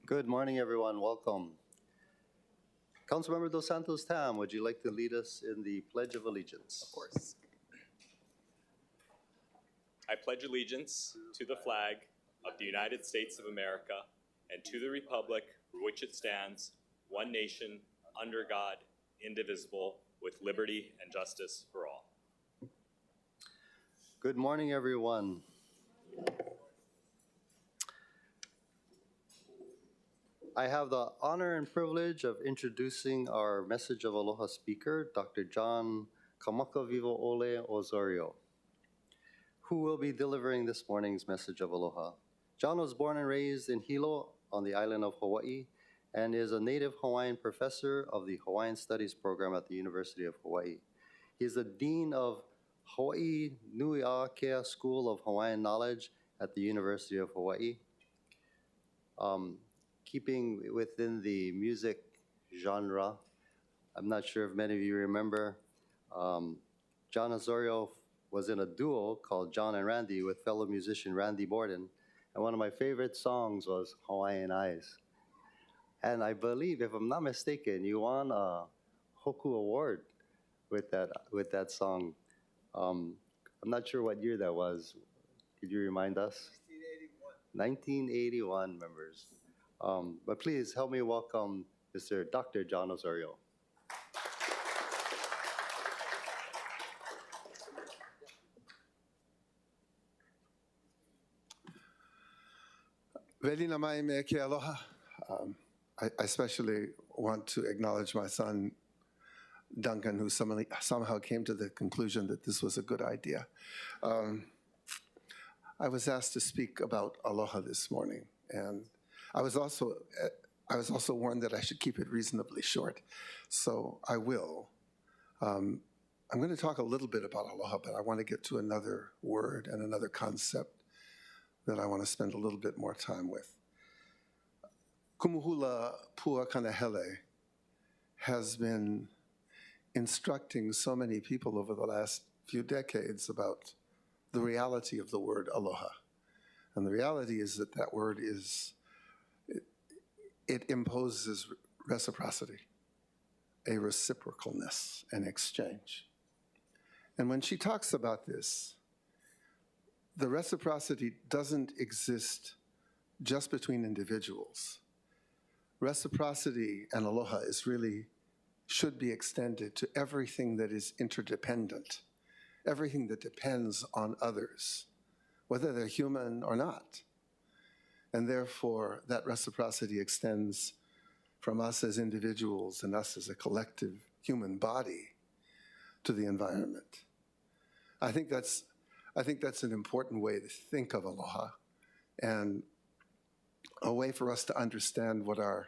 Good morning, everyone. Welcome. Councilmember Dos Santos Tam, would you like to lead us in the Pledge of Allegiance? Of course. I pledge allegiance to the flag of the United States of America and to the republic for which it stands, one nation, under God, indivisible, with liberty and justice for all. Good morning, everyone. I have the honor and privilege of introducing our Message of Aloha speaker, Dr. John Kamakavivo Ole Osorio, who will be delivering this morning's Message of Aloha. John was born and raised in Hilo on the island of Hawaii and is a native Hawaiian professor of the Hawaiian Studies program at the University of Hawaii. He is the Dean of Hawaii Nui a Kea School of Hawaiian Knowledge at the University of Hawaii. Keeping within the music genre, I'm not sure if many of you remember, John Osorio was in a duo called John and Randy with fellow musician Randy Borden, and one of my favorite songs was Hawaiian Eyes. And I believe, if I'm not mistaken, you won a Hoku Award with that song. I'm not sure what year that was. Could you remind us? 1981, members. But please help me welcome Mr. Dr. John Osorio. Velina mai me ke aloha. I especially want to acknowledge my son, Duncan, who somehow came to the conclusion that this was a good idea. I was asked to speak about aloha this morning, and I was also warned that I should keep it reasonably short, so I will. I'm going to talk a little bit about aloha, but I want to get to another word and another concept that I want to spend a little bit more time with. Kumuhula Pua Kanahele has been instructing so many people over the last few decades about the reality of the word aloha. And the reality is that that word it imposes reciprocity, a reciprocalness, an exchange. And when she talks about this, the reciprocity doesn't exist just between individuals. Reciprocity and aloha should be extended to everything that is interdependent, everything that depends on others, whether they're human or not. And therefore, that reciprocity extends from us as individuals and us as a collective human body to the environment. I think that's an important way to think of aloha, and a way for us to understand what our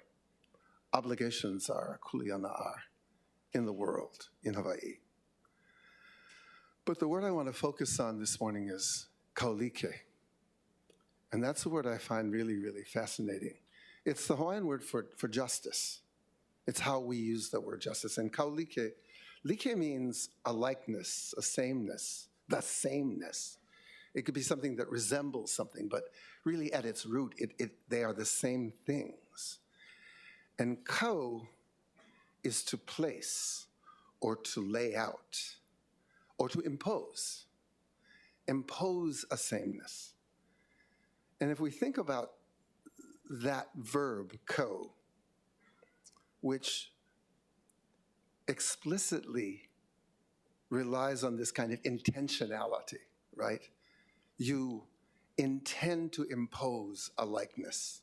obligations are, kuleana are, in the world, in Hawaii. But the word I want to focus on this morning is kaulike. And that's a word I find really, really fascinating. It's the Hawaiian word for justice. It's how we use the word justice. And kaulike, like means a likeness, a sameness, the sameness. It could be something that resembles something, but really at its root, they are the same things. And kau is to place or to lay out or to impose a sameness. And if we think about that verb, ko, which explicitly relies on this kind of intentionality, right? You intend to impose a likeness,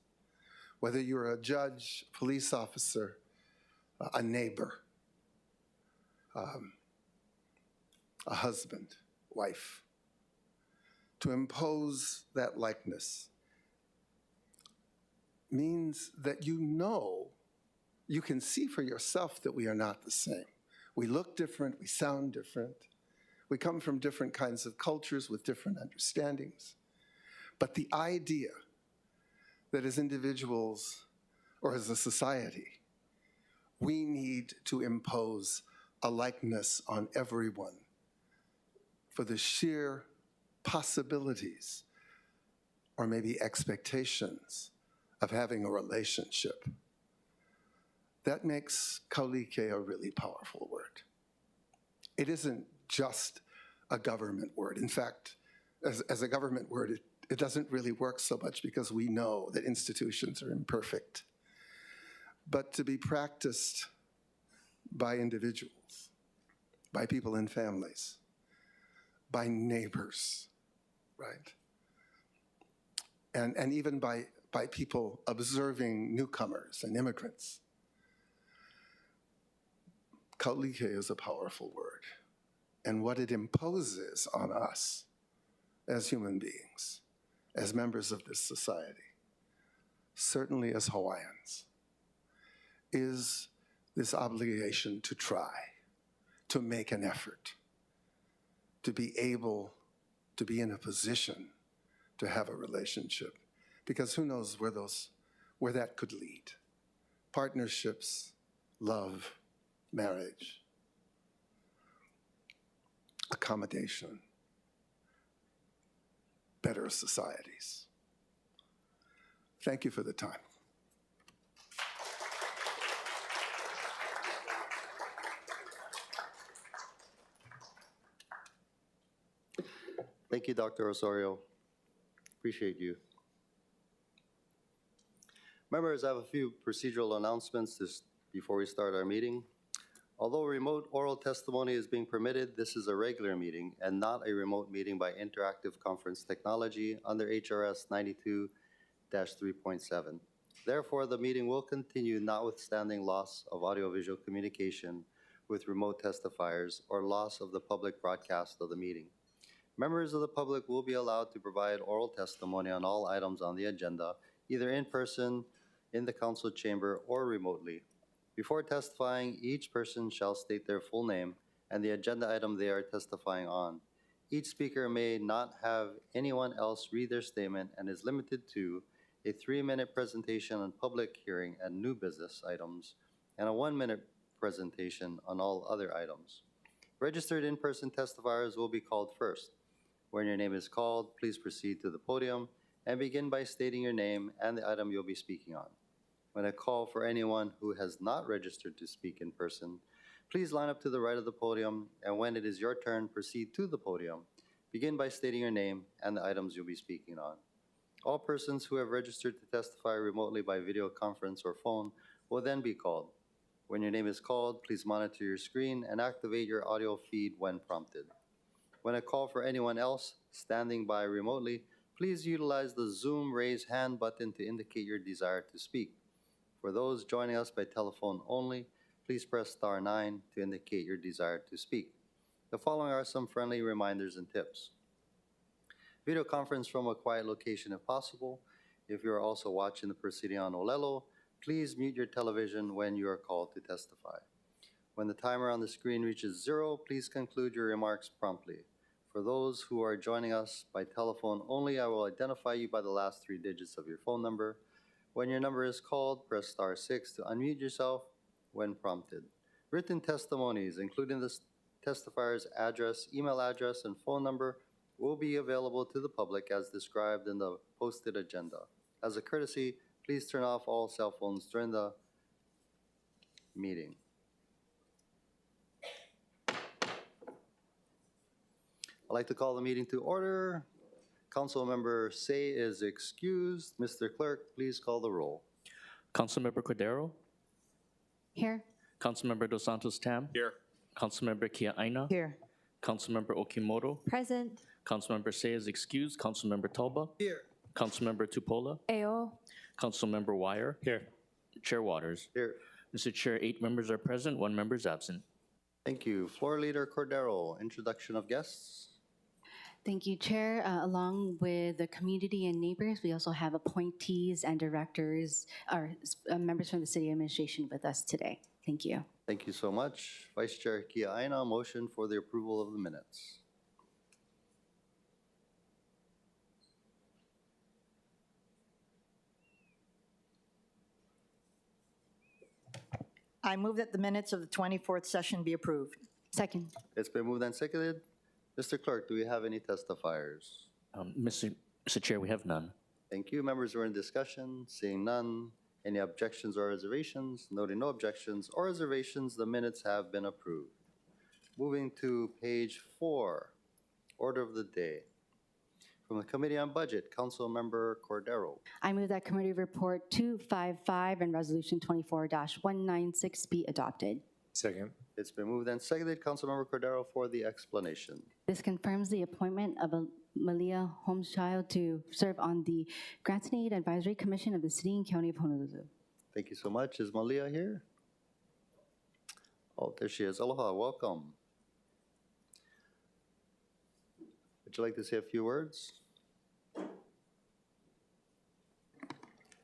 whether you're a judge, police officer, a neighbor, a husband, wife. To impose that likeness means that you can see for yourself that we are not the same. We look different, we sound different, we come from different kinds of cultures with different understandings. But the idea that as individuals or as a society, we need to impose a likeness on everyone for the sheer possibilities or maybe expectations of having a relationship, that makes kaulike a really powerful word. It isn't just a government word. In fact, as a government word, it doesn't really work so much because we know that institutions are imperfect. But to be practiced by individuals, by people in families, by neighbors, right? And even by people observing newcomers and immigrants. Kaulike is a powerful word. And what it imposes on us as human beings, as members of this society, certainly as Hawaiians, is this obligation to try, to make an effort, to be able to be in a position to have a relationship. Because who knows where that could lead. Partnerships, love, marriage, accommodation, better societies. Thank you for the time. Thank you, Dr. Osorio. Appreciate you. Members, I have a few procedural announcements before we start our meeting. Although remote oral testimony is being permitted, this is a regular meeting and not a remote meeting by interactive conference technology under HRS 92-3.7. Therefore, the meeting will continue notwithstanding loss of audiovisual communication with remote testifiers or loss of the public broadcast of the meeting. Members of the public will be allowed to provide oral testimony on all items on the agenda, either in person, in the council chamber, or remotely. Before testifying, each person shall state their full name and the agenda item they are testifying on. Each speaker may not have anyone else read their statement and is limited to a 3-minute presentation on public hearing and new business items, and a 1-minute presentation on all other items. Registered in-person testifiers will be called first. When your name is called, please proceed to the podium and begin by stating your name and the item you'll be speaking on. When I call for anyone who has not registered to speak in person, please line up to the right of the podium, and when it is your turn, proceed to the podium. Begin by stating your name and the items you'll be speaking on. All persons who have registered to testify remotely by video conference or phone will then be called. When your name is called, please monitor your screen and activate your audio feed when prompted. When I call for anyone else standing by remotely, please utilize the Zoom raise hand button to indicate your desire to speak. For those joining us by telephone only, please press *9 to indicate your desire to speak. The following are some friendly reminders and tips. Video conference from a quiet location if possible. If you are also watching the proceeding on Olelo, please mute your television when you are called to testify. When the timer on the screen reaches 0, please conclude your remarks promptly. For those who are joining us by telephone only, I will identify you by the last 3 digits of your phone number. When your number is called, press *6 to unmute yourself when prompted. Written testimonies, including the testifier's address, email address, and phone number, will be available to the public as described in the posted agenda. As a courtesy, please turn off all cell phones during the meeting. I'd like to call the meeting to order. Councilmember Say is excused. Mr. Clerk, please call the roll. Councilmember Cordero? Here. Councilmember Dos Santos Tam? Here. Councilmember Kia Aina? Here. Councilmember Okimoto? Present. Councilmember Say is excused. Councilmember Talba? Here. Councilmember Tupola? Ayo. Councilmember Wire? Here. Chair Waters? Here. Mr. Chair, 8 members are present, 1 member is absent. Thank you. Floor Leader Cordero, introduction of guests. Thank you, Chair. Along with the community and neighbors, we also have appointees and directors, or members from the city administration with us today. Thank you. Thank you so much. Vice Chair Kia Aina, motion for the approval of the minutes. I move that the minutes of the 24th session be approved. Second. It's been moved and seconded. Mr. Clerk, do we have any testifiers? Mr. Chair, we have none. Thank you. Members who are in discussion, seeing none. Any objections or reservations? Noting no objections or reservations, the minutes have been approved. Moving to page 4, order of the day. From the Committee on Budget, Councilmember Cordero. I move that Committee Report 255 and Resolution 24-196 be adopted. Second. It's been moved and seconded. Councilmember Cordero for the explanation. This confirms the appointment of Malia Holmeschild to serve on the Grants and Aid Advisory Commission of the City and County of Honolulu. Thank you so much. Is Malia here? Oh, there she is. Aloha, welcome. Would you like to say a few words?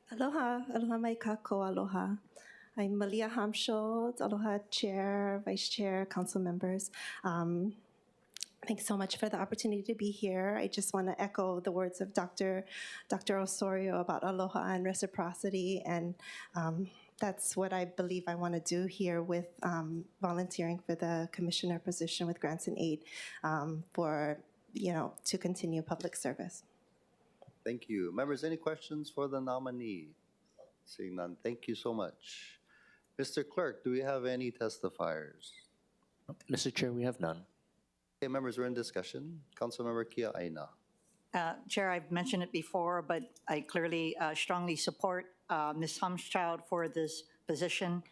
Aloha, aloha mai kako, aloha. I'm Malia Hamshold. Aloha, Chair, Vice Chair, Council members. Thanks so much for the opportunity to be here. I just want to echo the words of Dr. Osorio about aloha and reciprocity, and that's what I believe I want to do here with volunteering for the commissioner position with Grants and Aid to continue public service. Thank you. Members, any questions for the nominee? Seeing none, thank you so much. Mr. Clerk, do we have any testifiers? Mr. Chair, we have none. Okay, members, we're in discussion. Councilmember Kia Aina. Chair, I've mentioned it before, but I clearly strongly support Ms. Humschild for this position.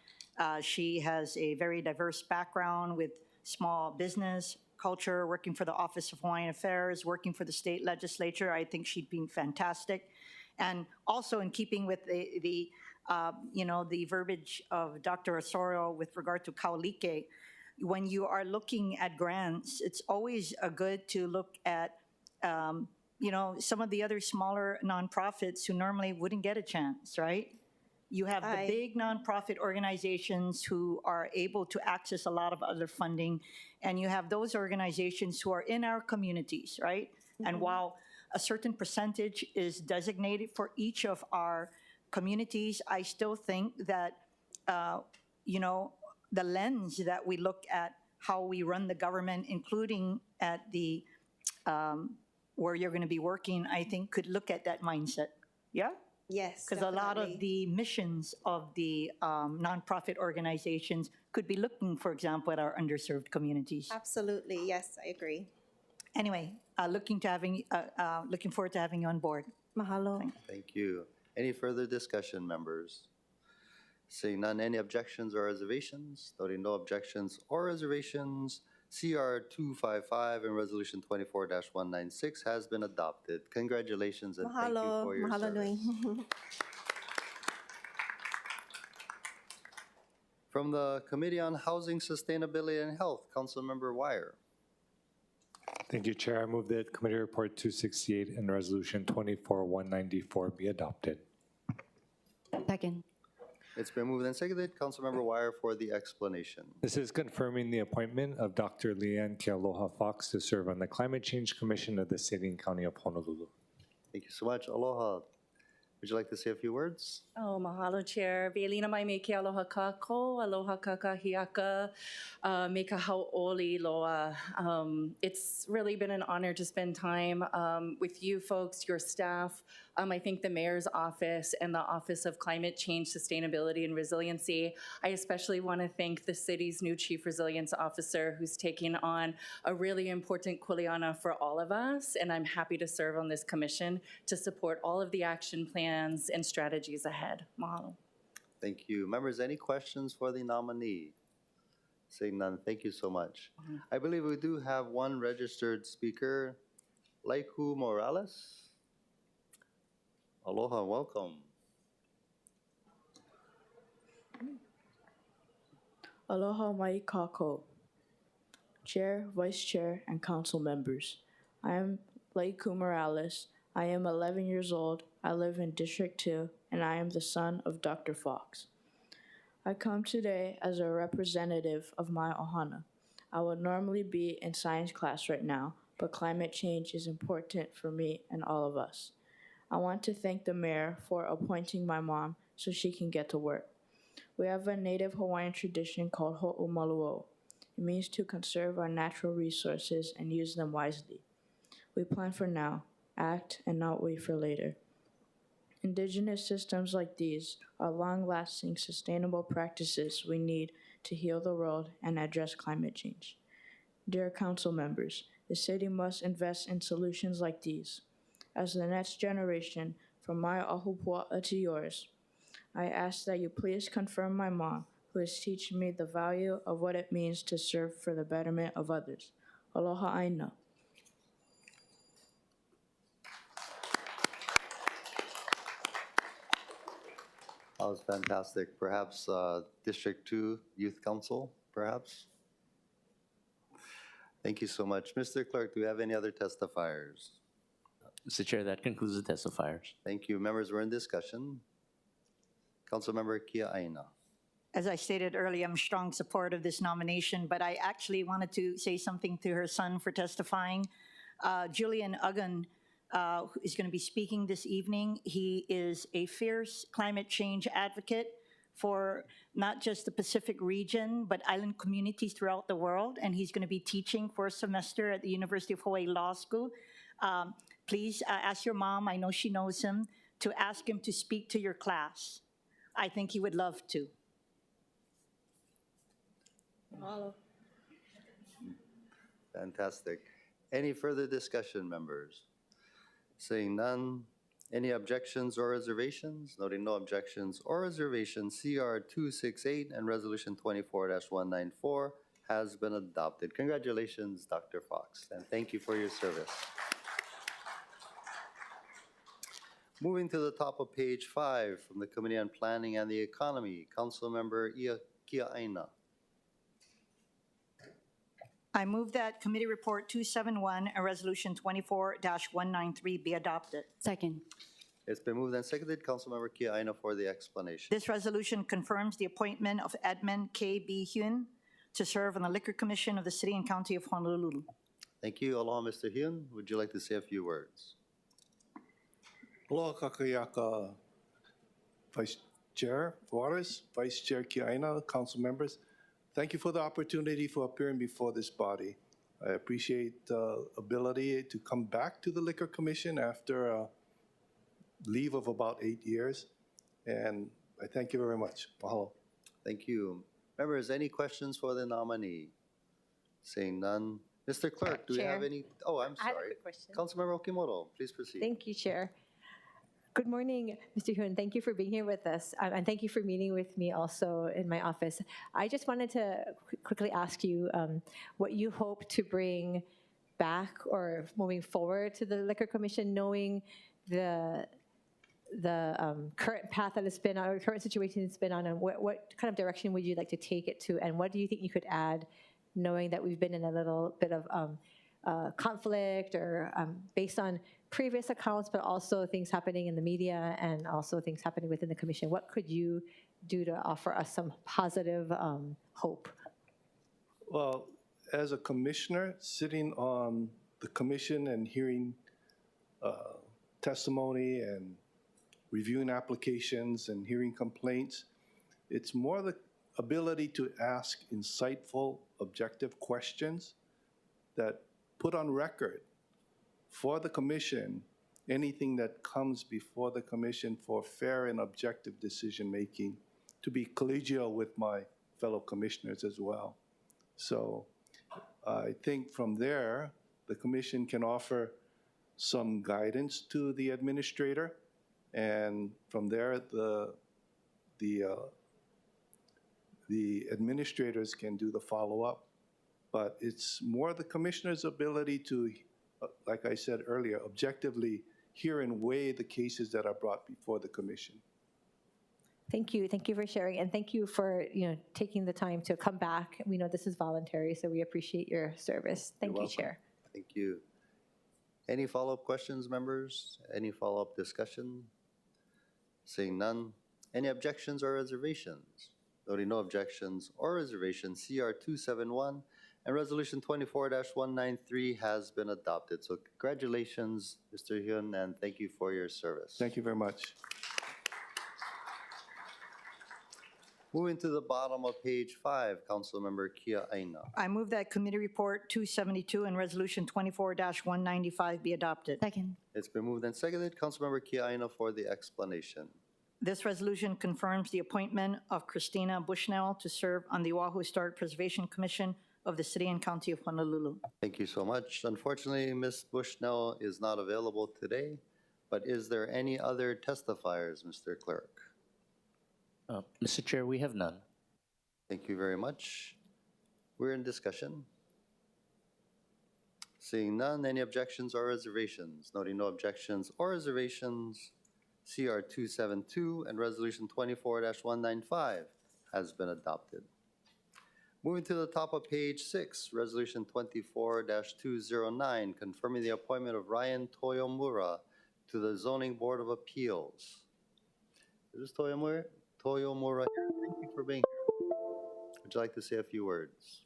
She has a very diverse background with small business, culture, working for the Office of Hawaiian Affairs, working for the state legislature. I think she'd be fantastic. And also in keeping with the verbiage of Dr. Osorio with regard to Kaulike, when you are looking at grants, it's always good to look at some of the other smaller nonprofits who normally wouldn't get a chance, right? You have the big nonprofit organizations who are able to access a lot of other funding, and you have those organizations who are in our communities, right? Mm-hmm. And while a certain percentage is designated for each of our communities, I still think that, the lens that we look at how we run the government, including at the where you're going to be working, I think could look at that mindset. Yeah? Yes, Because a lot of the missions of the nonprofit organizations could be looking, for example, at our underserved communities. Absolutely, yes, I agree. Anyway, looking forward to having you on board. Mahalo. Thank you. Any further discussion, members? Seeing none, any objections or reservations? Noting no objections or reservations, CR 255 and Resolution 24-196 has been adopted. Congratulations and thank you for your Mahalo service. nui. From the Committee on Housing, Sustainability, and Health, Councilmember Wire. Thank you, Chair. I move that Committee Report 268 and Resolution 24-194 be adopted. Second. It's been moved and seconded. Councilmember Wire for the explanation. This is confirming the appointment of Dr. Leanne Kealoha Fox to serve on the Climate Change Commission of the City and County of Honolulu. Thank you so much. Aloha. Would you like to say a few words? Oh, mahalo, Chair. Ve'alina mai me ke aloha kako, aloha kakahiaka, me ka hau'oli loa. It's really been an honor to spend time with you folks, your staff. I think the Mayor's Office and the Office of Climate Change, Sustainability, and Resiliency. I especially want to thank the city's new Chief Resilience Officer who's taking on a really important kuleana for all of us, and I'm happy to serve on this commission to support all of the action plans and strategies ahead. Mahalo. Thank you. Members, any questions for the nominee? Seeing none, thank you so much. I believe we do have one registered speaker, Laiku Morales. Aloha, welcome. Aloha mai kako. Chair, Vice Chair, and Council members. I am Laiku Morales. I am 11 years old. I live in District 2, and I am the son of Dr. Fox. I come today as a representative of my ohana. I would normally be in science class right now, but climate change is important for me and all of us. I want to thank the mayor for appointing my mom so she can get to work. We have a native Hawaiian tradition called ho'omaluo. It means to conserve our natural resources and use them wisely. We plan for now, act, and not wait for later. Indigenous systems like these are long-lasting, sustainable practices we need to heal the world and address climate change. Dear council members, the city must invest in solutions like these. As the next generation, from my ahupua'a to yours, I ask that you please confirm my mom, who is teaching me the value of what it means to serve for the betterment of others. Aloha aina. That was fantastic. Perhaps District 2 Youth Council, perhaps? Thank you so much. Mr. Clerk, do we have any other testifiers? Mr. Chair, that concludes the testifiers. Thank you. Members, we're in discussion. Councilmember Kia Aina. As I stated earlier, I'm strong support of this nomination, but I actually wanted to say something to her son for testifying. Julian Uggan is going to be speaking this evening. He is a fierce climate change advocate for not just the Pacific region, but island communities throughout the world, and he's going to be teaching for a semester at the University of Hawaii Law School. Please ask your mom, I know she knows him, to ask him to speak to your class. I think he would love to. Mahalo. Fantastic. Any further discussion, members? Seeing none, any objections or reservations? Noting no objections or reservations, CR 268 and Resolution 24-194 has been adopted. Congratulations, Dr. Fox, and thank you for your service. Moving to the top of page 5 from the Committee on Planning and the Economy, Councilmember Kia Aina. I move that Committee Report 271 and Resolution 24-193 be adopted. Second. It's been moved and seconded. Councilmember Kia Aina for the explanation. This resolution confirms the appointment of Edmund K. B. Hyun to serve on the Liquor Commission of the City and County of Honolulu. Thank you. Aloha, Mr. Hyun. Would you like to say a few words? Aloha kakayaka, Vice Chair Juarez, Vice Chair Kia Aina, council members. Thank you for the opportunity for appearing before this body. I appreciate the ability to come back to the Liquor Commission after a leave of about 8 years, and I thank you very much. Mahalo. Thank you. Members, any questions for the nominee? Seeing none. Mr. Clerk, do we have Chair. any? Oh, I'm I have a sorry. quick question. Councilmember Okimoto, please proceed. Thank you, Chair. Good morning, Mr. Hyun. Thank you for being here with us, and thank you for meeting with me also in my office. I just wanted to quickly ask you what you hope to bring back or moving forward to the Liquor Commission, knowing the current path that it's been on, or current situation it's been on, and what kind of direction would you like to take it to, and what do you think you could add, knowing that we've been in a little bit of conflict or based on previous accounts, but also things happening in the media and also things happening within the commission. What could you do to offer us some positive hope? Well, as a commissioner sitting on the commission and hearing testimony and reviewing applications and hearing complaints, it's more the ability to ask insightful, objective questions that put on record for the commission anything that comes before the commission for fair and objective decision-making, to be collegial with my fellow commissioners as well. So I think from there, the commission can offer some guidance to the administrator, and from there, the administrators can do the follow-up. But it's more the commissioner's ability to, like I said earlier, objectively hear and weigh the cases that are brought before the commission. Thank you. Thank you for sharing, and thank you for taking the time to come back. We know this is voluntary, so we appreciate your service. Thank you, Chair. Thank you. Any follow-up questions, members? Any follow-up discussion? Seeing none. Any objections or reservations? Noting no objections or reservations, CR 271 and Resolution 24-193 has been adopted. So congratulations, Mr. Hyun, and thank you for your service. Thank you very much. Moving to the bottom of page 5, Councilmember Kia Aina. I move that Committee Report 272 and Resolution 24-195 be adopted. Second. It's been moved and seconded. Councilmember Kia Aina for the explanation. This resolution confirms the appointment of Christina Bushnell to serve on the Oahu Historic Preservation Commission of the City and County of Honolulu. Thank you so much. Unfortunately, Ms. Bushnell is not available today, but is there any other testifiers, Mr. Clerk? Mr. Chair, we have none. Thank you very much. We're in discussion. Seeing none, any objections or reservations? Noting no objections or reservations, CR 272 and Resolution 24-195 has been adopted. Moving to the top of page 6, Resolution 24-209, confirming the appointment of Ryan Toyomura to the Zoning Board of Appeals. Is this Toyomura? Toyomura here. Thank you for being here. Would you like to say a few words?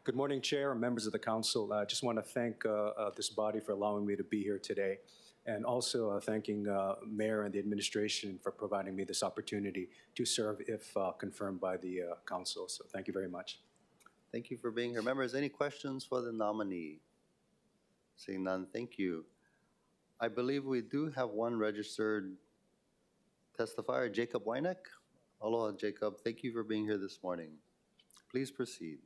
Good morning, Chair and members of the Council. I just want to thank this body for allowing me to be here today, and also thanking Mayor and the administration for providing me this opportunity to serve if confirmed by the Council. So thank you very much. Thank you for being here. Members, any questions for the nominee? Seeing none, thank you. I believe we do have one registered testifier, Jacob Wynick. Aloha, Jacob. Thank you for being here this morning. Please proceed.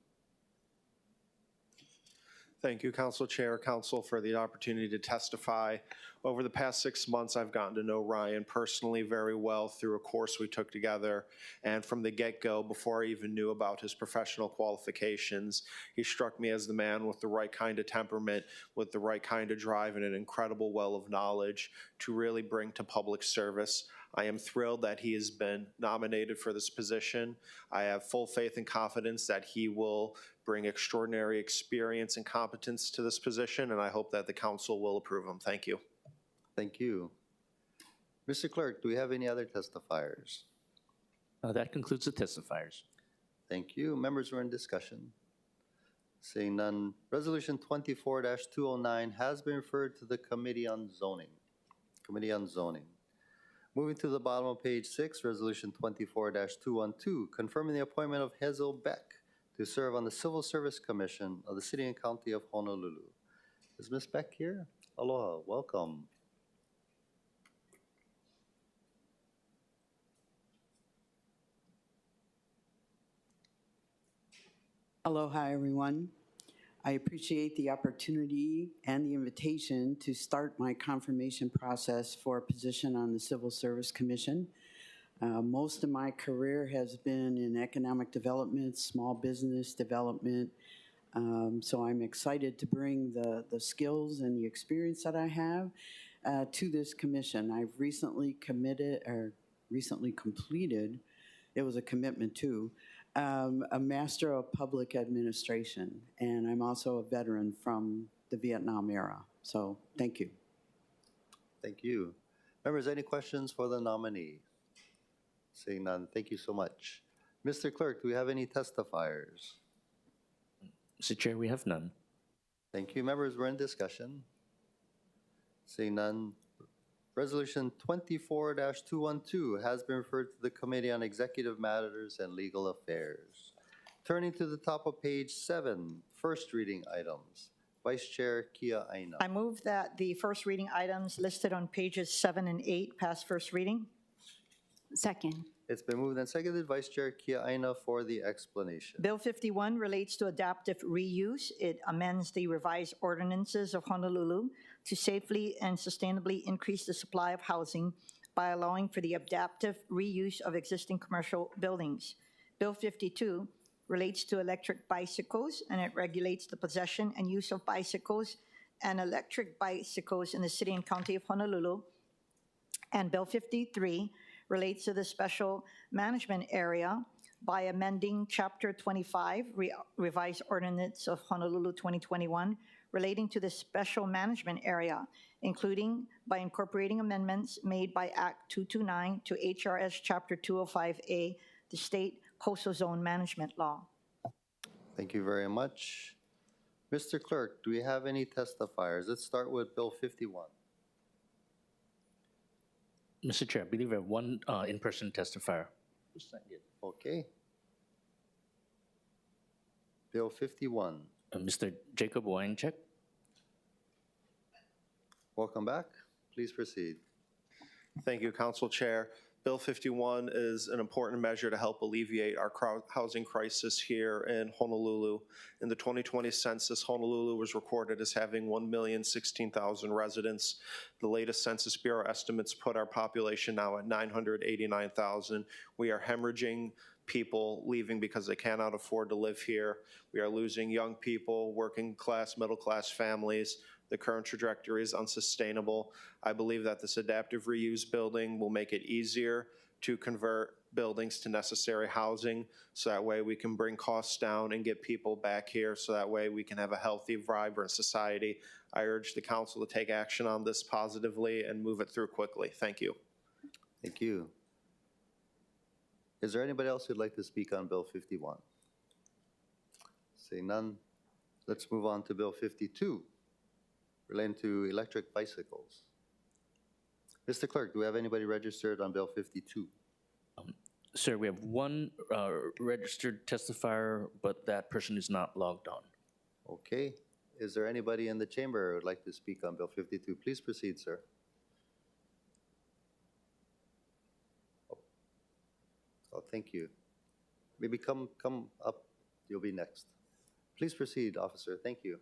Thank you, Council Chair, Council, for the opportunity to testify. Over the past 6 months, I've gotten to know Ryan personally very well through a course we took together. And from the get-go, before I even knew about his professional qualifications, he struck me as the man with the right kind of temperament, with the right kind of drive, and an incredible well of knowledge to really bring to public service. I am thrilled that he has been nominated for this position. I have full faith and confidence that he will bring extraordinary experience and competence to this position, and I hope that the Council will approve him. Thank you. Thank you. Mr. Clerk, do we have any other testifiers? That concludes the testifiers. Thank you. Members, we're in discussion. Seeing none, Resolution 24-209 has been referred to the Committee on Zoning. Committee on Zoning. Moving to the bottom of page 6, Resolution 24-212, confirming the appointment of Hazel Beck to serve on the Civil Service Commission of the City and County of Honolulu. Is Ms. Beck here? Aloha, welcome. Aloha, everyone. I appreciate the opportunity and the invitation to start my confirmation process for a position on the Civil Service Commission. Most of my career has been in economic development, small business development, so I'm excited to bring the skills and the experience that I have to this commission. I've recently completed, it was a commitment too, a Master of Public Administration, and I'm also a veteran from the Vietnam era. So thank you. Thank you. Members, any questions for the nominee? Seeing none, thank you so much. Mr. Clerk, do we have any testifiers? Mr. Chair, we have none. Thank you. Members, we're in discussion. Seeing none, Resolution 24-212 has been referred to the Committee on Executive Matters and Legal Affairs. Turning to the top of page 7, first reading items. Vice Chair Kia Aina. I move that the first reading items listed on pages 7 and 8 pass first reading. Second. It's been moved and seconded. Vice Chair Kia Aina for the explanation. Bill 51 relates to adaptive reuse. It amends the revised ordinances of Honolulu to safely and sustainably increase the supply of housing by allowing for the adaptive reuse of existing commercial buildings. Bill 52 relates to electric bicycles, and it regulates the possession and use of bicycles and electric bicycles in the City and County of Honolulu. And Bill 53 relates to the special management area by amending Chapter 25, Revised Ordinance of Honolulu 2021, relating to the special management area, including by incorporating amendments made by Act 229 to HRS Chapter 205A, the State Coastal Zone Management Law. Thank you very much. Mr. Clerk, do we have any testifiers? Let's start with Bill 51. Mr. Chair, I believe we have one in-person testifier. Okay. Bill 51. Mr. Jacob Weincheck. Welcome back. Please proceed. Thank you, Council Chair. Bill 51 is an important measure to help alleviate our housing crisis here in Honolulu. In the 2020 census, Honolulu was recorded as having 1,016,000 residents. The latest Census Bureau estimates put our population now at 989,000. We are hemorrhaging people leaving because they cannot afford to live here. We are losing young people, working class, middle class families. The current trajectory is unsustainable. I believe that this adaptive reuse building will make it easier to convert buildings to necessary housing, so that way we can bring costs down and get people back here, so that way we can have a healthy, vibrant society. I urge the council to take action on this positively and move it through quickly. Thank you. Thank you. Is there anybody else who'd like to speak on Bill 51? Seeing none, let's move on to Bill 52, relating to electric bicycles. Mr. Clerk, do we have anybody registered on Bill 52? Sir, we have one registered testifier, but that person is not logged on. Okay. Is there anybody in the chamber who would like to speak on Bill 52? Please proceed, sir. Oh, thank you. Maybe come up. You'll be next. Please proceed, officer. Thank you.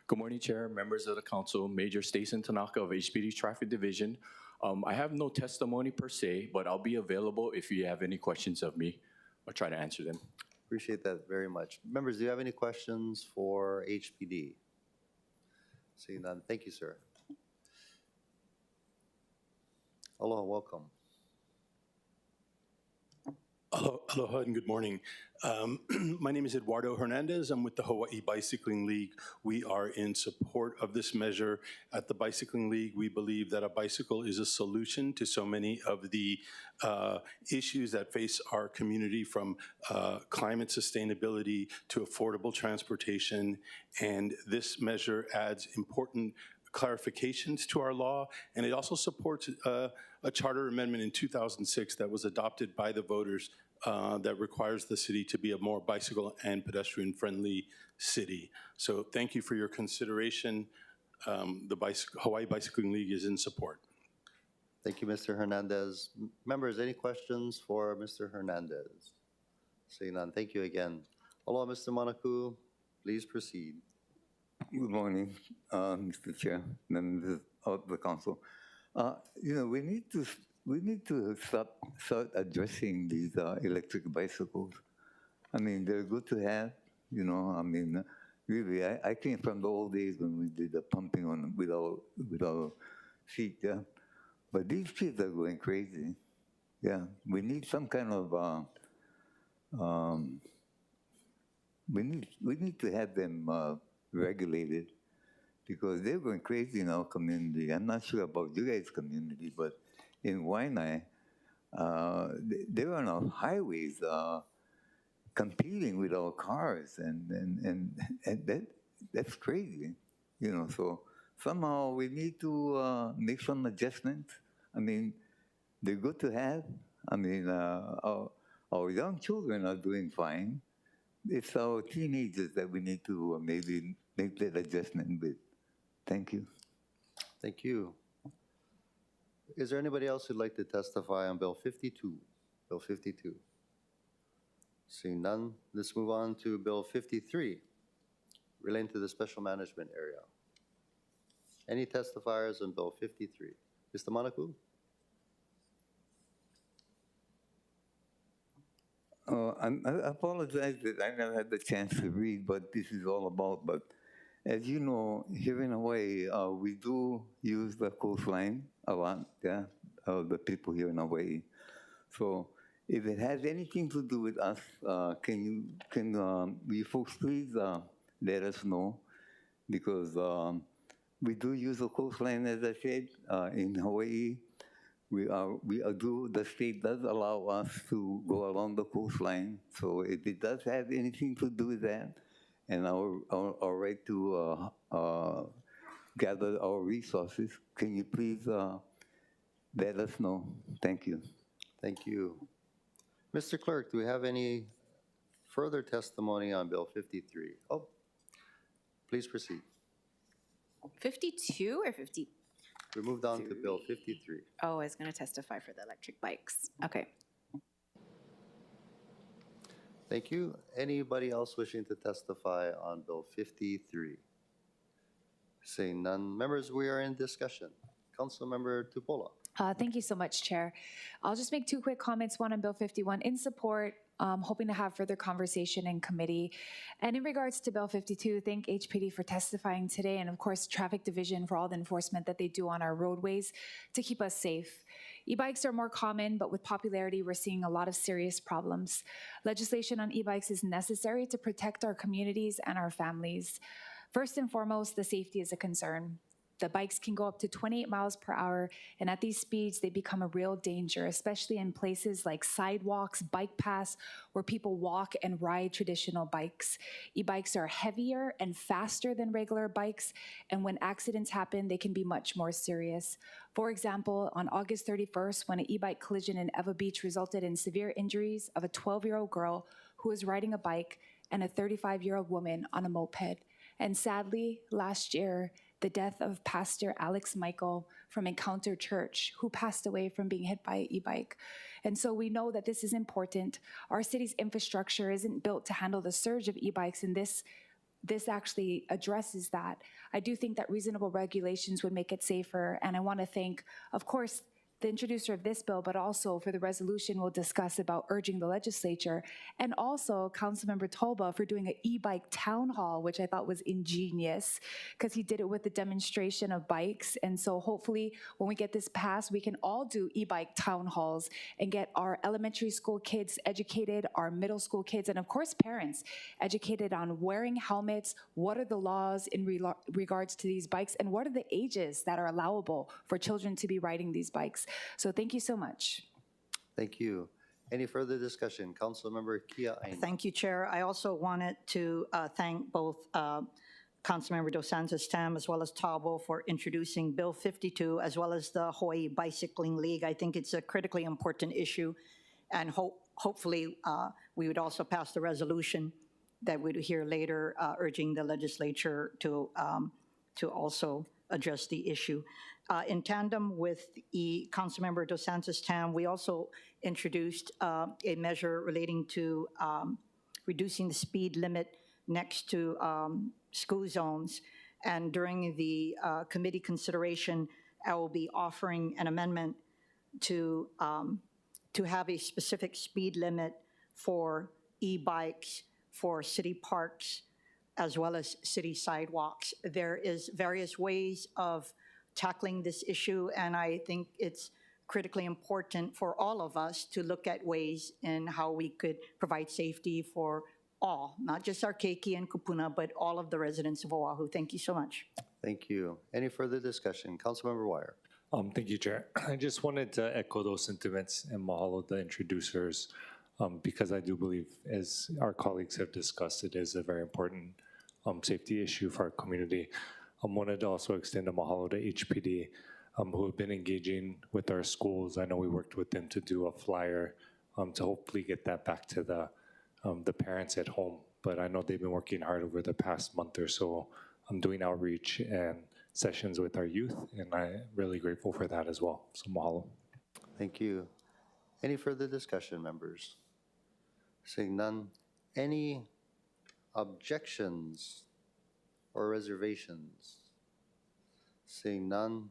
Good morning, Chair, members of the council, Major Stacey Tanaka of HPD Traffic Division. I have no testimony per se, but I'll be available if you have any questions of me. I'll try to answer them. Appreciate that very much. Members, do you have any questions for HPD? Seeing none, thank you, sir. Aloha, welcome. Aloha and good morning. My name is Eduardo Hernandez. I'm with the Hawaii Bicycling League. We are in support of this measure. At the Bicycling League, we believe that a bicycle is a solution to so many of the issues that face our community, from climate sustainability to affordable transportation. And this measure adds important clarifications to our law, and it also supports a charter amendment in 2006 that was adopted by the voters that requires the city to be a more bicycle and pedestrian-friendly city. So thank you for your consideration. The Hawaii Bicycling League is in support. Thank you, Mr. Hernandez. Members, any questions for Mr. Hernandez? Seeing none, thank you again. Aloha, Mr. Manaku, please proceed. Good morning, Mr. Chair, members of the council. We need to start addressing these electric bicycles. I mean, they're good to have. Really, I came from the old days when we did the pumping on with our feet. Yeah, but these kids are going crazy. Yeah, we need some kind of we need to have them regulated, because they're going crazy in our community. I'm not sure about you guys' community, but in Waianae, they're on our highways competing with our cars, and that's crazy, So somehow we need to make some adjustments. I mean, they're good to have. I mean, our young children are doing fine. It's our teenagers that we need to maybe make that adjustment with. Thank you. Thank you. Is there anybody else who'd like to testify on Bill 52? Bill 52. Seeing none, let's move on to Bill 53, relating to the special management area. Any testifiers on Bill 53? Mr. Manaku? I apologize that I never had the chance to read what this is all about, but as you know, here in Hawaii, we do use the coastline a lot, yeah, the people here in Hawaii. So if it has anything to do with us, can you folks please let us know, because we do use the coastline, as I said, in Hawaii. The state does allow us to go along the coastline. So if it does have anything to do with that, and our right to gather our resources, can you please let us know. Thank you. Thank you. Mr. Clerk, do we have any further testimony on Bill 53? Oh, please proceed. 52 or 50? We moved on to Bill 53. Oh, I was going to testify for the electric bikes. Okay. Thank you. Anybody else wishing to testify on Bill 53? Seeing none, members, we are in discussion. Councilmember Tupola. Thank you so much, Chair. I'll just make two quick comments, one on Bill 51 in support, hoping to have further conversation in committee. And in regards to Bill 52, thank HPD for testifying today, and of course, Traffic Division for all the enforcement that they do on our roadways to keep us safe. E-bikes are more common, but with popularity, we're seeing a lot of serious problems. Legislation on e-bikes is necessary to protect our communities and our families. First and foremost, the safety is a concern. The bikes can go up to 28 miles per hour, and at these speeds, they become a real danger, especially in places like sidewalks, bike paths, where people walk and ride traditional bikes. E-bikes are heavier and faster than regular bikes, and when accidents happen, they can be much more serious. For example, on August 31st, when an e-bike collision in Eva Beach resulted in severe injuries of a 12-year-old girl who was riding a bike and a 35-year-old woman on a moped. And sadly, last year, the death of Pastor Alex Michael from Encounter Church, who passed away from being hit by an e-bike. And so we know that this is important. Our city's infrastructure isn't built to handle the surge of e-bikes, and this actually addresses that. I do think that reasonable regulations would make it safer, and I want to thank, of course, the introducer of this bill, but also for the resolution we'll discuss about urging the legislature, and also Councilmember Tolba for doing an e-bike town hall, which I thought was ingenious, because he did it with the demonstration of bikes. And so hopefully when we get this passed, we can all do e-bike town halls and get our elementary school kids educated, our middle school kids, and of course parents educated on wearing helmets, what are the laws in regards to these bikes, and what are the ages that are allowable for children to be riding these bikes. So thank you so much. Thank you. Any further discussion? Councilmember Kia Aina. Thank you, Chair. I also wanted to thank both Councilmember Dos Santos Tam as well as Tabo for introducing Bill 52 as well as the Hawaii Bicycling League. I think it's a critically important issue, and hopefully we would also pass the resolution that we'd hear later urging the legislature to also address the issue. In tandem with Councilmember Dos Santos Tam, we also introduced a measure relating to reducing the speed limit next to school zones. And during the committee consideration, I will be offering an amendment to have a specific speed limit for e-bikes, for city parks, as well as city sidewalks. There is various ways of tackling this issue, and I think it's critically important for all of us to look at ways in how we could provide safety for all, not just our keiki and kupuna, but all of the residents of Oahu. Thank you so much. Thank you. Any further discussion? Councilmember Wire. Thank you, Chair. I just wanted to echo those sentiments and mahalo the introducers, because I do believe, as our colleagues have discussed, it is a very important safety issue for our community. I wanted to also extend a mahalo to HPD, who have been engaging with our schools. I know we worked with them to do a flyer to hopefully get that back to the parents at home. But I know they've been working hard over the past month or so. I'm doing outreach and sessions with our youth, and I'm really grateful for that as well. So mahalo. Thank you. Any further discussion, members? Seeing none. Any objections or reservations? Seeing none.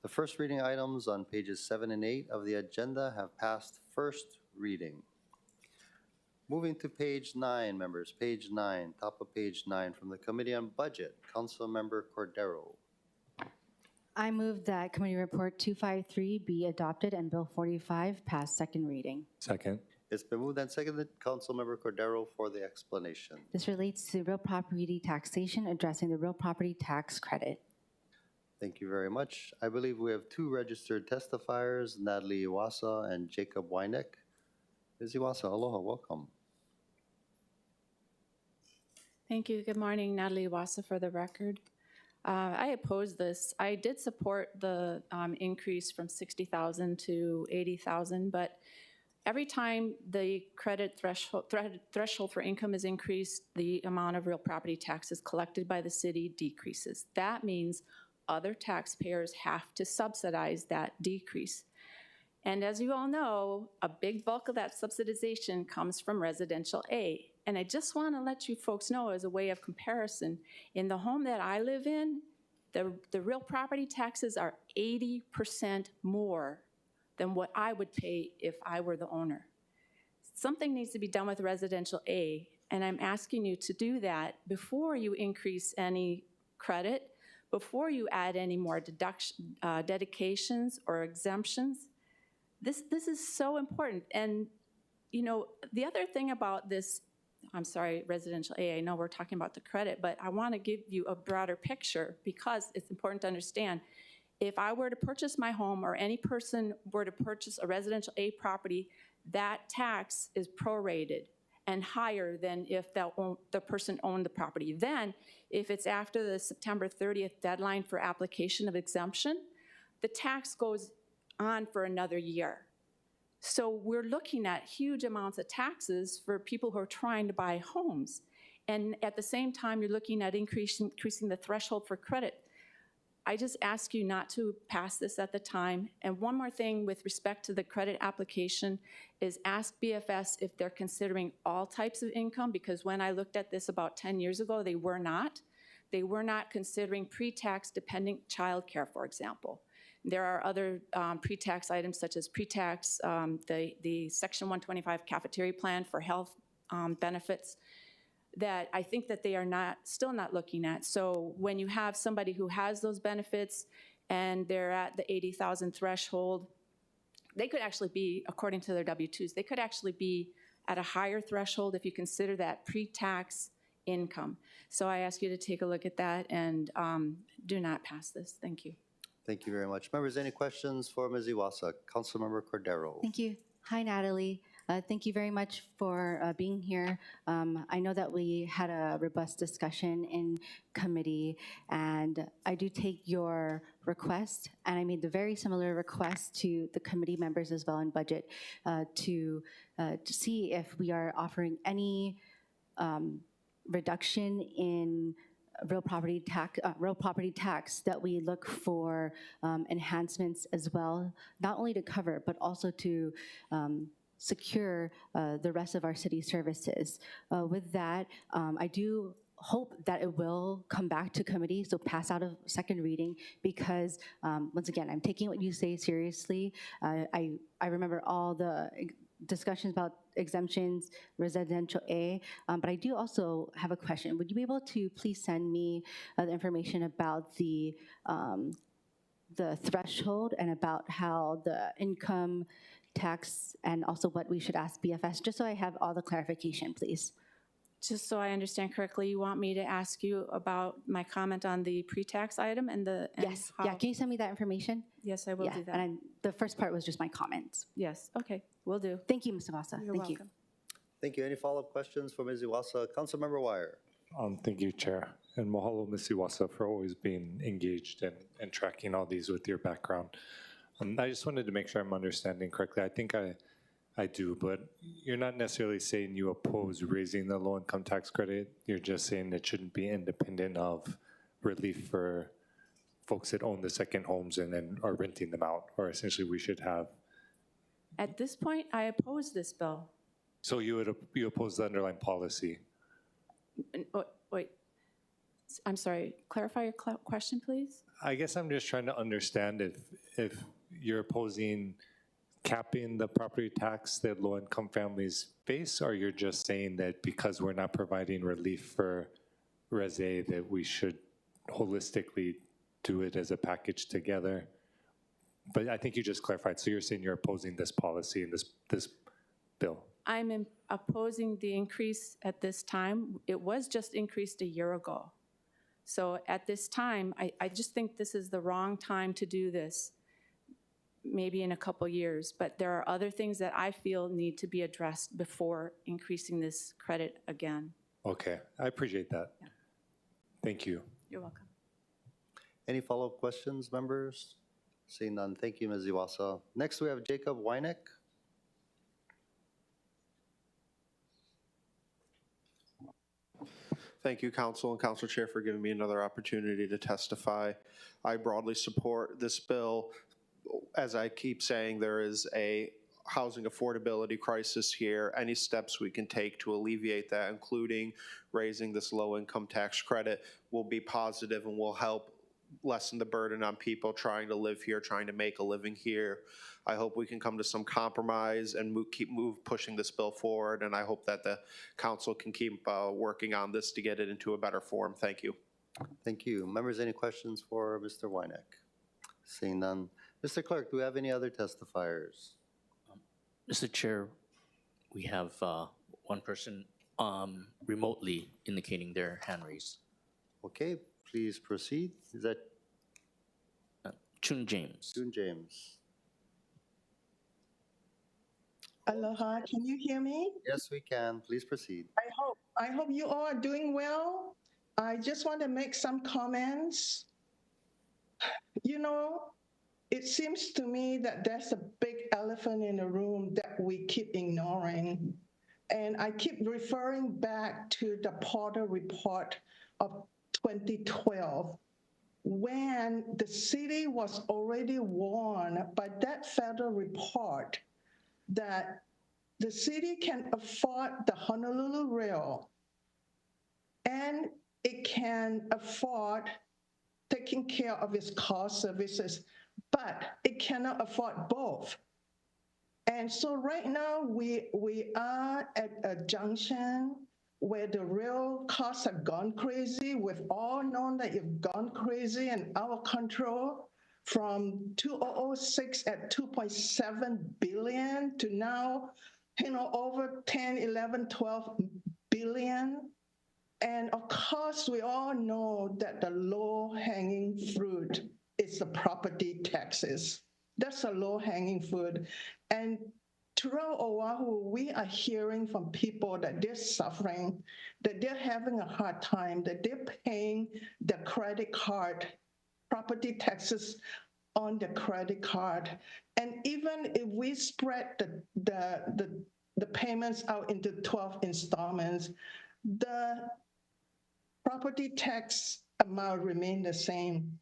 The first reading items on pages 7 and 8 of the agenda have passed first reading. Moving to page 9, members, page 9, top of page 9 from the Committee on Budget, Councilmember Cordero. I move that Committee Report 253 be adopted and Bill 45 pass second reading. Second. It's been moved and seconded. Councilmember Cordero for the explanation. This relates to real property taxation, addressing the real property tax credit. Thank you very much. I believe we have two registered testifiers, Natalie Iwasa and Jacob Wynick. Ms. Iwasa, aloha, welcome. Thank you. Good morning, Natalie Iwasa for the record. I oppose this. I did support the increase from 60,000 to 80,000, but every time the credit threshold for income is increased, the amount of real property taxes collected by the city decreases. That means other taxpayers have to subsidize that decrease. And as you all know, a big bulk of that subsidization comes from residential A. And I just want to let you folks know, as a way of comparison, in the home that I live in, the real property taxes are 80% more than what I would pay if I were the owner. Something needs to be done with residential A, and I'm asking you to do that before you increase any credit, before you add any more dedications or exemptions. This is so important. And, you know, the other thing about this, I'm sorry, residential A, I know we're talking about the credit, but I want to give you a broader picture because it's important to understand. If I were to purchase my home, or any person were to purchase a residential A property, that tax is prorated and higher than if the person owned the property. Then, if it's after the September 30th deadline for application of exemption, the tax goes on for another year. So we're looking at huge amounts of taxes for people who are trying to buy homes. And at the same time, you're looking at increasing the threshold for credit. I just ask you not to pass this at the time. And one more thing with respect to the credit application is ask BFS if they're considering all types of income, because when I looked at this about 10 years ago, they were not. They were not considering pre-tax dependent childcare, for example. There are other pre-tax items such as pre-tax, the Section 125 cafeteria plan for health benefits that I think that they are still not looking at. So when you have somebody who has those benefits and they're at the 80,000 threshold, they could actually be, according to their W-2s, they could actually be at a higher threshold if you consider that pre-tax income. So I ask you to take a look at that and do not pass this. Thank you. Thank you very much. Members, any questions for Ms. Iwasa? Councilmember Cordero. Thank you. Hi, Natalie. Thank you very much for being here. I know that we had a robust discussion in committee, and I do take your request, and I made the very similar request to the committee members as well in budget to see if we are offering any reduction in real property tax that we look for enhancements as well, not only to cover, but also to secure the rest of our city services. With that, I do hope that it will come back to committee, so pass out a second reading, because once again, I'm taking what you say seriously. I remember all the discussions about exemptions, residential A, but I do also have a question. Would you be able to please send me the information about the threshold and about how the income tax and also what we should ask BFS, just so I have all the clarification, please? Just so I understand correctly, you want me to ask you about my comment on the pre-tax item and the— Yes, yeah, can you send me that information? Yes, I will do that. And the first part was just my comments. Yes, okay, will do. Thank you, Ms. Iwasa. You're Thank welcome. Thank you. Any follow-up questions for Ms. Iwasa? Councilmember Wire. Thank you, Chair. And mahalo, Ms. Iwasa, for always being engaged and tracking all these with your background. I just wanted to make sure I'm understanding correctly. I think I do, but you're not necessarily saying you oppose raising the low-income tax credit. You're just saying it shouldn't be independent of relief for folks that own the second homes and then are renting them out, or essentially we should have. At this point, I oppose this bill. So you oppose the underlying policy? Wait, I'm sorry, clarify your question, please? I guess I'm just trying to understand if you're opposing capping the property tax that low-income families face, or you're just saying that because we're not providing relief for Res A that we should holistically do it as a package together. But I think you just clarified, so you're saying you're opposing this policy and this bill. I'm opposing the increase at this time. It was just increased a year ago. So at this time, I just think this is the wrong time to do this, maybe in a couple years. But there are other things that I feel need to be addressed before increasing this credit again. Okay, I appreciate that. Yeah. Thank you. You're welcome. Any follow-up questions, members? Seeing none, thank you, Ms. Iwasa. Next, we have Jacob Weineck. Thank you, Council and Council Chair, for giving me another opportunity to testify. I broadly support this bill. As I keep saying, there is a housing affordability crisis here. Any steps we can take to alleviate that, including raising this low-income tax credit, will be positive and will help lessen the burden on people trying to live here, trying to make a living here. I hope we can come to some compromise and keep pushing this bill forward, and I hope that the council can keep working on this to get it into a better form. Thank you. Thank you. Members, any questions for Mr. Weineck? Seeing none. Mr. Clerk, do we have any other testifiers? Mr. Chair, we have one person remotely indicating their hand raised. Okay, please proceed. Is that Chun James? Chun James. Aloha, can you hear me? Yes, we can. Please proceed. I hope you all are doing well. I just want to make some comments. You know, it seems to me that there's a big elephant in the room that we keep ignoring. And I keep referring back to the Porter Report of 2012, when the city was already warned by that federal report that the city can afford the Honolulu Rail and it can afford taking care of its core services, but it cannot afford both. And so right now we are at a junction where the rail costs have gone crazy. We've all known that it's gone crazy and out of control, from 2006 at 2.7 billion to now, over 10, 11, 12 billion. And of course, we all know that the low-hanging fruit is the property taxes. That's a low-hanging fruit. And throughout Oahu, we are hearing from people that they're suffering, that they're having a hard time, that they're paying the credit card, property taxes on the credit card. And even if we spread the payments out into 12 installments, the property tax amount remain the same.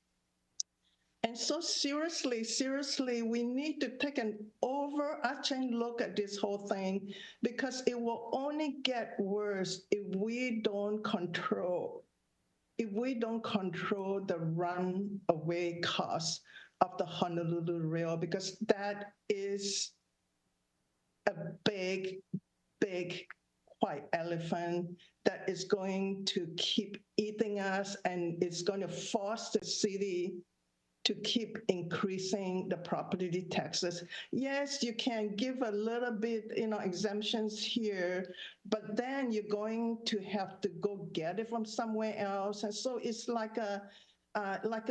And so seriously, we need to take an overarching look at this whole thing, because it will only get worse if we don't control the runaway cost of the Honolulu Rail, because that is a big white elephant that is going to keep eating us, and it's going to force the city to keep increasing the property taxes. Yes, you can give a little bit, exemptions here, but then you're going to have to go get it from somewhere else. And so it's like a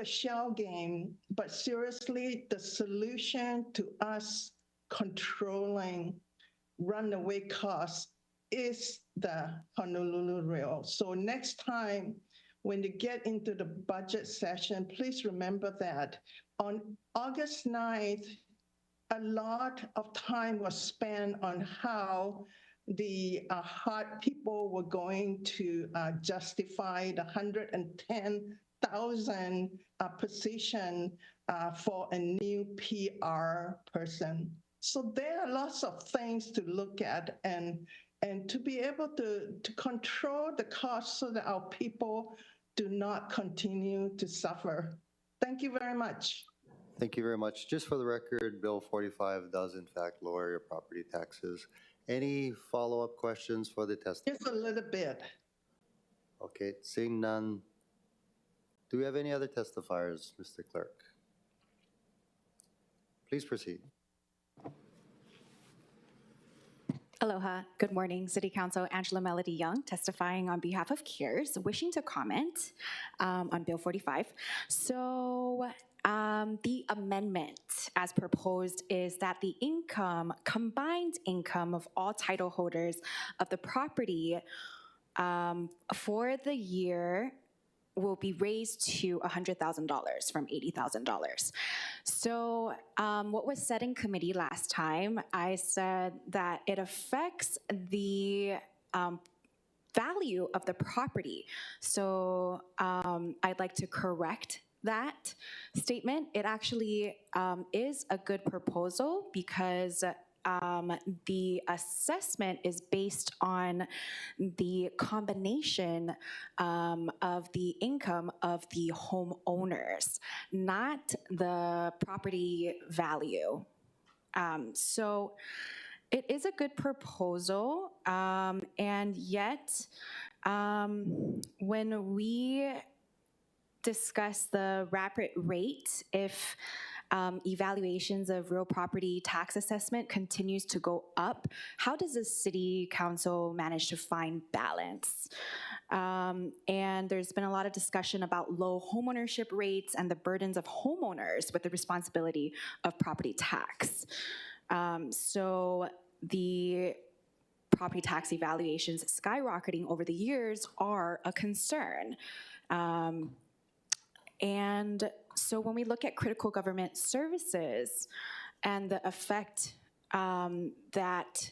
shell game. But seriously, the solution to us controlling runaway costs is the Honolulu Rail. So next time, when you get into the budget session, please remember that on August 9th, a lot of time was spent on how the hard people were going to justify the 110,000 position for a new PR person. So there are lots of things to look at, and to be able to control the cost so that our people do not continue to suffer. Thank you very much. Thank you very much. Just for the record, Bill 45 does in fact lower your property taxes. Any follow-up questions for the testimony? Just a little bit. Okay, seeing none. Do we have any other testifiers, Mr. Clerk? Please proceed. Aloha. Good morning, City Council. Angela Melody Young, testifying on behalf of CARES, wishing to comment on Bill 45. So the amendment as proposed is that the combined income of all title holders of the property for the year will be raised to $100,000 from $80,000. So what was said in committee last time, I said that it affects the value of the property. So I'd like to correct that statement. It actually is a good proposal because the assessment is based on the combination of the income of the homeowners, not the property value. So it is a good proposal, and yet when we discuss the rapid rate, if evaluations of real property tax assessment continues to go up, how does the city council manage to find balance? And there's been a lot of discussion about low homeownership rates and the burdens of homeowners with the responsibility of property tax. So the property tax evaluations skyrocketing over the years are a concern. And so when we look at critical government services and the effect that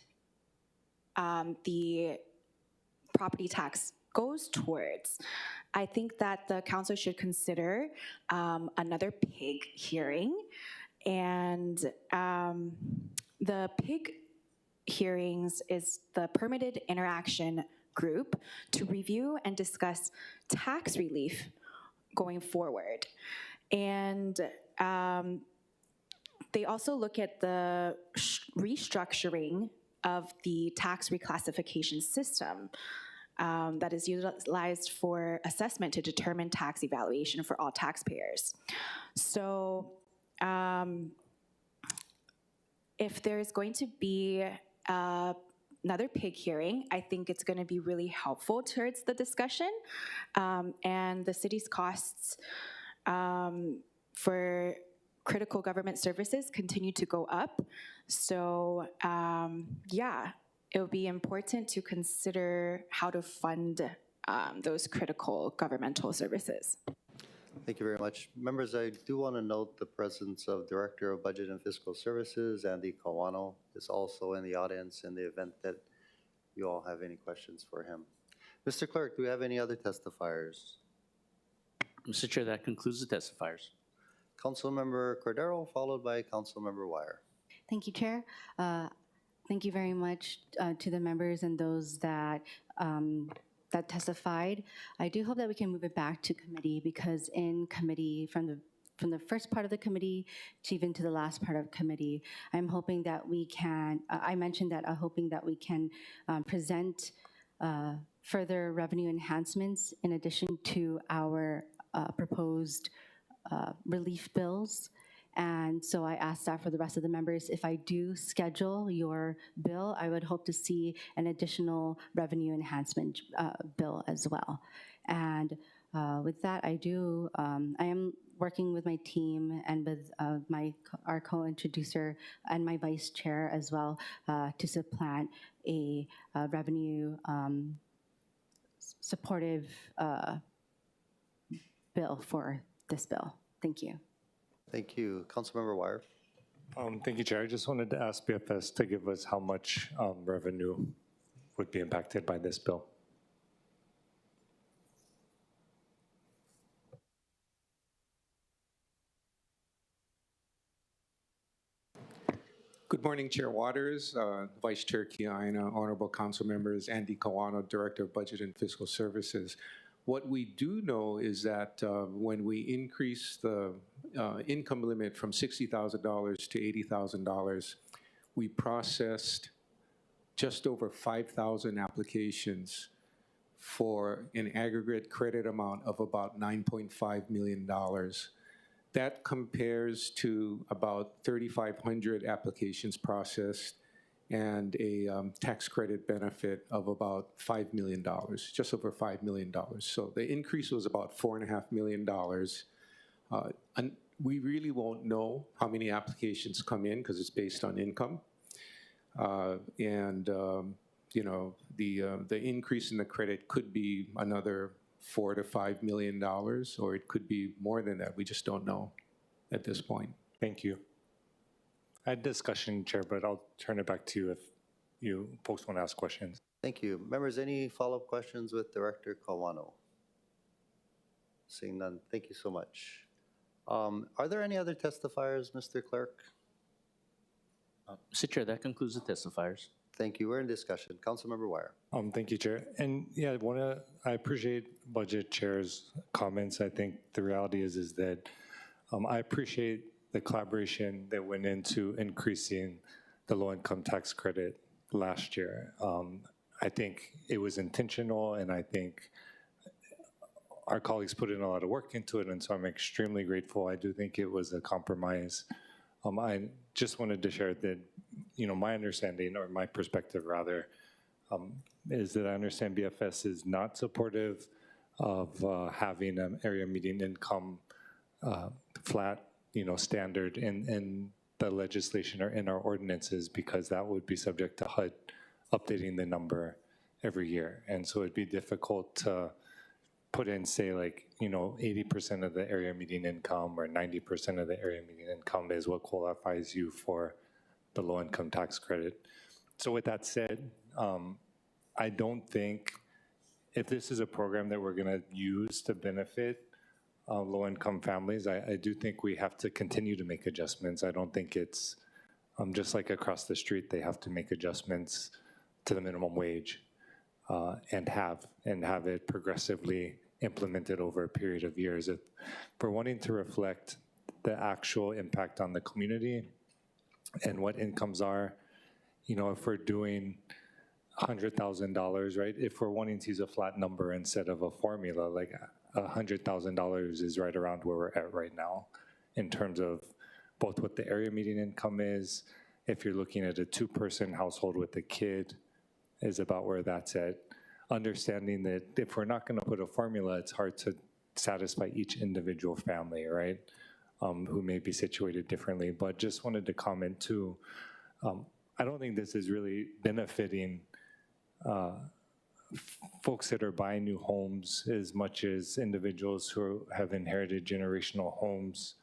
the property tax goes towards, I think that the council should consider another PIG hearing. And the PIG hearings is the Permitted Interaction Group to review and discuss tax relief going forward. And they also look at the restructuring of the tax reclassification system that is utilized for assessment to determine tax evaluation for all taxpayers. So if there's going to be another PIG hearing, I think it's going to be really helpful towards the discussion, and the city's costs for critical government services continue to go up. So yeah, it would be important to consider how to fund those critical governmental services. Thank you very much. Members, I do want to note the presence of Director of Budget and Fiscal Services, Andy Kawano, is also in the audience in the event that you all have any questions for him. Mr. Clerk, do we have any other testifiers? Mr. Chair, that concludes the testifiers. Councilmember Cordero, followed by Councilmember Wire. Thank you, Chair. Thank you very much to the members and those that that testified. I do hope that we can move it back to committee, because in committee, from the first part of the committee to even to the last part of committee, I'm hoping that we can, I mentioned that I'm hoping that we can present further revenue enhancements in addition to our proposed relief bills. And so I asked that for the rest of the members. If I do schedule your bill, I would hope to see an additional revenue enhancement bill as well. And with that, I am working with my team and with our co-introducer and my vice chair as well to supplant a revenue supportive bill for this bill. Thank you. Thank you. Councilmember Wire. Thank you, Chair. I just wanted to ask BFS to give us how much revenue would be impacted by this bill. Good morning, Chair Waters, Vice Chair Kiaina, honorable council members, Andy Kawano, Director of Budget and Fiscal Services. What we do know is that when we increase the income limit from $60,000 to $80,000, we processed just over 5,000 applications for an aggregate credit amount of about $9.5 million. That compares to about 3,500 applications processed and a tax credit benefit of about $5 million, just over $5 million. So the increase was about $4.5 million. And we really won't know how many applications come in because it's based on income. You know, the increase in the credit could be another $4 to $5 million, or it could be more than that. We just don't know at this point. Thank you. I had discussion, Chair, but I'll turn it back to you if you folks want to ask questions. Thank you. Members, any follow-up questions with Director Kawano? Seeing none, thank you so much. Are there any other testifiers, Mr. Clerk? Mr. Chair, that concludes the testifiers. Thank you. We're in discussion. Councilmember Wire. Thank you, Chair. And yeah, I appreciate Budget Chair's comments. I think the reality is that I appreciate the collaboration that went into increasing the low-income tax credit last year. I think it was intentional, and I think our colleagues put in a lot of work into it, and so I'm extremely grateful. I do think it was a compromise. I just wanted to share that, my understanding, or my perspective rather, is that I understand BFS is not supportive of having an area median income flat, standard in the legislation or in our ordinances, because that would be subject to HUD updating the number every year. And so it'd be difficult to put in, say, 80% of the area median income or 90% of the area median income is what qualifies you for the low-income tax credit. So with that said, I don't think if this is a program that we're going to use to benefit low-income families, I do think we have to continue to make adjustments. I don't think it's just like across the street, they have to make adjustments to the minimum wage and have it progressively implemented over a period of years. If we're wanting to reflect the actual impact on the community and what incomes are, if we're doing $100,000, right? If we're wanting to use a flat number instead of a formula, like $100,000 is right around where we're at right now in terms of both what the area median income is. If you're looking at a two-person household with a kid, is about where that's at. Understanding that if we're not going to put a formula, it's hard to satisfy each individual family, right? Who may be situated differently. But just wanted to comment too, I don't think this is really benefiting folks that are buying new homes as much as individuals who have inherited generational homes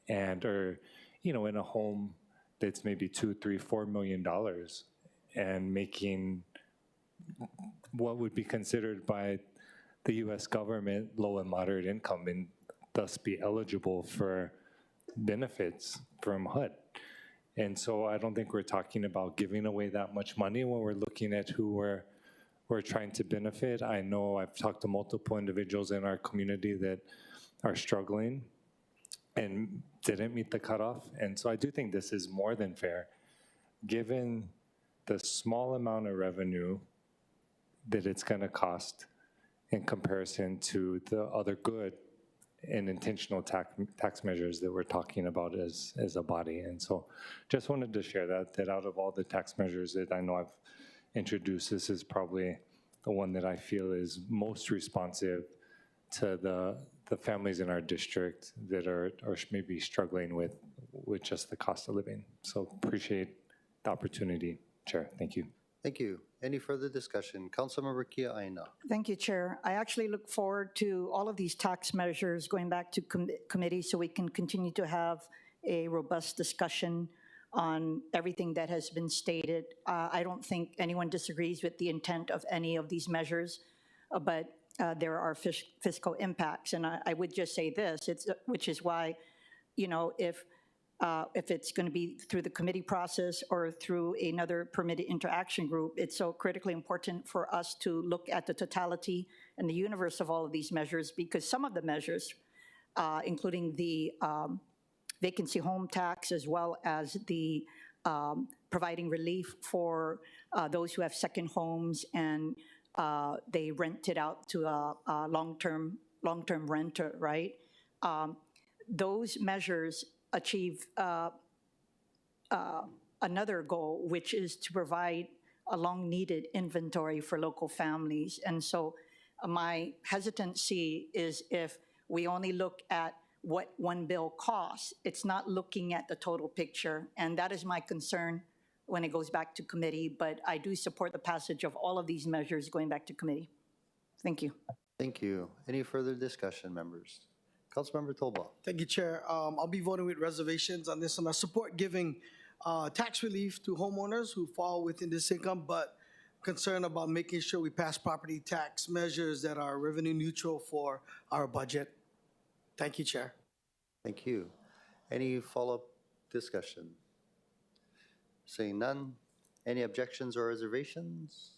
and are, in a home that's maybe $2, $3, $4 million and making what would be considered by the U.S. government low and moderate income, and thus be eligible for benefits from HUD. And so I don't think we're talking about giving away that much money when we're looking at who we're trying to benefit. I know I've talked to multiple individuals in our community that are struggling and didn't meet the cutoff. And so I do think this is more than fair, given the small amount of revenue that it's going to cost in comparison to the other good and intentional tax measures that we're talking about as a body. And so just wanted to share that out of all the tax measures that I know I've introduced, this is probably the one that I feel is most responsive to the families in our district that are maybe struggling with just the cost of living. So appreciate the opportunity, Chair. Thank you. Thank you. Any further discussion? Councilmember Kia Aina. Thank you, Chair. I actually look forward to all of these tax measures going back to committee so we can continue to have a robust discussion on everything that has been stated. I don't think anyone disagrees with the intent of any of these measures, but there are fiscal impacts. And I would just say this, which is why, if it's going to be through the committee process or through another permitted interaction group, it's so critically important for us to look at the totality and the universe of all of these measures, because some of the measures, including the vacancy home tax, as well as the providing relief for those who have second homes and they rent it out to a long-term renter, right? Those measures achieve another goal, which is to provide a long-needed inventory for local families. And so my hesitancy is if we only look at what one bill costs, it's not looking at the total picture. And that is my concern when it goes back to committee. But I do support the passage of all of these measures going back to committee. Thank you. Thank you. Any further discussion, members? Councilmember Tolba. Thank you, Chair. I'll be voting with reservations on this one. I support giving tax relief to homeowners who fall within this income, but concerned about making sure we pass property tax measures that are revenue neutral for our budget. Thank you, Chair. Thank you. Any follow-up discussion? Seeing none. Any objections or reservations?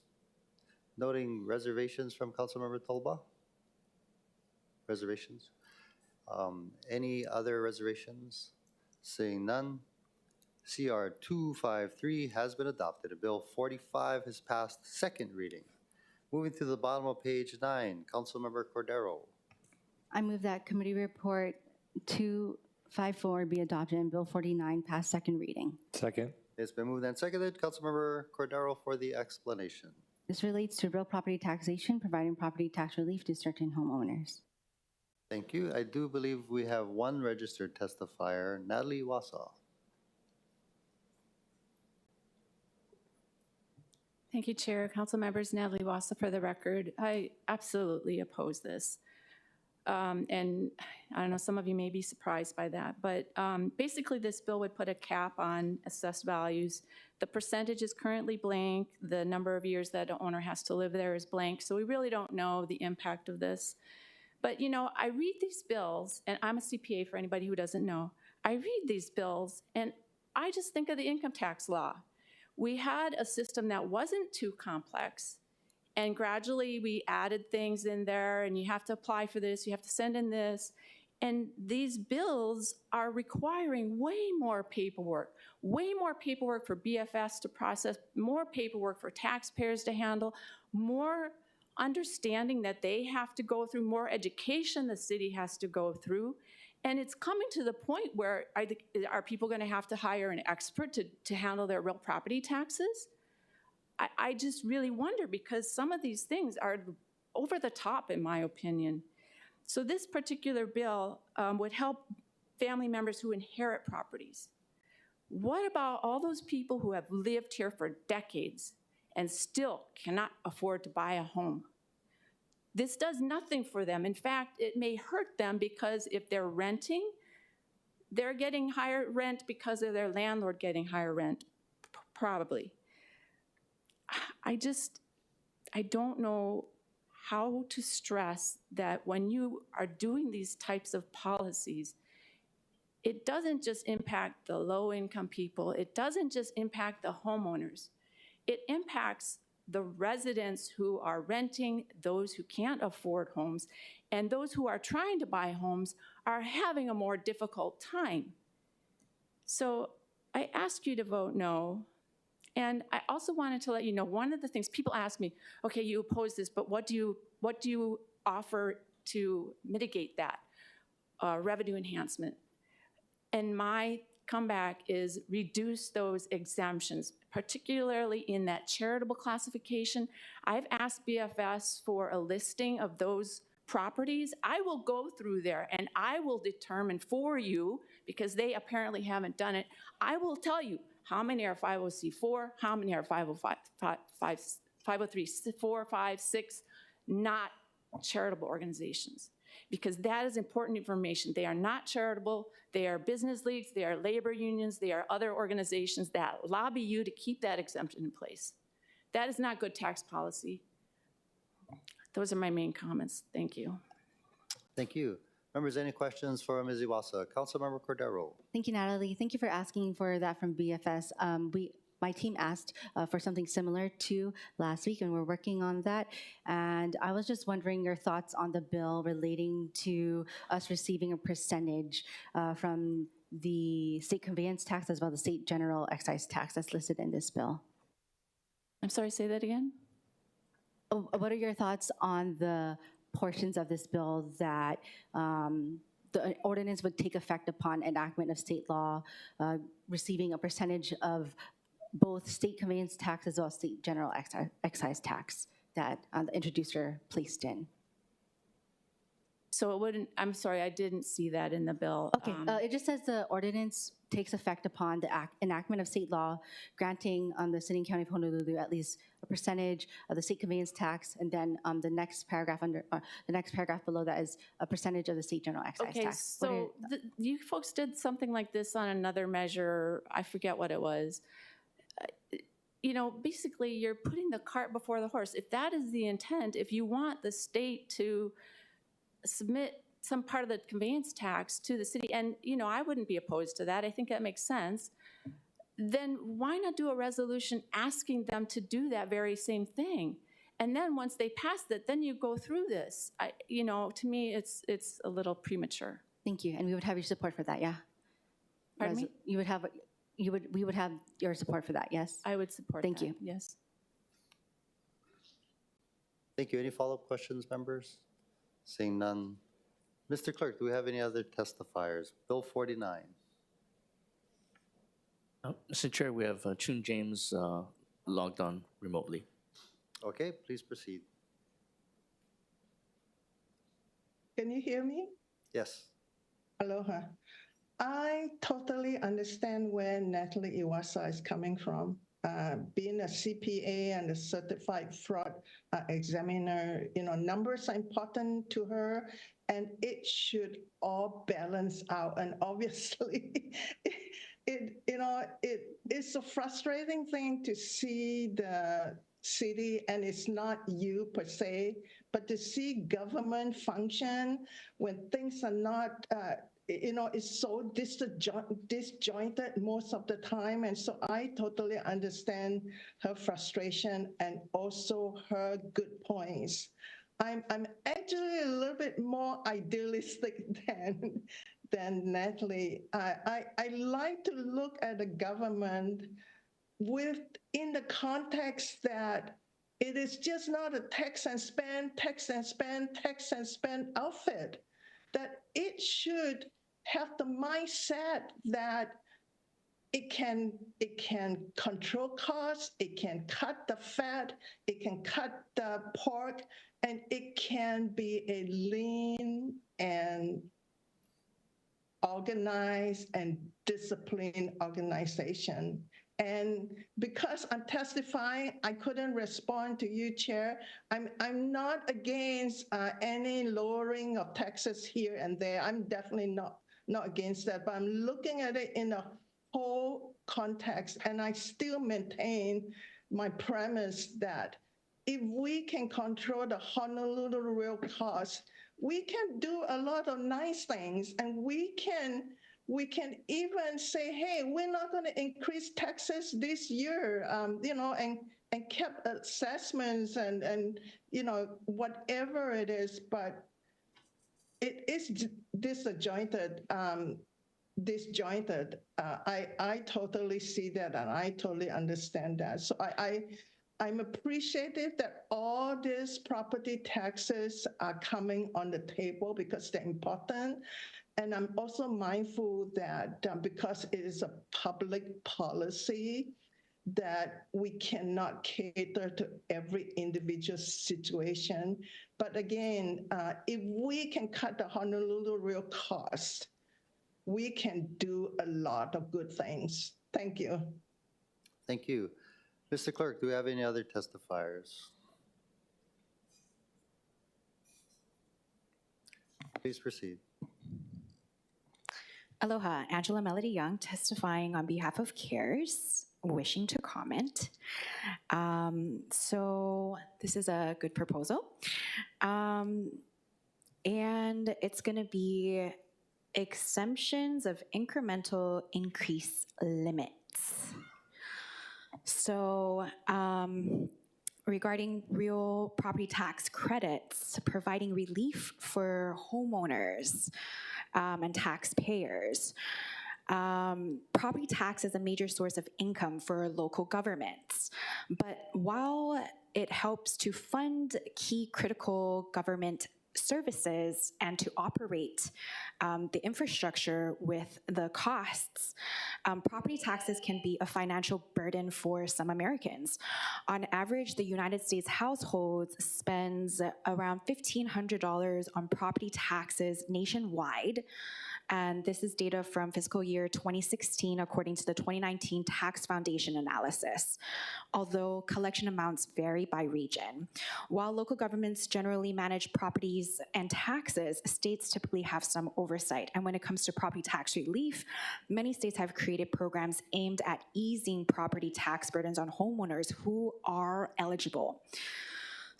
Noting reservations from Councilmember Tolba? Reservations? Any other reservations? Seeing none. CR 253 has been adopted. Bill 45 has passed second reading. Moving to the bottom of page 9, Councilmember Cordero. I move that Committee Report 254 be adopted and Bill 49 pass second reading. Second. It's been moved and seconded. Councilmember Cordero for the explanation. This relates to real property taxation, providing property tax relief to certain homeowners. Thank you. I do believe we have one registered testifier, Natalie Wausau. Thank you, Chair. Council members, Natalie Wassa for the record. I absolutely oppose this. And I don't know, some of you may be surprised by that, but basically this bill would put a cap on assessed values. The percentage is currently blank. The number of years that an owner has to live there is blank. So we really don't know the impact of this. But you know, I read these bills, and I'm a CPA for anybody who doesn't know. I read these bills and I just think of the income tax law. We had a system that wasn't too complex, and gradually we added things in there, and you have to apply for this, you have to send in this. And these bills are requiring way more paperwork for BFS to process, more paperwork for taxpayers to handle, more understanding that they have to go through, more education the city has to go through. And it's coming to the point where are people going to have to hire an expert to handle their real property taxes? I just really wonder, because some of these things are over the top, in my opinion. So this particular bill would help family members who inherit properties. What about all those people who have lived here for decades and still cannot afford to buy a home? This does nothing for them. In fact, it may hurt them, because if they're renting, they're getting higher rent because of their landlord getting higher rent, probably. I don't know how to stress that when you are doing these types of policies, it doesn't just impact the low-income people. It doesn't just impact the homeowners. It impacts the residents who are renting, those who can't afford homes, and those who are trying to buy homes are having a more difficult time. So I ask you to vote no. And I also wanted to let you know, one of the things people ask me, okay, you oppose this, but what do you offer to mitigate that? Revenue enhancement. And my comeback is reduce those exemptions, particularly in that charitable classification. I've asked BFS for a listing of those properties. I will go through there and I will determine for you, because they apparently haven't done it, I will tell you how many are 50C4, how many are 503(4), 5, 6, not charitable organizations. Because that is important information. They are not charitable, they are business leagues, they are labor unions, they are other organizations that lobby you to keep that exemption in place. That is not good tax policy. Those are my main comments. Thank you. Thank you. Members, any questions for Ms. Iwasa? Councilmember Cordero. Thank you, Natalie. Thank you for asking for that from BFS. My team asked for something similar to last week, and we're working on that. And I was just wondering your thoughts on the bill relating to us receiving a percentage from the state conveyance tax as well as the state general excise tax that's listed in this bill. I'm sorry, say that again? What are your thoughts on the portions of this bill that the ordinance would take effect upon enactment of state law, receiving a percentage of both state conveyance tax as well as state general excise tax that the introducer placed in? So it wouldn't, I'm sorry, I didn't see that in the bill. Okay, it just says the ordinance takes effect upon the enactment of state law granting the City and County of Honolulu at least a percentage of the state conveyance tax, and then the next paragraph below that is a percentage of the state general excise Okay, tax. What so you folks did something like this on another measure. I forget what it was. You know, basically, you're putting the cart before the horse. If that is the intent, if you want the state to submit some part of the conveyance tax to the city, and, you know, I wouldn't be opposed to that. I think that makes sense. Then why not do a resolution asking them to do that very same thing? And then once they pass it, then you go through this. You know, to me, it's a little premature. Thank you, and we would have your support for that, yeah? Pardon me? We would have your support for that, yes? I would support Thank that, you. yes. Thank you. Any follow-up questions, members? Seeing none. Mr. Clerk, do we have any other testifiers? Bill 49. Mr. Chair, we have Chun James logged on remotely. Okay, please proceed. Can you hear me? Yes. Aloha. I totally understand where Natalie Iwasa is coming from. Being a CPA and a certified fraud examiner, you know, numbers are important to her, and it should all balance out. And obviously, it's a frustrating thing to see the city, and it's not you per se, but to see government function when things are not, it's so disjointed most of the time. And so I totally understand her frustration and also her good points. I'm actually a little bit more idealistic than Natalie. I like to look at the government in the context that it is just not a tax and spend outfit, that it should have the mindset that it can control costs, it can cut the fat, it can cut the pork, and it can be a lean and organized and disciplined organization. And because I'm testifying, I couldn't respond to you, Chair. I'm not against any lowering of taxes here and there. I'm definitely not against that, but I'm looking at it in a whole context, and I still maintain my premise that if we can control the Honolulu real costs, we can do a lot of nice things, and we can even say, hey, we're not going to increase taxes this year, and kept assessments and whatever it is, but it is disjointed. I totally see that, and I totally understand that. So I'm appreciative that all these property taxes are coming on the table because they're important. And I'm also mindful that because it is a public policy, that we cannot cater to every individual situation. But again, if we can cut the Honolulu real cost, we can do a lot of good things. Thank you. Thank you. Mr. Clerk, do we have any other testifiers? Please proceed. Aloha, Angela Melody Young, testifying on behalf of CARES, wishing to comment. So this is a good proposal. And it's going to be exemptions of incremental increase limits. So regarding real property tax credits, providing relief for homeowners and taxpayers. Property tax is a major source of income for local governments, but while it helps to fund key critical government services and to operate the infrastructure with the costs, property taxes can be a financial burden for some Americans. On average, the United States households spends around $1,500 on property taxes nationwide. And this is data from fiscal year 2016 according to the 2019 Tax Foundation analysis, although collection amounts vary by region. While local governments generally manage properties and taxes, states typically have some oversight. And when it comes to property tax relief, many states have created programs aimed at easing property tax burdens on homeowners who are eligible.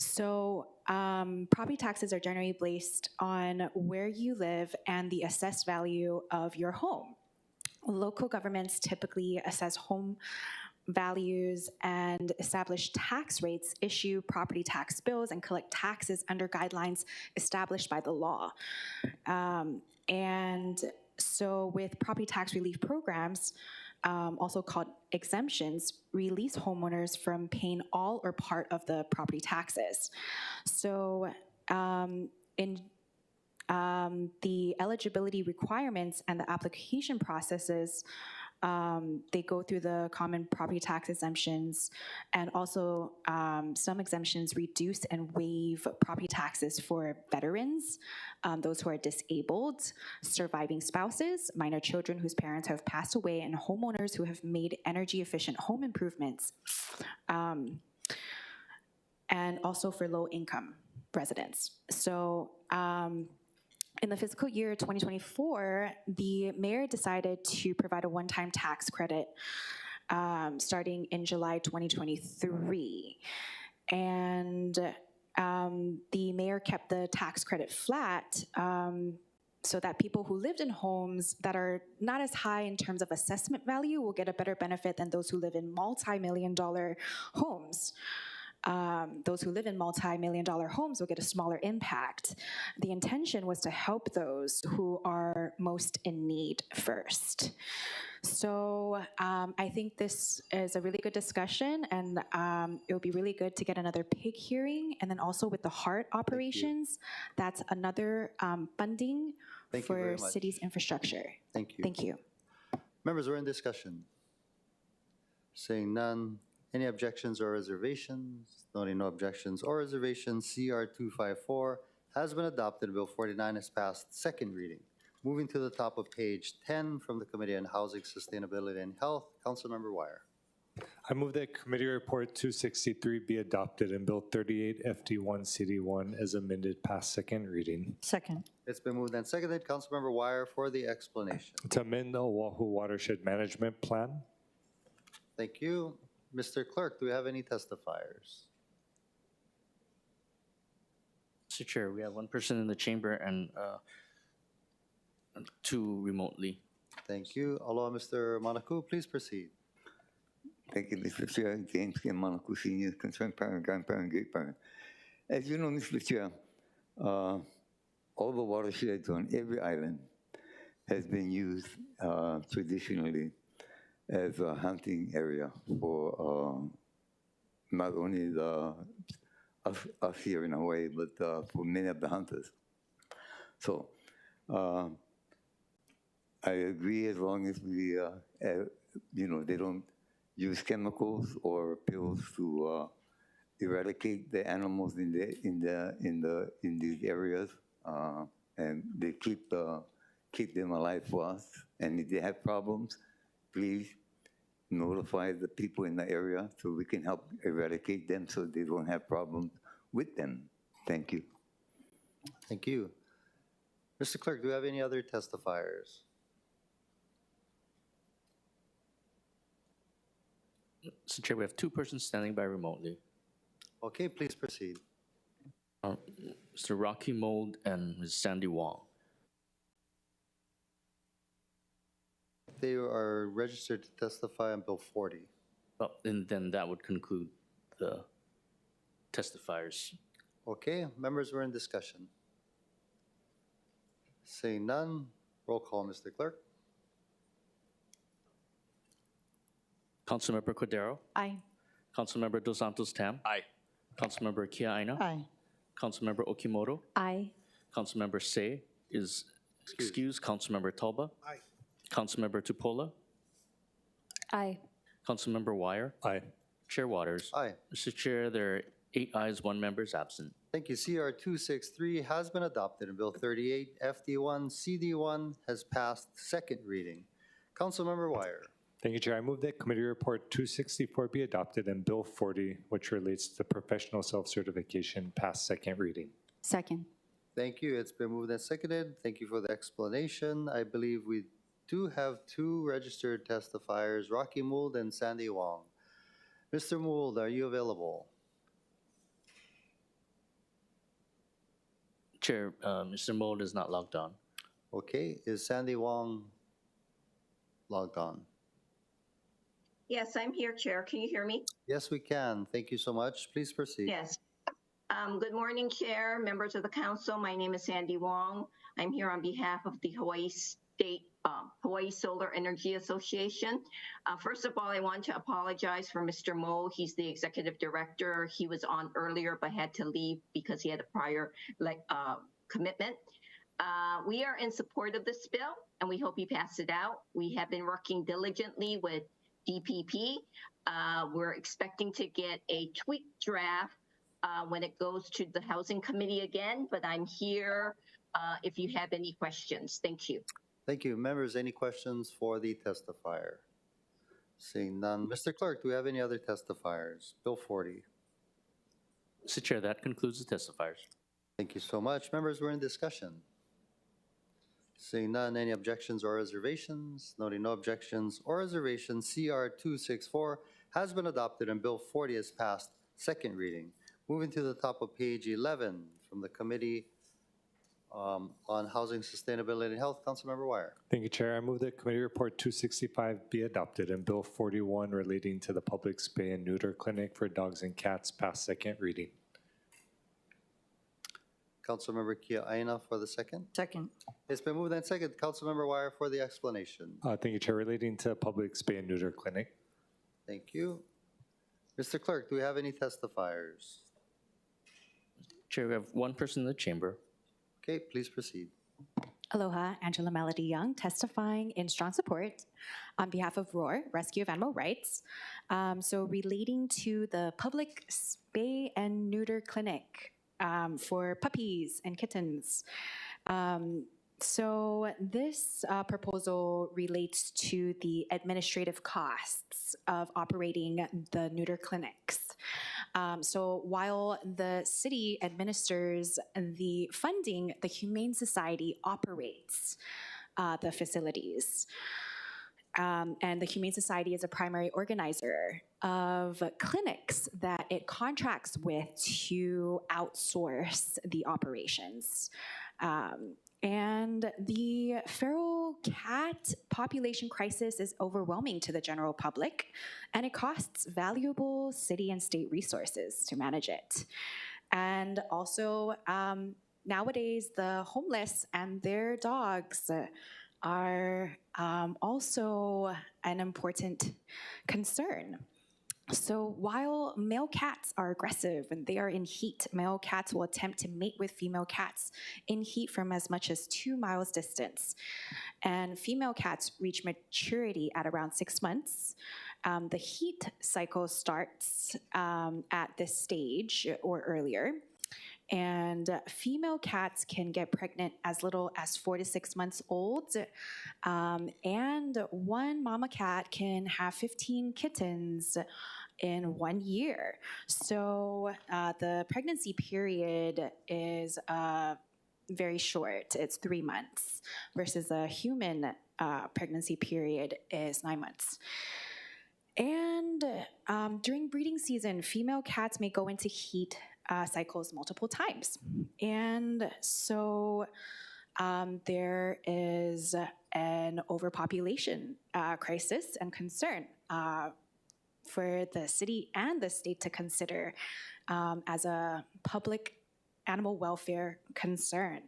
So property taxes are generally based on where you live and the assessed value of your home. Local governments typically assess home values and establish tax rates, issue property tax bills, and collect taxes under guidelines established by the law. And so with property tax relief programs, also called exemptions, release homeowners from paying all or part of the property taxes. So in the eligibility requirements and the application processes, they go through the common property tax exemptions, and also some exemptions reduce and waive property taxes for veterans, those who are disabled, surviving spouses, minor children whose parents have passed away, and homeowners who have made energy efficient home improvements, and also for low income residents. So in the fiscal year 2024, the mayor decided to provide a one-time tax credit starting in July 2023. And the mayor kept the tax credit flat so that people who lived in homes that are not as high in terms of assessment value will get a better benefit than those who live in multi-million-dollar homes. Those who live in multi-million-dollar homes will get a smaller impact. The intention was to help those who are most in need first. So I think this is a really good discussion, and it will be really good to get another PIG hearing, and then also with the HART operations, that's another funding for cities' infrastructure. Thank you. Thank you. Members, we're in discussion. Seeing none. Any objections or reservations? Noting no objections or reservations, CR 254 has been adopted. Bill 49 is passed second reading. Moving to the top of page 10 from the Committee on Housing, Sustainability, and Health, Councilmember Wire. I move that Committee Report 263 be adopted and Bill 38 FD1 CD1 as amended pass second reading. Second. It's been moved and seconded. Councilmember Wire for the explanation. To amend the Oahu Watershed Management Plan. Thank you. Mr. Clerk, do we have any testifiers? Mr. Chair, we have one person in the chamber and two remotely. Thank you. Aloha, Mr. Manaku, please proceed. Thank you, Mr. Chair. James K. Manaku, Senior, concerned parent, grandparent, great parent. As you know, Mr. Chair, all the watersheds on every island has been used traditionally as a hunting area for not only us here in Hawaii, but for many of the hunters. So I agree, as long as we, they don't use chemicals or pills to eradicate the animals in these areas, and they keep them alive for us. And if they have problems, please notify the people in the area so we can help eradicate them so they don't have problems with them. Thank you. Thank you. Mr. Clerk, do we have any other testifiers? Mr. Chair, we have two persons standing by remotely. Okay, please proceed. Mr. Rocky Mold and Ms. Sandy Wong. They are registered to testify on Bill 40. Well, and then that would conclude the testifiers. Okay, members, we're in discussion. Seeing none, roll call, Mr. Clerk. Councilmember Cordero? Aye. Councilmember Dos Santos Tam? Aye. Councilmember Kia Aina? Aye. Councilmember Okimoto? Aye. Councilmember Say is excused. Councilmember Talba? Aye. Councilmember Tupola? Aye. Councilmember Wire? Aye. Chair Waters? Aye. Mr. Chair, there are 8 ayes, 1 member is absent. Thank you. CR 263 has been adopted, and Bill 38, FD1, CD1 has passed second reading. Councilmember Wire. Thank you, Chair. I move that Committee Report 264 be adopted and Bill 40, which relates to professional self-certification, pass second reading. Second. Thank you. It's been moved and seconded. Thank you for the explanation. I believe we do have 2 registered testifiers, Rocky Mould and Sandy Wong. Mr. Mould, are you available? Chair, Mr. Mould is not logged on. Okay. Is Sandy Wong logged on? Yes, I'm here, Chair. Can you hear me? Yes, we can. Thank you so much. Please proceed. Yes. Good morning, Chair, members of the council. My name is Sandy Wong. I'm here on behalf of the Hawaii Solar Energy Association. First of all, I want to apologize for Mr. Mo. He's the executive director. He was on earlier but had to leave because he had a prior commitment. We are in support of this bill, and we hope he passes it out. We have been working diligently with DPP. We're expecting to get a tweaked draft when it goes to the Housing Committee again, but I'm here if you have any questions. Thank you. Thank you. Members, any questions for the testifier? Seeing none. Mr. Clerk, do we have any other testifiers? Bill 40. Mr. Chair, that concludes the testifiers. Thank you so much. Members, we're in discussion. Seeing none, any objections or reservations? Noting no objections or reservations, CR 264 has been adopted and Bill 40 has passed second reading. Moving to the top of page 11 from the Committee on Housing, Sustainability, and Health, Councilmember Wire. Thank you, Chair. I move that Committee Report 265 be adopted and Bill 41 relating to the public spay and neuter clinic for dogs and cats pass second reading. Councilmember Kia Aina for the second. Second. It's been moved and second. Councilmember Wire for the explanation. Thank you, Chair. Relating to public spay and neuter clinic. Thank you. Mr. Clerk, do we have any testifiers? Chair, we have 1 person in the chamber. Okay, please proceed. Aloha, Angela Melody Young, testifying in strong support on behalf of ROAR, Rescue of Animal Rights. So relating to the public spay and neuter clinic for puppies and kittens. So this proposal relates to the administrative costs of operating the neuter clinics. So while the city administers the funding, the Humane Society operates the facilities. And the Humane Society is a primary organizer of clinics that it contracts with to outsource the operations. And the feral cat population crisis is overwhelming to the general public, and it costs valuable city and state resources to manage it. And also, nowadays, the homeless and their dogs are also an important concern. So while male cats are aggressive and they are in heat, male cats will attempt to mate with female cats in heat from as much as 2 miles distance. And female cats reach maturity at around 6 months. The heat cycle starts at this stage or earlier. And female cats can get pregnant as little as 4 to 6 months old. And one mama cat can have 15 kittens in 1 year. So the pregnancy period is very short. It's 3 months versus a human pregnancy period is 9 months. And during breeding season, female cats may go into heat cycles multiple times. And so there is an overpopulation crisis and concern for the city and the state to consider as a public animal welfare concern.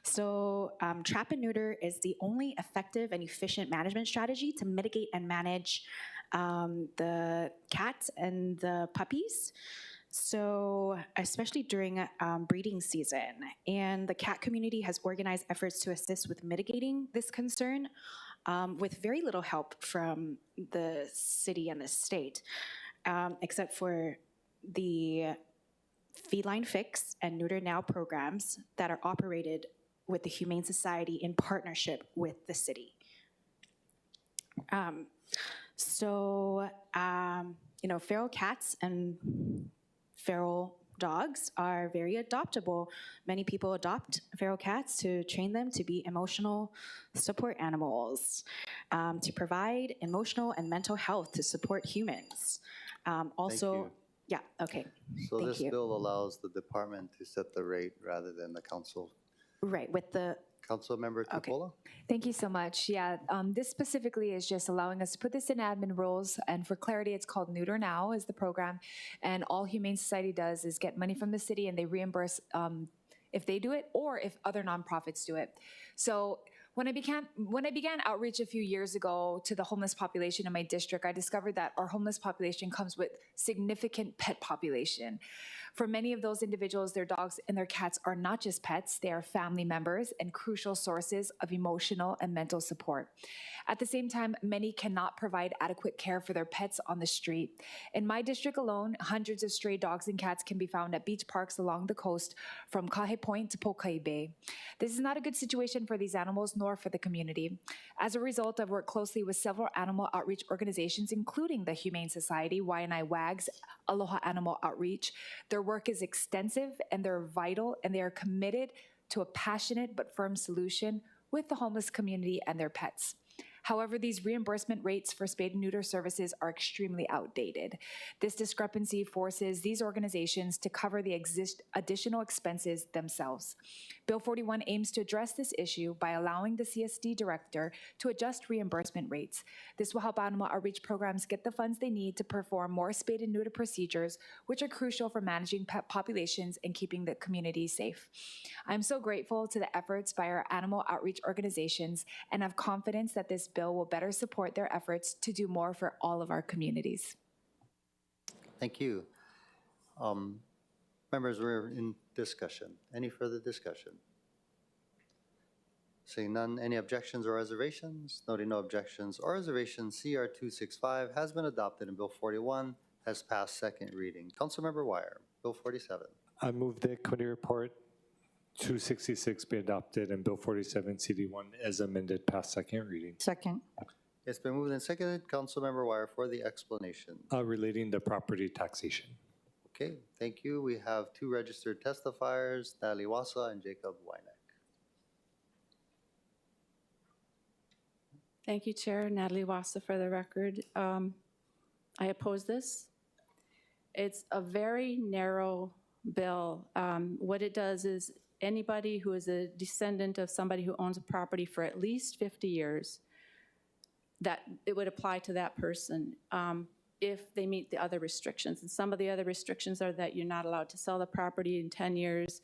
So trap and neuter is the only effective and efficient management strategy to mitigate and manage the cats and the puppies. So especially during breeding season, and the cat community has organized efforts to assist with mitigating this concern with very little help from the city and the state, except for the Feline Fix and Neuter Now programs that are operated with the Humane Society in partnership with the city. Feral cats and feral dogs are very adoptable. Many people adopt feral cats to train them to be emotional support animals, to provide emotional and mental health to support humans. you. Yeah, okay. So Thank this you. bill allows the department to set the rate rather than the council. Right, with the Councilmember Tupola? Thank you so much. Yeah, this specifically is just allowing us to put this in admin rules, and for clarity, it's called Neuter Now is the program, and all Humane Society does is get money from the city and they reimburse if they do it or if other nonprofits do it. So when I began outreach a few years ago to the homeless population in my district, I discovered that our homeless population comes with significant pet population. For many of those individuals, their dogs and their cats are not just pets, they are family members and crucial sources of emotional and mental support. At the same time, many cannot provide adequate care for their pets on the street. In my district alone, hundreds of stray dogs and cats can be found at beach parks along the coast from Kahe Point to Pokai Bay. This is not a good situation for these animals nor for the community. As a result, I've worked closely with several animal outreach organizations, including the Humane Society, Waianae WAGS, Aloha Animal Outreach. Their work is extensive and they're vital, and they are committed to a passionate but firm solution with the homeless community and their pets. However, these reimbursement rates for spay and neuter services are extremely outdated. This discrepancy forces these organizations to cover the additional expenses themselves. Bill 41 aims to address this issue by allowing the CSD director to adjust reimbursement rates. This will help animal outreach programs get the funds they need to perform more spay and neuter procedures, which are crucial for managing pet populations and keeping the community safe. I'm so grateful to the efforts by our animal outreach organizations and have confidence that this bill will better support their efforts to do more for all of our communities. Thank you. Members, we're in discussion. Any further discussion? Seeing none, any objections or reservations? Noting no objections or reservations, CR 265 has been adopted and Bill 41 has passed second reading. Councilmember Wire, Bill 47. I move the committee report 266 be adopted and Bill 47 CD1 as amended pass second reading. Second. It's been moved and seconded. Councilmember Wire for the explanation. Relating to property taxation. Okay, thank you. We have two registered testifiers, Natalie Wasa and Jacob Wynack. Thank you, Chair. Natalie Wasa for the record. I oppose this. It's a very narrow bill. What it does is anybody who is a descendant of somebody who owns a property for at least 50 years, that it would apply to that person if they meet the other restrictions. And some of the other restrictions are that you're not allowed to sell the property in 10 years.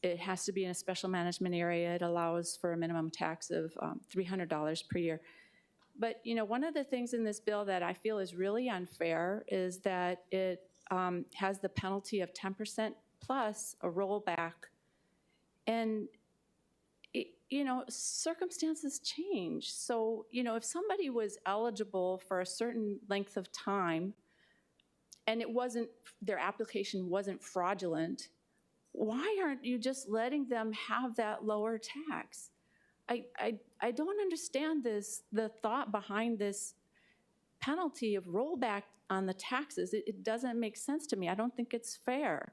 It has to be in a special management area. It allows for a minimum tax of $300 per year. But one of the things in this bill that I feel is really unfair is that it has the penalty of 10% plus a rollback. And circumstances change. So, if somebody was eligible for a certain length of time and their application wasn't fraudulent, why aren't you just letting them have that lower tax? I don't understand the thought behind this penalty of rollback on the taxes. It doesn't make sense to me. I don't think it's fair.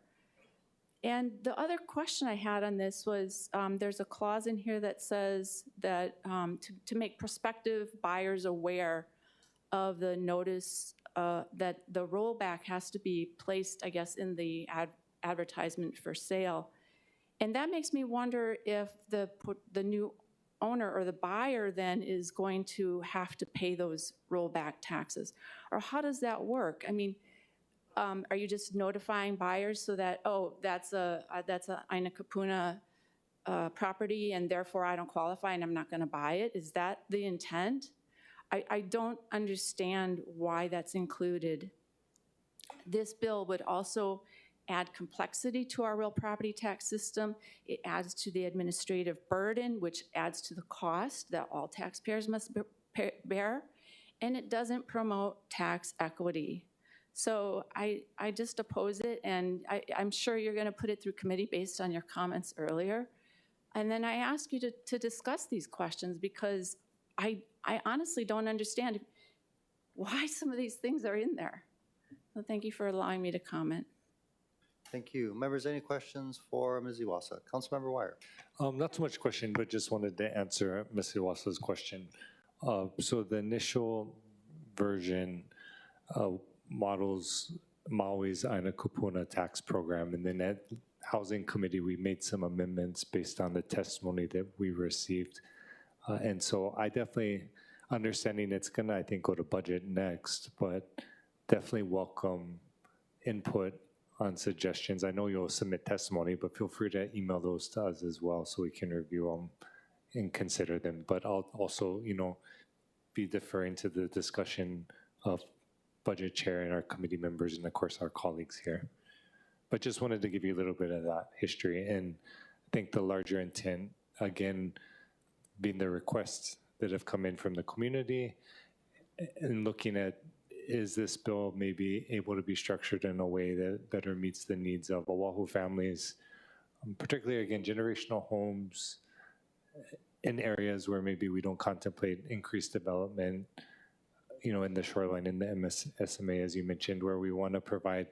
And the other question I had on this was there's a clause in here that says that to make prospective buyers aware of the notice that the rollback has to be placed, I guess, in the advertisement for sale. And that makes me wonder if the new owner or the buyer then is going to have to pay those rollback taxes. Or how does that work? I mean, are you just notifying buyers so that, oh, that's a Aina Kapuna property and therefore I don't qualify and I'm not going to buy it? Is that the intent? I don't understand why that's included. This bill would also add complexity to our real property tax system. It adds to the administrative burden, which adds to the cost that all taxpayers must bear, and it doesn't promote tax equity. So I just oppose it, and I'm sure you're going to put it through committee based on your comments earlier. And then I ask you to discuss these questions because I honestly don't understand why some of these things are in there. So thank you for allowing me to comment. Thank you. Members, any questions for Ms. Iwasa? Councilmember Wire. Not so much question, but just wanted to answer Ms. Iwasa's question. So the initial version models Maui's Aina Kupuna tax program, and then at Housing Committee, we made some amendments based on the testimony that we received. And so I definitely, understanding it's gonna, I think, go to budget next, but definitely welcome input on suggestions. I know you'll submit testimony, but feel free to email those to us as well so we can review them and consider them. But I'll also, be deferring to the discussion of budget chair and our committee members and of course our colleagues here. But just wanted to give you a little bit of that history, and I think the larger intent, again, being the requests that have come in from the community and looking at, is this bill maybe able to be structured in a way that better meets the needs of Oahu families, particularly, again, generational homes in areas where maybe we don't contemplate increased development, in the shoreline, in the SMA, as you mentioned, where we want to provide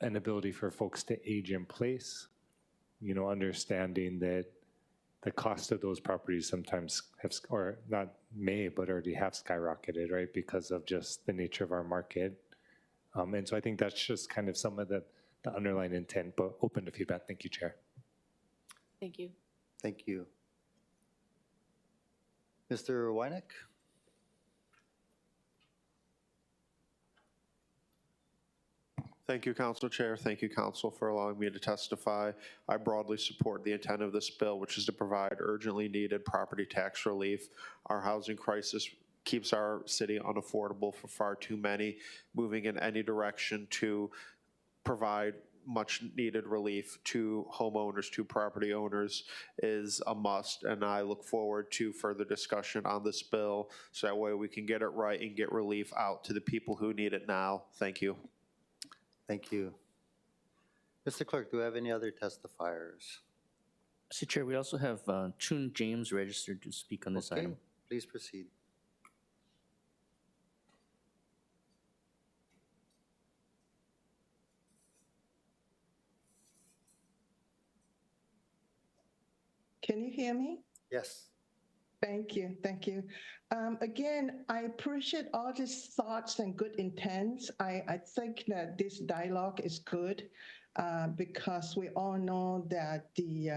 an ability for folks to age in place, understanding that the cost of those properties sometimes have, or not may, but already have skyrocketed, right, because of just the nature of our market. And so I think that's just kind of some of the underlying intent, but open to feedback. Thank you, Chair. Thank you. Thank you. Mr. Wynick? Thank you, Council Chair. Thank you, Council, for allowing me to testify. I broadly support the intent of this bill, which is to provide urgently needed property tax relief. Our housing crisis keeps our city unaffordable for far too many. Moving in any direction to provide much needed relief to homeowners, to property owners is a must, and I look forward to further discussion on this bill so that way we can get it right and get relief out to the people who need it now. Thank you. Thank you. Mr. Clerk, do we have any other testifiers? Mr. Chair, we also have Chun James registered to speak on this item. Please proceed. Can you hear me? Yes. Thank you. Thank you. Again, I appreciate all these thoughts and good intents. I think that this dialogue is good because we all know that the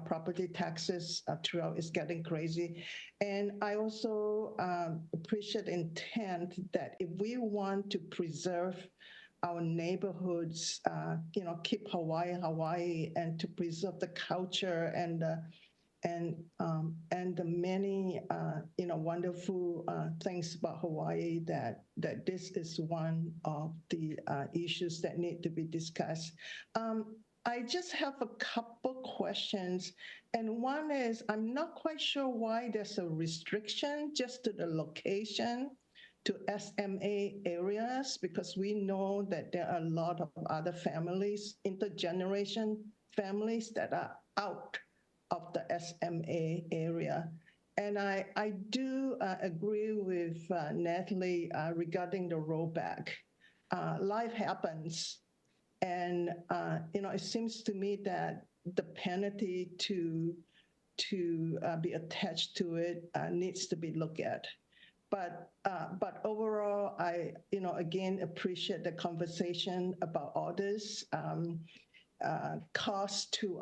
property taxes throughout is getting crazy. And I also appreciate intent that if we want to preserve our neighborhoods, keep Hawaii, and to preserve the culture and the many wonderful things about Hawaii, that this is one of the issues that need to be discussed. I just have a couple questions, and one is I'm not quite sure why there's a restriction just to the location to SMA areas, because we know that there are a lot of other families, intergeneration families, that are out of the SMA area. And I do agree with Natalie regarding the rollback. Life happens, and it seems to me that the penalty to be attached to it needs to be looked at. But overall, I again appreciate the conversation about all this cost to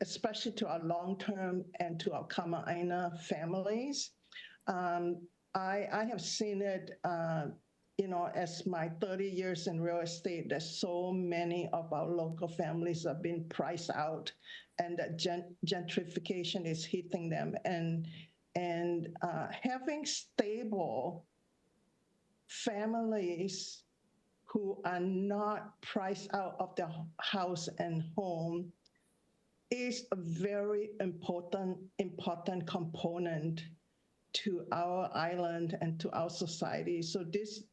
especially to our long-term and to our Kama'aina families. I have seen it, as my 30 years in real estate, that so many of our local families are being priced out, and that gentrification is hitting them. And having stable families who are not priced out of their house and home is a very important component to our island and to our society. So this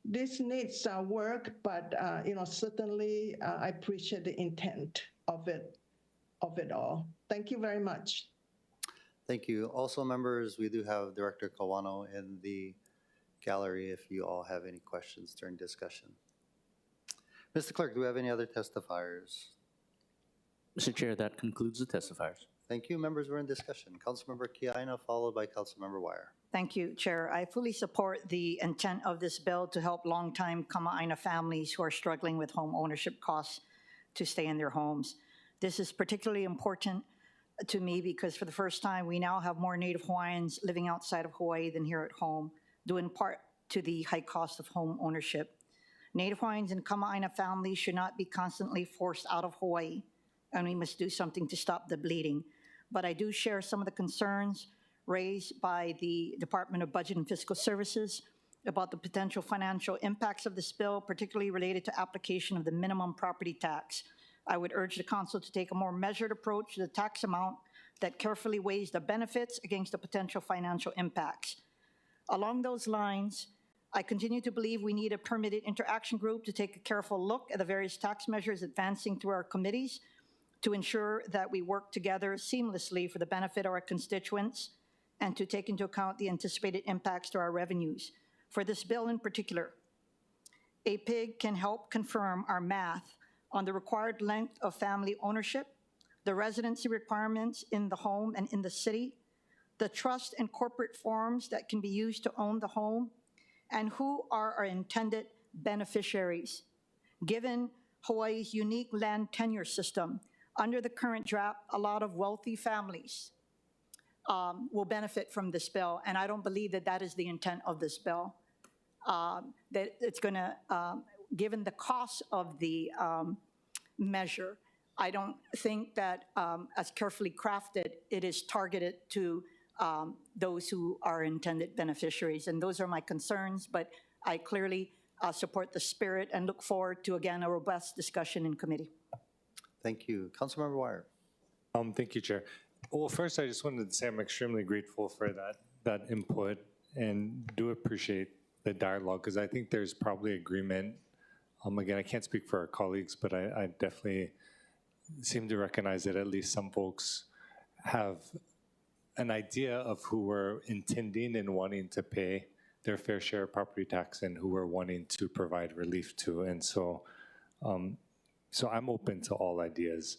this needs work, but certainly I appreciate the intent of it all. Thank you very much. Thank you. Also, members, we do have Director Kawano in the gallery if you all have any questions during discussion. Mr. Clerk, do we have any other testifiers? Mr. Chair, that concludes the testifiers. Thank you. Members, we're in discussion. Councilmember Kiaina, followed by Councilmember Wire. Thank you, Chair. I fully support the intent of this bill to help longtime Kama'aina families who are struggling with home ownership costs to stay in their homes. This is particularly important to me because for the first time, we now have more Native Hawaiians living outside of Hawaii than here at home, due in part to the high cost of home ownership. Native Hawaiians and Kama'aina families should not be constantly forced out of Hawaii, and we must do something to stop the bleeding. But I do share some of the concerns raised by the Department of Budget and Fiscal Services about the potential financial impacts of this bill, particularly related to application of the minimum property tax. I would urge the council to take a more measured approach to the tax amount that carefully weighs the benefits against the potential financial impacts. Along those lines, I continue to believe we need a permitted interaction group to take a careful look at the various tax measures advancing through our committees to ensure that we work together seamlessly for the benefit of our constituents and to take into account the anticipated impacts to our revenues. For this bill in particular, APIG can help confirm our math on the required length of family ownership, the residency requirements in the home and in the city, the trust and corporate forms that can be used to own the home, and who are our intended beneficiaries. Given Hawaii's unique land tenure system, under the current draft, a lot of wealthy families will benefit from this bill, and I don't believe that that is the intent of this bill. That it's going to, given the cost of the measure, I don't think that as carefully crafted, it is targeted to those who are intended beneficiaries. And those are my concerns, but I clearly support the spirit and look forward to, again, a robust discussion in committee. Thank you. Councilmember Wire. Thank you, Chair. Well, first, I just wanted to say I'm extremely grateful for that input and do appreciate the dialogue because I think there's probably agreement. Again, I can't speak for our colleagues, but I definitely seem to recognize that at least some folks have an idea of who we're intending and wanting to pay their fair share of property tax and who we're wanting to provide relief to. And so I'm open to all ideas.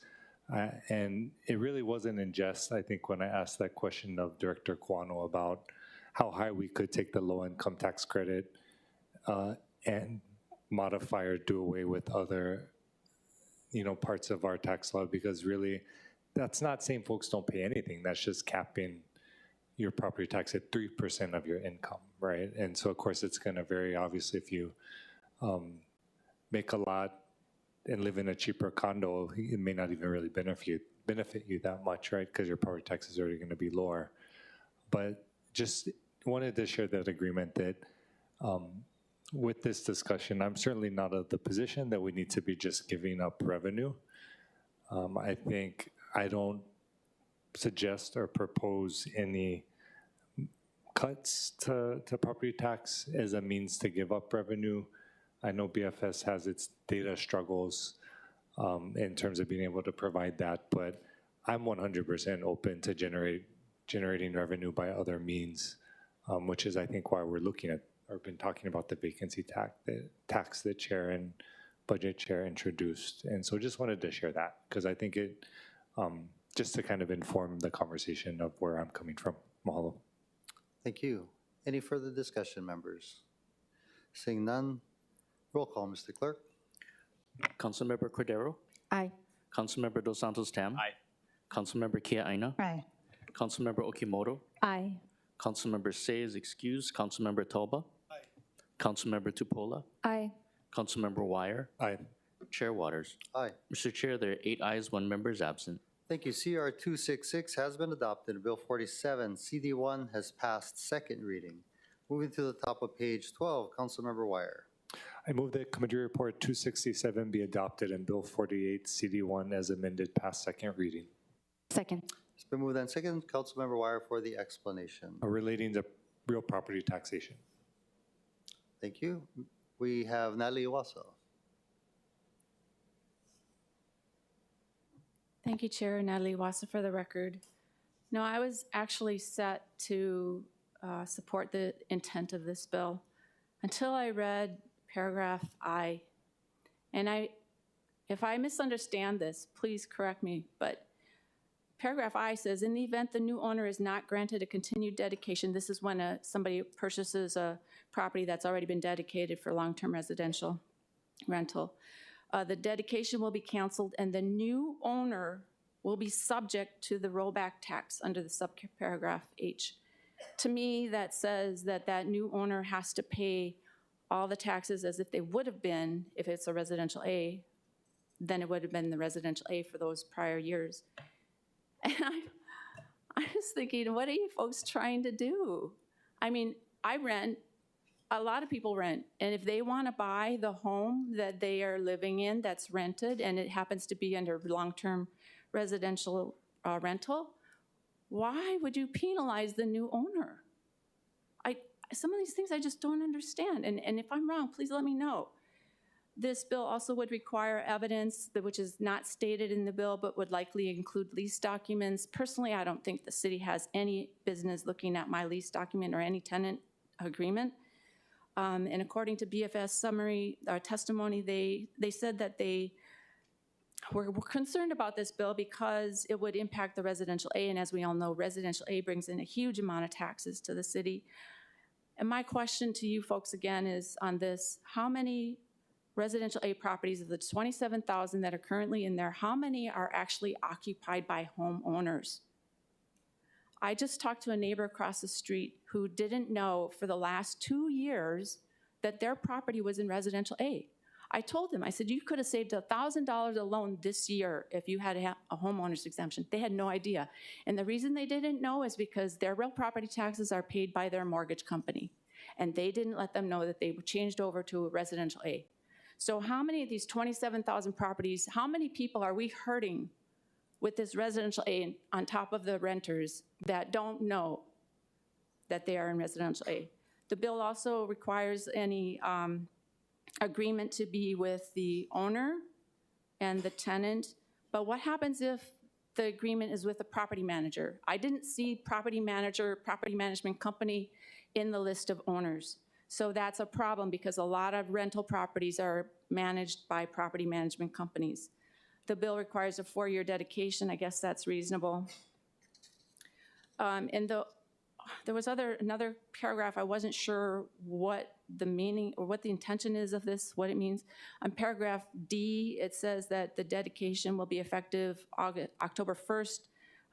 And it really wasn't in jest, I think, when I asked that question of Director Kwano about how high we could take the low-income tax credit and modify or do away with other, parts of our tax law, because really, that's not saying folks don't pay anything. That's just capping your property tax at 3% of your income, right? And so, of course, it's going to vary. Obviously, if you make a lot and live in a cheaper condo, it may not even really benefit you that much, right? Because your property tax is already going to be lower. But just wanted to share that agreement that with this discussion, I'm certainly not of the position that we need to be just giving up revenue. I think I don't suggest or propose any cuts to property tax as a means to give up revenue. I know BFS has its data struggles in terms of being able to provide that, but I'm 100% open to generating revenue by other means, which is, I think, why we're looking at or been talking about the vacancy tax that Chair and Budget Chair introduced. And so just wanted to share that because I think it, just to kind of inform the conversation of where I'm coming from. Mahalo. Thank you. Any further discussion, members? Seeing none, roll call, Mr. Clerk. Councilmember Cordero? Aye. Councilmember Dos Santos Tam? Aye. Councilmember Kiaina? Aye. Councilmember Okimoto? Aye. Councilmember Say is excused. Councilmember Toba? Aye. Councilmember Tupola? Aye. Councilmember Wire? Aye. Chair Waters? Aye. Mr. Chair, there are 8 ayes, 1 member is absent. Thank you. CR 266 has been adopted. Bill 47, CD1 has passed second reading. Moving to the top of page 12, Councilmember Wire. I move that Committee Report 267 be adopted and Bill 48 CD1 as amended pass second reading. Second. It's been moved and second. Councilmember Wire for the explanation. Relating to real property taxation. Thank you. We have Natalie Iwasa. Thank you, Chair. Natalie Wassa for the record. No, I was actually set to support the intent of this bill until I read paragraph I. And if I misunderstand this, please correct me, but paragraph I says, in the event the new owner is not granted a continued dedication, this is when somebody purchases a property that's already been dedicated for long-term residential rental. The dedication will be canceled and the new owner will be subject to the rollback tax under the subparagraph H. To me, that says that that new owner has to pay all the taxes as if they would have been, if it's a residential A, then it would have been the residential A for those prior years. And I was thinking, what are you folks trying to do? I mean, I rent, a lot of people rent, and if they want to buy the home that they are living in that's rented and it happens to be under long-term residential rental, why would you penalize the new owner? Some of these things I just don't understand, and if I'm wrong, please let me know. This bill also would require evidence which is not stated in the bill but would likely include lease documents. Personally, I don't think the city has any business looking at my lease document or any tenant agreement. And according to BFS summary testimony, they said that they were concerned about this bill because it would impact the residential A, and as we all know, residential A brings in a huge amount of taxes to the city. And my question to you folks again is on this: how many residential A properties of the 27,000 that are currently in there, how many are actually occupied by homeowners? I just talked to a neighbor across the street who didn't know for the last 2 years that their property was in residential A. I told them, I said, you could have saved $1,000 alone this year if you had a homeowner's exemption. They had no idea. And the reason they didn't know is because their real property taxes are paid by their mortgage company. And they didn't let them know that they were changed over to a residential A. So how many of these 27,000 properties, how many people are we hurting with this residential A on top of the renters that don't know that they are in residential A? The bill also requires any agreement to be with the owner and the tenant. But what happens if the agreement is with the property manager? I didn't see property manager, property management company in the list of owners. So that's a problem because a lot of rental properties are managed by property management companies. The bill requires a 4-year dedication. I guess that's reasonable. And there was another paragraph. I wasn't sure what the meaning or what the intention is of this, what it means. On paragraph D, it says that the dedication will be effective October 1st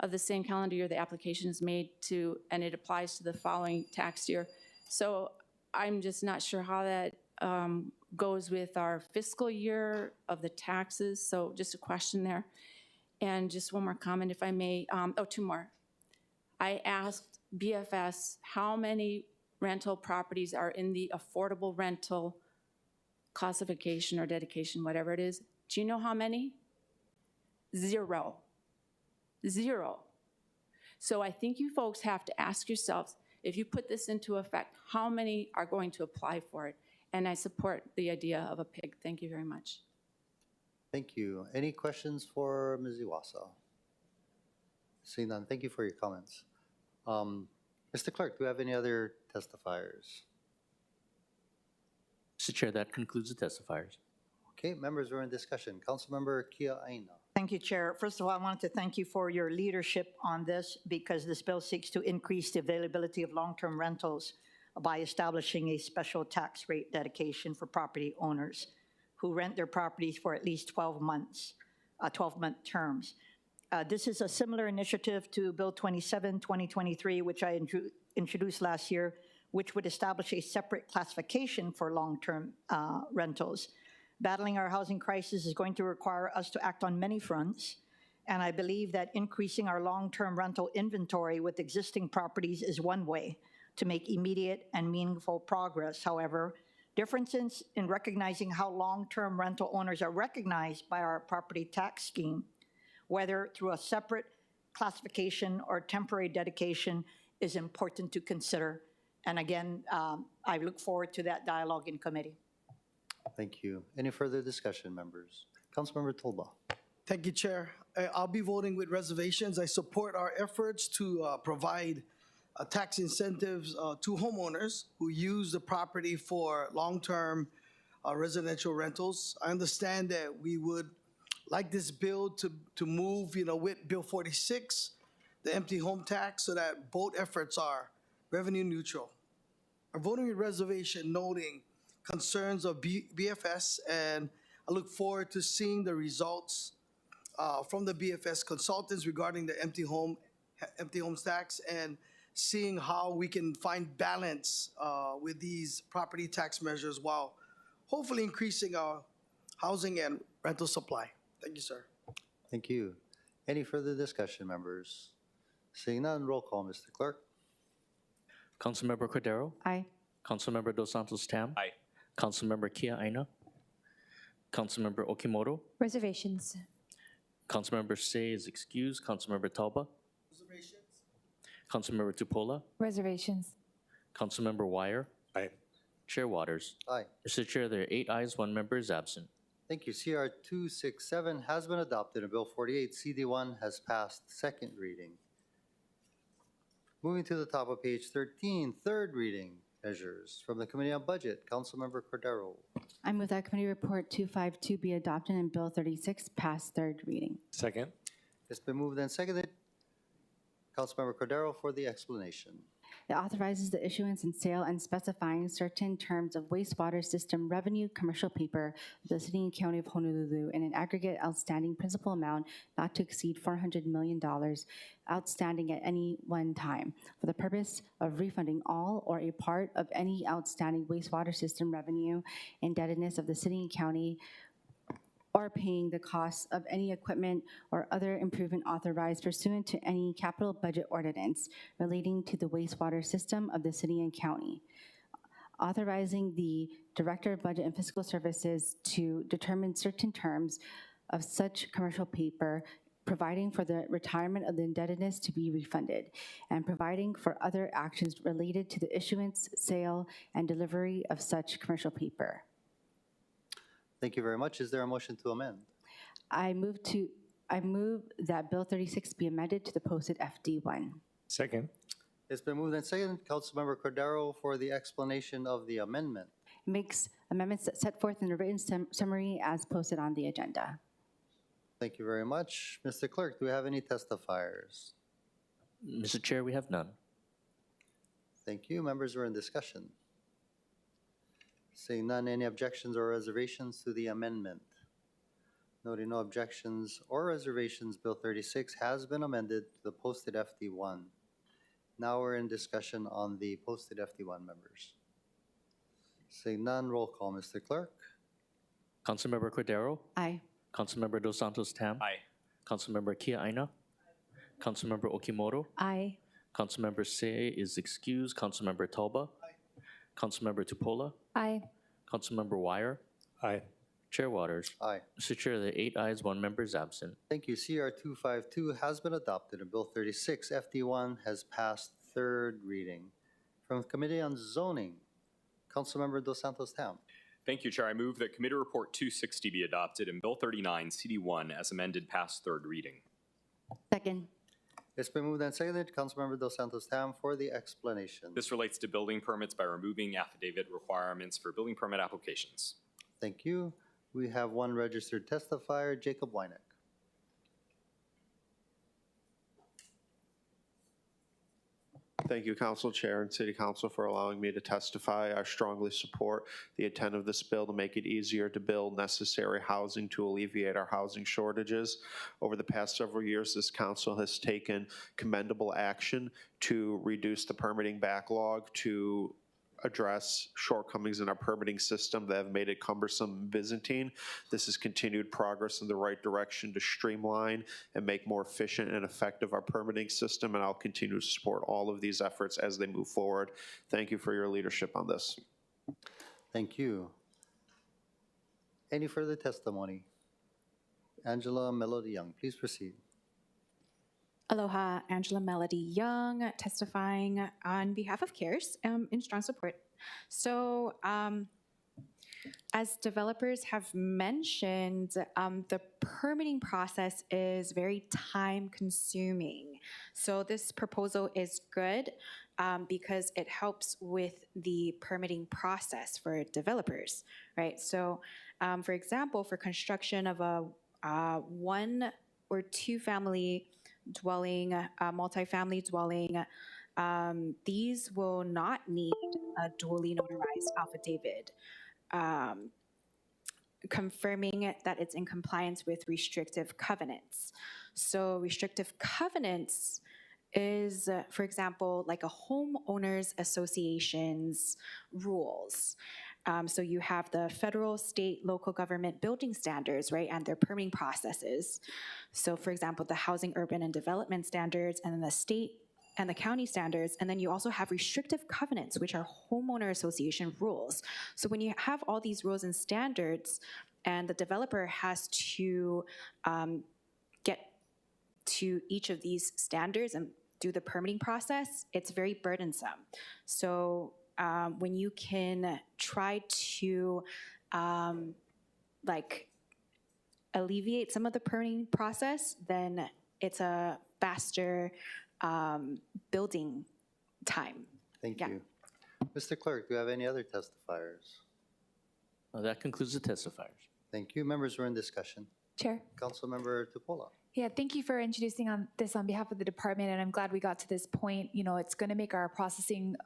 of the same calendar year the application is made to, and it applies to the following tax year. So I'm just not sure how that goes with our fiscal year of the taxes. So just a question there. And just one more comment, if I may. Two more. I asked BFS how many rental properties are in the affordable rental classification or dedication, whatever it is. Do you know how many? 0. 0. So I think you folks have to ask yourselves, if you put this into effect, how many are going to apply for it? And I support the idea of a pig. Thank you very much. Thank you. Any questions for Ms. Iwasa? Seeing none, thank you for your comments. Mr. Clerk, do we have any other testifiers? Mr. Chair, that concludes the testifiers. Okay, members, we're in discussion. Councilmember Kia Aina. Thank you, Chair. First of all, I wanted to thank you for your leadership on this because this bill seeks to increase the availability of long-term rentals by establishing a special tax rate dedication for property owners who rent their properties for at least 12 months, 12-month terms. This is a similar initiative to Bill 27, 2023, which I introduced last year, which would establish a separate classification for long-term rentals. Battling our housing crisis is going to require us to act on many fronts, and I believe that increasing our long-term rental inventory with existing properties is one way to make immediate and meaningful progress. However, differences in recognizing how long-term rental owners are recognized by our property tax scheme, whether through a separate classification or temporary dedication, is important to consider. And again, I look forward to that dialogue in committee. Thank you. Any further discussion, members? Councilmember Tolba. Thank you, Chair. I'll be voting with reservations. I support our efforts to provide tax incentives to homeowners who use the property for long-term residential rentals. I understand that we would like this bill to move, with Bill 46, the empty home tax, so that both efforts are revenue neutral. I'm voting with reservation, noting concerns of BFS, and I look forward to seeing the results from the BFS consultants regarding the empty homes tax, and seeing how we can find balance with these property tax measures while hopefully increasing our housing and rental supply. Thank you, sir. Thank you. Any further discussion, members? Seeing none, roll call, Mr. Clerk. Councilmember Cordero? Aye. Councilmember Dos Santos Tam? Aye. Councilmember Kia Aina? Councilmember Okimoto? Reservations. Councilmember Say is excused. Councilmember Talba? Reservations. Councilmember Tupola? Reservations. Councilmember Wire? Aye. Chair Waters? Aye. Mr. Chair, there are 8 ayes, 1 member is absent. Thank you. CR 267 has been adopted, and Bill 48 CD1 has passed second reading. Moving to the top of page 13, third reading measures from the Committee on Budget. Councilmember Cordero. I move that Committee Report 252 be adopted and Bill 36 pass third reading. Second. It's been moved and seconded. Councilmember Cordero for the explanation. It authorizes the issuance and sale and specifying certain terms of wastewater system revenue commercial paper of the City and County of Honolulu in an aggregate outstanding principal amount not to exceed $400 million outstanding at any one time for the purpose of refunding all or a part of any outstanding wastewater system revenue indebtedness of the City and County, or paying the costs of any equipment or other improvement authorized pursuant to any capital budget ordinance relating to the wastewater system of the City and County. Authorizing the Director of Budget and Fiscal Services to determine certain terms of such commercial paper, providing for the retirement of the indebtedness to be refunded, and providing for other actions related to the issuance, sale, and delivery of such commercial paper. Thank you very much. Is there a motion to amend? I move that Bill 36 be amended to the posted FD1. Second. It's been moved and seconded. Councilmember Cordero for the explanation of the amendment. It makes amendments set forth in the written summary as posted on the agenda. Thank you very much. Mr. Clerk, do we have any testifiers? Mr. Chair, we have none. Thank you. Members are in discussion. Seeing none, any objections or reservations to the amendment? Noting no objections or reservations, Bill 36 has been amended to the posted FD1. Now we're in discussion on the posted FD1, members. Seeing none, roll call, Mr. Clerk. Councilmember Cordero? Aye. Councilmember Dos Santos Tam? Aye. Councilmember Kia Aina? Councilmember Okimoto? Aye. Councilmember Say is excused. Councilmember Talba? Councilmember Tupola? Aye. Councilmember Wire? Aye. Chair Waters? Aye. Mr. Chair, there are 8 ayes, 1 member is absent. Thank you. CR 252 has been adopted, and Bill 36 FD1 has passed third reading. From the Committee on Zoning, Councilmember Dos Santos Tam. Thank you, Chair. I move that Committee Report 260 be adopted and Bill 39 CD1 as amended pass third reading. Second. It's been moved and seconded. Councilmember Dos Santos Tam for the explanation. This relates to building permits by removing affidavit requirements for building permit applications. Thank you. We have one registered testifier, Jacob Wynick. Thank you, Council Chair and City Council, for allowing me to testify. I strongly support the intent of this bill to make it easier to build necessary housing to alleviate our housing shortages. Over the past several years, this council has taken commendable action to reduce the permitting backlog, to address shortcomings in our permitting system that have made it cumbersome and Byzantine. This is continued progress in the right direction to streamline and make more efficient and effective our permitting system, and I'll continue to support all of these efforts as they move forward. Thank you for your leadership on this. Thank you. Any further testimony? Angela Melody Young, please proceed. Aloha, Angela Melody Young, testifying on behalf of CARES in strong support. So As developers have mentioned, the permitting process is very time consuming. So this proposal is good because it helps with the permitting process for developers, right? So for example, for construction of a 1 or 2 family dwelling, multifamily dwelling, these will not need a duly notarized affidavit. Confirming that it's in compliance with restrictive covenants. So restrictive covenants is, for example, like a homeowners association's rules. So you have the federal, state, local government building standards, right, and their permitting processes. So for example, the housing, urban, and development standards, and then the state and the county standards, and then you also have restrictive covenants, which are homeowner association rules. So when you have all these rules and standards, and the developer has to get to each of these standards and do the permitting process, it's very burdensome. So when you can try to like alleviate some of the permitting process, then it's a faster building time. Thank you. Mr. Clerk, do you have any other testifiers? That concludes the testifiers. Thank you. Members were in discussion. Chair. Councilmember Tupola. Yeah, thank you for introducing this on behalf of the department, and I'm glad we got to this point. You know, it's going to make our processing,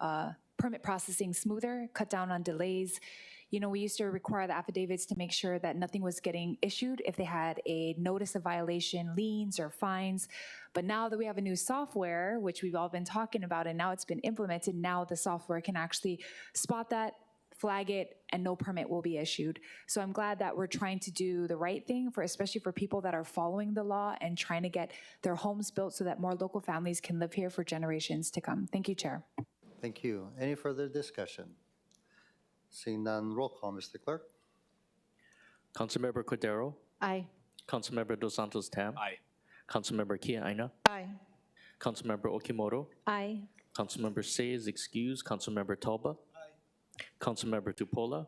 permit processing smoother, cut down on delays. You know, we used to require the affidavits to make sure that nothing was getting issued if they had a notice of violation, liens, or fines. But now that we have a new software, which we've all been talking about, and now it's been implemented, now the software can actually spot that, flag it, and no permit will be issued. So I'm glad that we're trying to do the right thing, for especially for people that are following the law and trying to get their homes built so that more local families can live here for generations to come. Thank you, Chair. Thank you. Any further discussion? Seeing none, roll call, Mr. Clerk. Councilmember Cordero? Aye. Councilmember Dos Santos Tam? Aye. Councilmember Kia Aina? Aye. Councilmember Okimoto? Aye. Councilmember Say is excused. Councilmember Talba? Aye. Councilmember Tupola?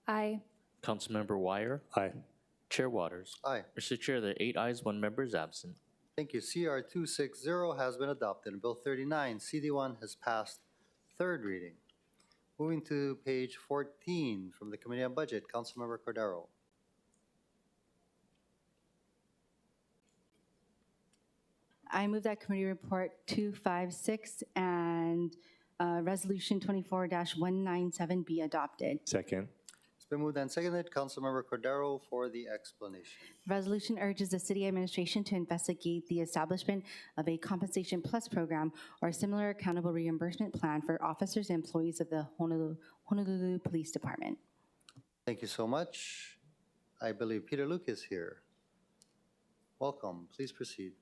Aye. Councilmember Wire? Aye. Chair Waters? Aye. Mr. Chair, there are 8 ayes, 1 member is absent. Thank you. CR 260 has been adopted, and Bill 39, CD1, has passed third reading. Moving to page 14 from the Committee on Budget, Councilmember Cordero. I move that Committee Report 256 and Resolution 24-197 be adopted. Second. It's been moved and seconded. Councilmember Cordero for the explanation. Resolution urges the city administration to investigate the establishment of a Compensation Plus program or similar accountable reimbursement plan for officers and employees of the Honolulu Police Department. Thank you so much. I believe Peter Luke is here. Welcome. Please proceed.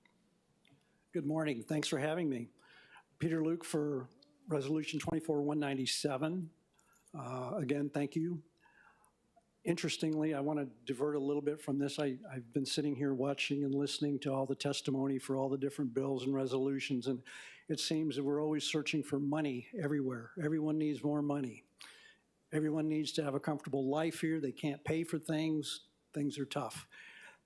Good morning. Thanks for having me. Peter Luke for Resolution 24-197. Again, thank you. Interestingly, I want to divert a little bit from this. I've been sitting here watching and listening to all the testimony for all the different bills and resolutions, and it seems that we're always searching for money everywhere. Everyone needs more money. Everyone needs to have a comfortable life here. They can't pay for things. Things are tough.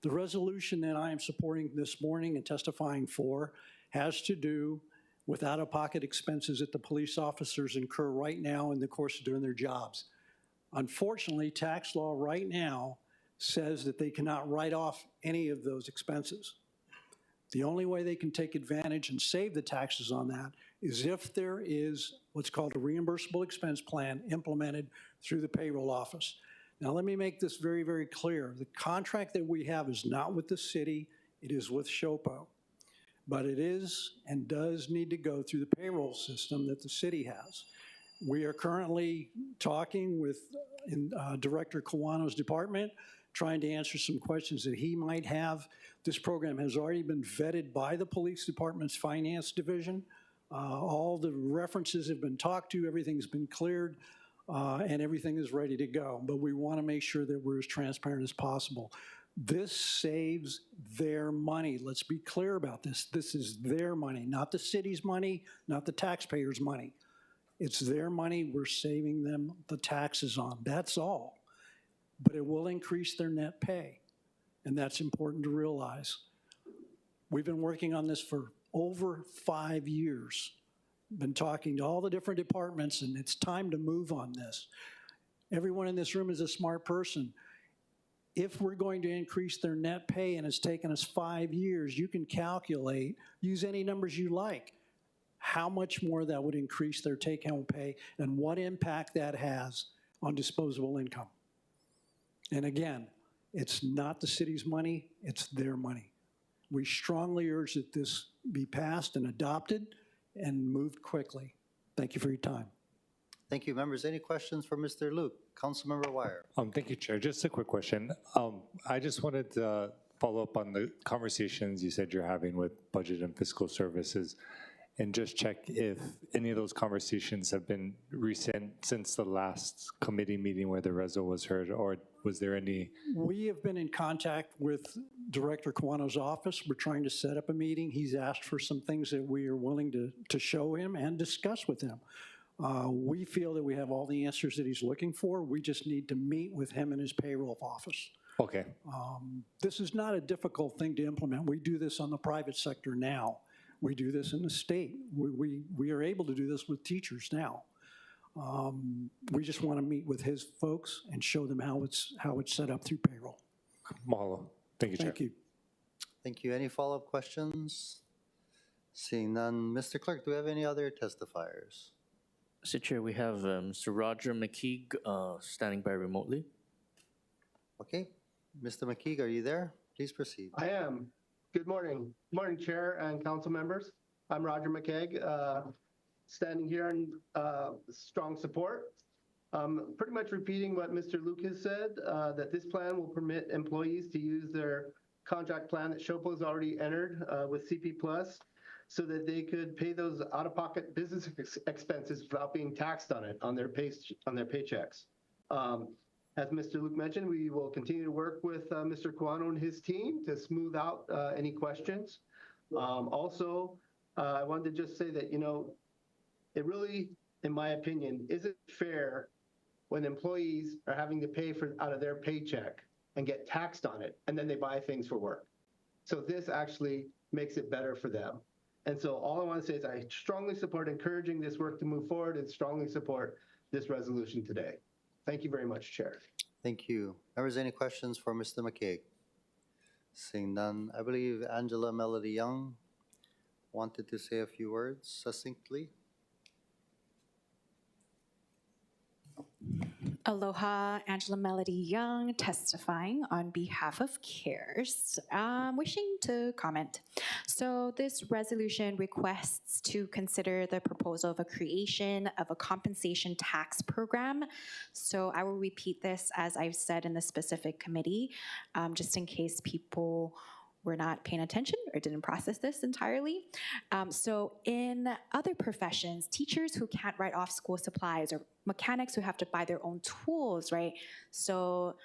The resolution that I am supporting this morning and testifying for has to do with out-of-pocket expenses that the police officers incur right now in the course of doing their jobs. Unfortunately, tax law right now says that they cannot write off any of those expenses. The only way they can take advantage and save the taxes on that is if there is what's called a reimbursable expense plan implemented through the payroll office. Now, let me make this very, very clear. The contract that we have is not with the city, it is with SHOPO. But it is and does need to go through the payroll system that the city has. We are currently talking with Director Kawano's department, trying to answer some questions that he might have. This program has already been vetted by the police department's finance division. All the references have been talked to, everything's been cleared, and everything is ready to go. But we want to make sure that we're as transparent as possible. This saves their money. Let's be clear about this. This is their money, not the city's money, not the taxpayers' money. It's their money, we're saving them the taxes on, that's all. But it will increase their net pay, and that's important to realize. We've been working on this for over 5 years, been talking to all the different departments, and it's time to move on this. Everyone in this room is a smart person. If we're going to increase their net pay and it's taken us 5 years, you can calculate, use any numbers you like, how much more that would increase their take-home pay and what impact that has on disposable income. And again, it's not the city's money, it's their money. We strongly urge that this be passed and adopted and moved quickly. Thank you for your time. Thank you, members. Any questions for Mr. Luke? Councilmember Wire. Thank you, Chair. Just a quick question. I just wanted to follow up on the conversations you said you're having with Budget and Fiscal Services and just check if any of those conversations have been recent since the last committee meeting where the reso was heard, or was there any? We have been in contact with Director Kawano's office. We're trying to set up a meeting. He's asked for some things that we are willing to show him and discuss with him. We feel that we have all the answers that he's looking for. We just need to meet with him in his payroll office. Okay. This is not a difficult thing to implement. We do this on the private sector now. We do this in the state. We are able to do this with teachers now. We just want to meet with his folks and show them how it's set up through payroll. Mahalo. Thank you, Chair. Thank you. Thank you. Any follow-up questions? Seeing none. Mr. Clerk, do we have any other testifiers? Mr. Chair, we have Mr. Roger McKeague standing by remotely. Okay. Mr. McKeague, are you there? Please proceed. I am. Good morning. Good morning, Chair and council members. I'm Roger McKeague, standing here in strong support. Pretty much repeating what Mr. Luke has said, that this plan will permit employees to use their contract plan that SHOPO's already entered with CP Plus, so that they could pay those out-of-pocket business expenses without being taxed on it on their paychecks. As Mr. Luke mentioned, we will continue to work with Mr. Kawano and his team to smooth out any questions. Also, I wanted to just say that, it really, in my opinion, isn't fair when employees are having to pay for out of their paycheck and get taxed on it, and then they buy things for work. So this actually makes it better for them. And so all I want to say is I strongly support encouraging this work to move forward and strongly support this resolution today. Thank you very much, Chair. Thank you. Members, any questions for Mr. McKeague? Seeing none, I believe Angela Melody Young wanted to say a few words succinctly. Aloha, Angela Melody Young, testifying on behalf of CARES, wishing to comment. So this resolution requests to consider the proposal of a creation of a compensation tax program. So I will repeat this as I've said in the specific committee, just in case people were not paying attention or didn't process this entirely. So in other professions, teachers who can't write off school supplies or mechanics who have to buy their own tools, right? So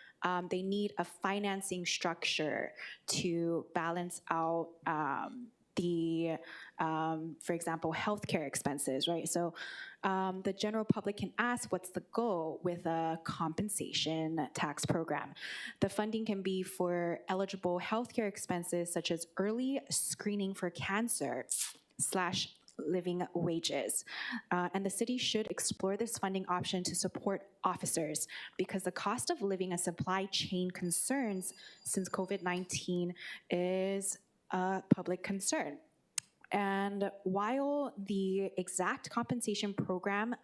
they need a financing structure to balance out for example, healthcare expenses, right? So the general public can ask, what's the goal with a compensation tax program? The funding can be for eligible healthcare expenses such as early screening for cancer / living wages. And the city should explore this funding option to support officers because the cost of living and supply chain concerns since COVID-19 is a public concern. And while the exact compensation program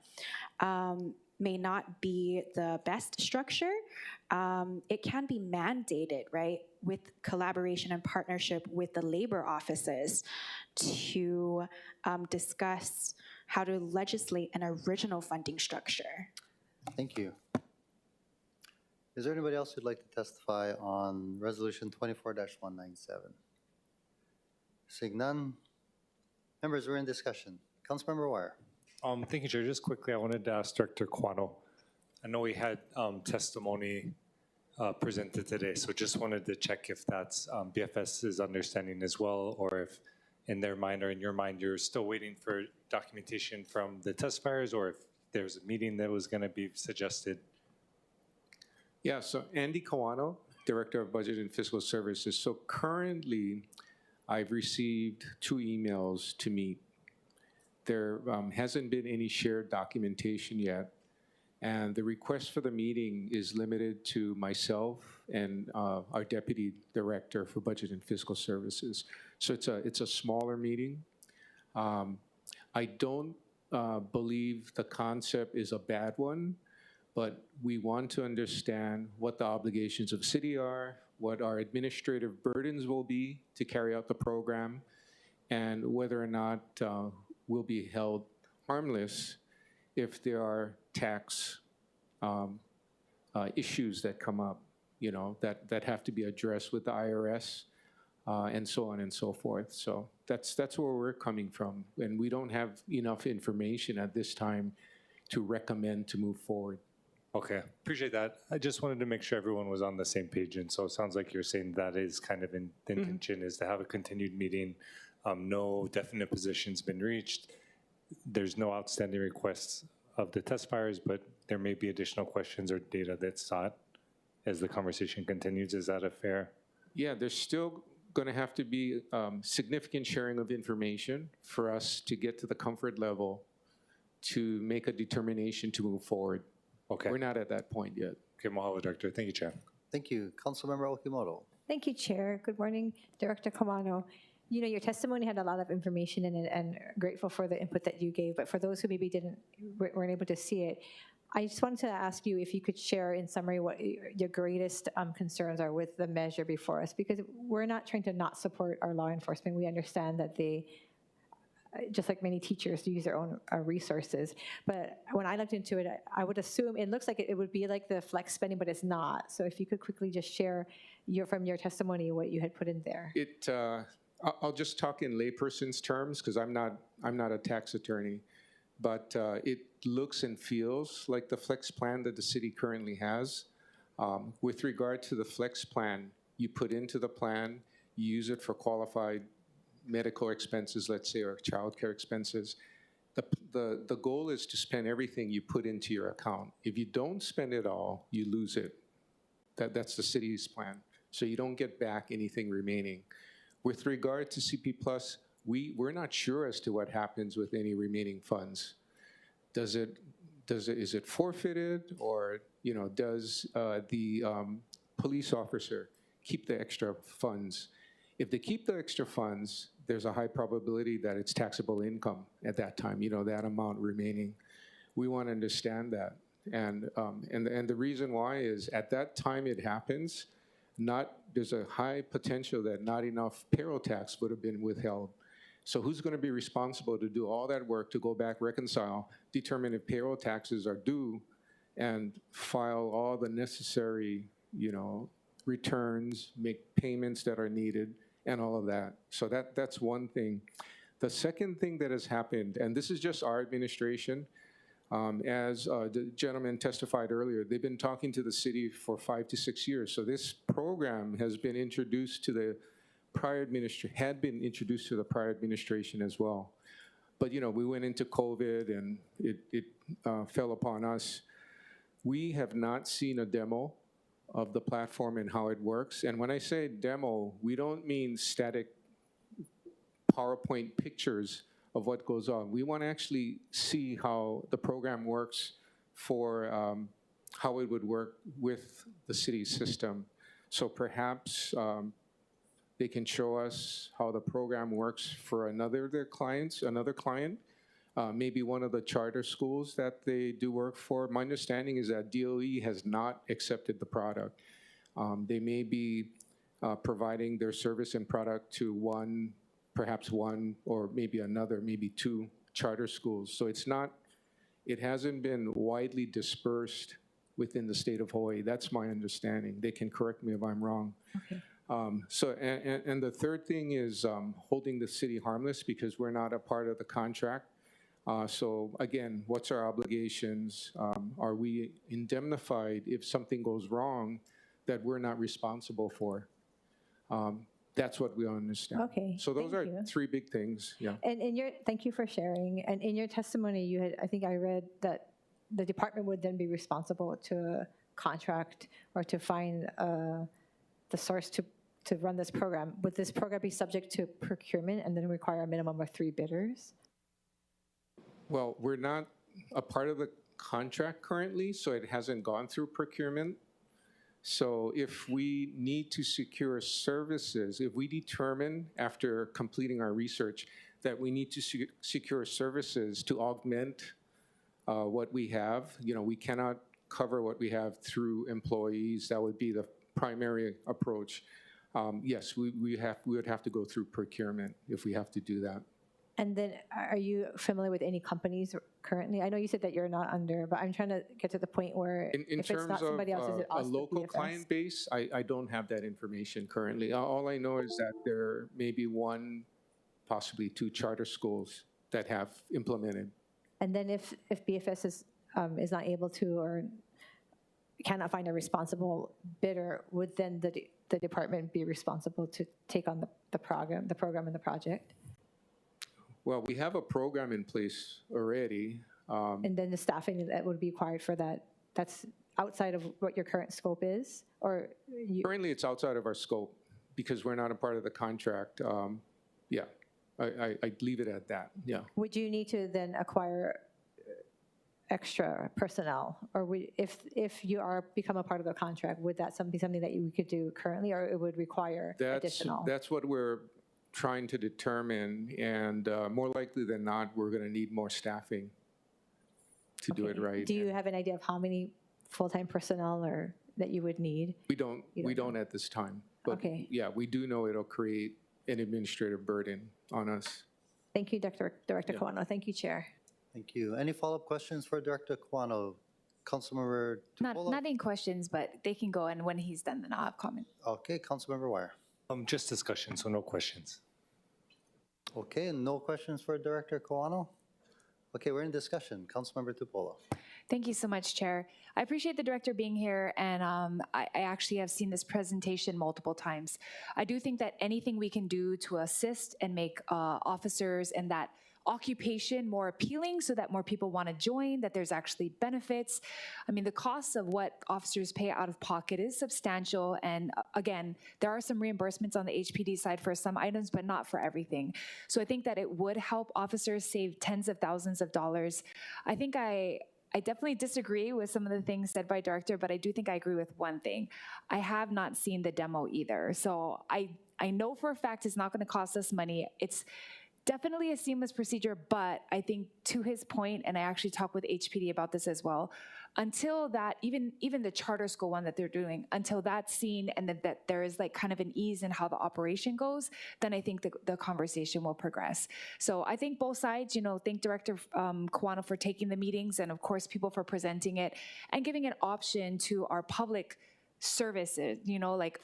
may not be the best structure, it can be mandated, right, with collaboration and partnership with the labor offices to discuss how to legislate an original funding structure. Thank you. Is there anybody else who'd like to testify on Resolution 24-197? Seeing none. Members, we're in discussion. Councilmember Wire. Thank you, Chair. Just quickly, I wanted to ask Director Kawano. I know we had testimony presented today, so just wanted to check if that's BFS's understanding as well, or if in their mind or in your mind, you're still waiting for documentation from the testifiers, or if there's a meeting that was going to be suggested? Yeah, so Andy Kawano, Director of Budget and Fiscal Services. So currently, I've received 2 emails to meet. There hasn't been any shared documentation yet, and the request for the meeting is limited to myself and our Deputy Director for Budget and Fiscal Services. So it's a smaller meeting. I don't believe the concept is a bad one, but we want to understand what the obligations of city are, what our administrative burdens will be to carry out the program, and whether or not we'll be held harmless if there are tax issues that come up, that have to be addressed with the IRS, and so on and so forth. So that's where we're coming from, and we don't have enough information at this time to recommend to move forward. Okay, appreciate that. I just wanted to make sure everyone was on the same page, and so it sounds like you're saying that is kind of in the intention is to have a continued meeting. No definite position's been reached. There's no outstanding requests of the testifiers, but there may be additional questions or data that's sought as the conversation continues. Is that a fair? Yeah, there's still going to have to be significant sharing of information for us to get to the comfort level to make a determination to move forward. Okay. We're not at that point yet. Okay, Mahalo, Director. Thank you, Chair. Thank you. Councilmember Okimoto. Thank you, Chair. Good morning, Director Kamano. Your testimony had a lot of information in it, and grateful for the input that you gave. But for those who maybe weren't able to see it, I just wanted to ask you if you could share in summary what your greatest concerns are with the measure before us, because we're not trying to not support our law enforcement. We understand that they, just like many teachers, use their own resources. But when I looked into it, I would assume it looks like it would be like the flex spending, but it's not. So if you could quickly just share from your testimony what you had put in there. I'll just talk in layperson's terms because I'm not a tax attorney, but it looks and feels like the flex plan that the city currently has. With regard to the flex plan, you put into the plan, you use it for qualified medical expenses, let's say, or childcare expenses. The goal is to spend everything you put into your account. If you don't spend it all, you lose it. That's the city's plan. So you don't get back anything remaining. With regard to CP Plus, we're not sure as to what happens with any remaining funds. Is it forfeited, or does the police officer keep the extra funds? If they keep the extra funds, there's a high probability that it's taxable income at that time, that amount remaining. We want to understand that. And the reason why is at that time it happens, there's a high potential that not enough payroll tax would have been withheld. So who's going to be responsible to do all that work to go back, reconcile, determine if payroll taxes are due, and file all the necessary, returns, make payments that are needed, and all of that. So that's one thing. The second thing that has happened, and this is just our administration, as the gentleman testified earlier, they've been talking to the city for 5 to 6 years. So this program has been introduced to the prior administration, as well. But we went into COVID and it fell upon us. We have not seen a demo of the platform and how it works. And when I say demo, we don't mean static PowerPoint pictures of what goes on. We want to actually see how the program works for how it would work with the city system. So perhaps they can show us how the program works for another client, maybe one of the charter schools that they do work for. My understanding is that DOE has not accepted the product. They may be providing their service and product to perhaps one, or maybe another, maybe 2 charter schools. So it hasn't been widely dispersed within the state of Hawaii. That's my understanding. They can correct me if I'm wrong. Okay. And the third thing is holding the city harmless because we're not a part of the contract. So again, what's our obligations? Are we indemnified if something goes wrong that we're not responsible for? That's what we understand. Okay, So those thank are you. three big things, yeah. And thank you for sharing. And in your testimony, you had, I think I read that the department would then be responsible to contract or to find the source to run this program. Would this program be subject to procurement and then require a minimum of 3 bidders? Well, we're not a part of the contract currently, so it hasn't gone through procurement. So if we need to secure services, if we determine after completing our research that we need to secure services to augment what we have, we cannot cover what we have through employees. That would be the primary approach. Yes, we would have to go through procurement if we have to do that. And then are you familiar with any companies currently? I know you said that you're not under, but I'm trying to get to the point where In if terms it's not of somebody else, is it a us, the local BFS? client base, I don't have that information currently. All I know is that there may be 1, possibly 2 charter schools that have implemented. And then if BFS is not able to or cannot find a responsible bidder, would then the department be responsible to take on the program and the project? Well, we have a program in place already. And then the staffing that would be required for that, that's outside of what your current scope is? Or Currently, it's outside of our scope because we're not a part of the contract. Yeah, I'd leave it at that, yeah. would you need to then acquire extra personnel? Or if you become a part of the contract, would that be something that you could do currently, or it would require additional? That's what we're trying to determine, and more likely than not, we're going to need more staffing to do it right. Do you have an idea of how many full-time personnel that you would need? We don't at this time. But Okay. yeah, we do know it'll create an administrative burden on us. Thank you, Director Kawano. Thank you, Chair. Thank you. Any follow-up questions for Director Kawano? Councilmember Tupola? Not any questions, but they can go, and when he's done, then I'll have comment. Okay, Councilmember Wire. Just discussion, so no questions. Okay, no questions for Director Kawano? Okay, we're in discussion. Councilmember Tupola. Thank you so much, Chair. I appreciate the director being here, and I actually have seen this presentation multiple times. I do think that anything we can do to assist and make officers and that occupation more appealing so that more people want to join, that there's actually benefits. I mean, the cost of what officers pay out of pocket is substantial. And again, there are some reimbursements on the HPD side for some items, but not for everything. So I think that it would help officers save tens of thousands of dollars. I think I definitely disagree with some of the things said by Director, but I do think I agree with one thing. I have not seen the demo either. So I know for a fact it's not going to cost us money. It's definitely a seamless procedure, but I think to his point, and I actually talked with HPD about this as well, until that, even the charter school one that they're doing, until that's seen and that there is like kind of an ease in how the operation goes, then I think the conversation will progress. So I think both sides, thank Director Kawano for taking the meetings, and of course people for presenting it and giving an option to our public services, like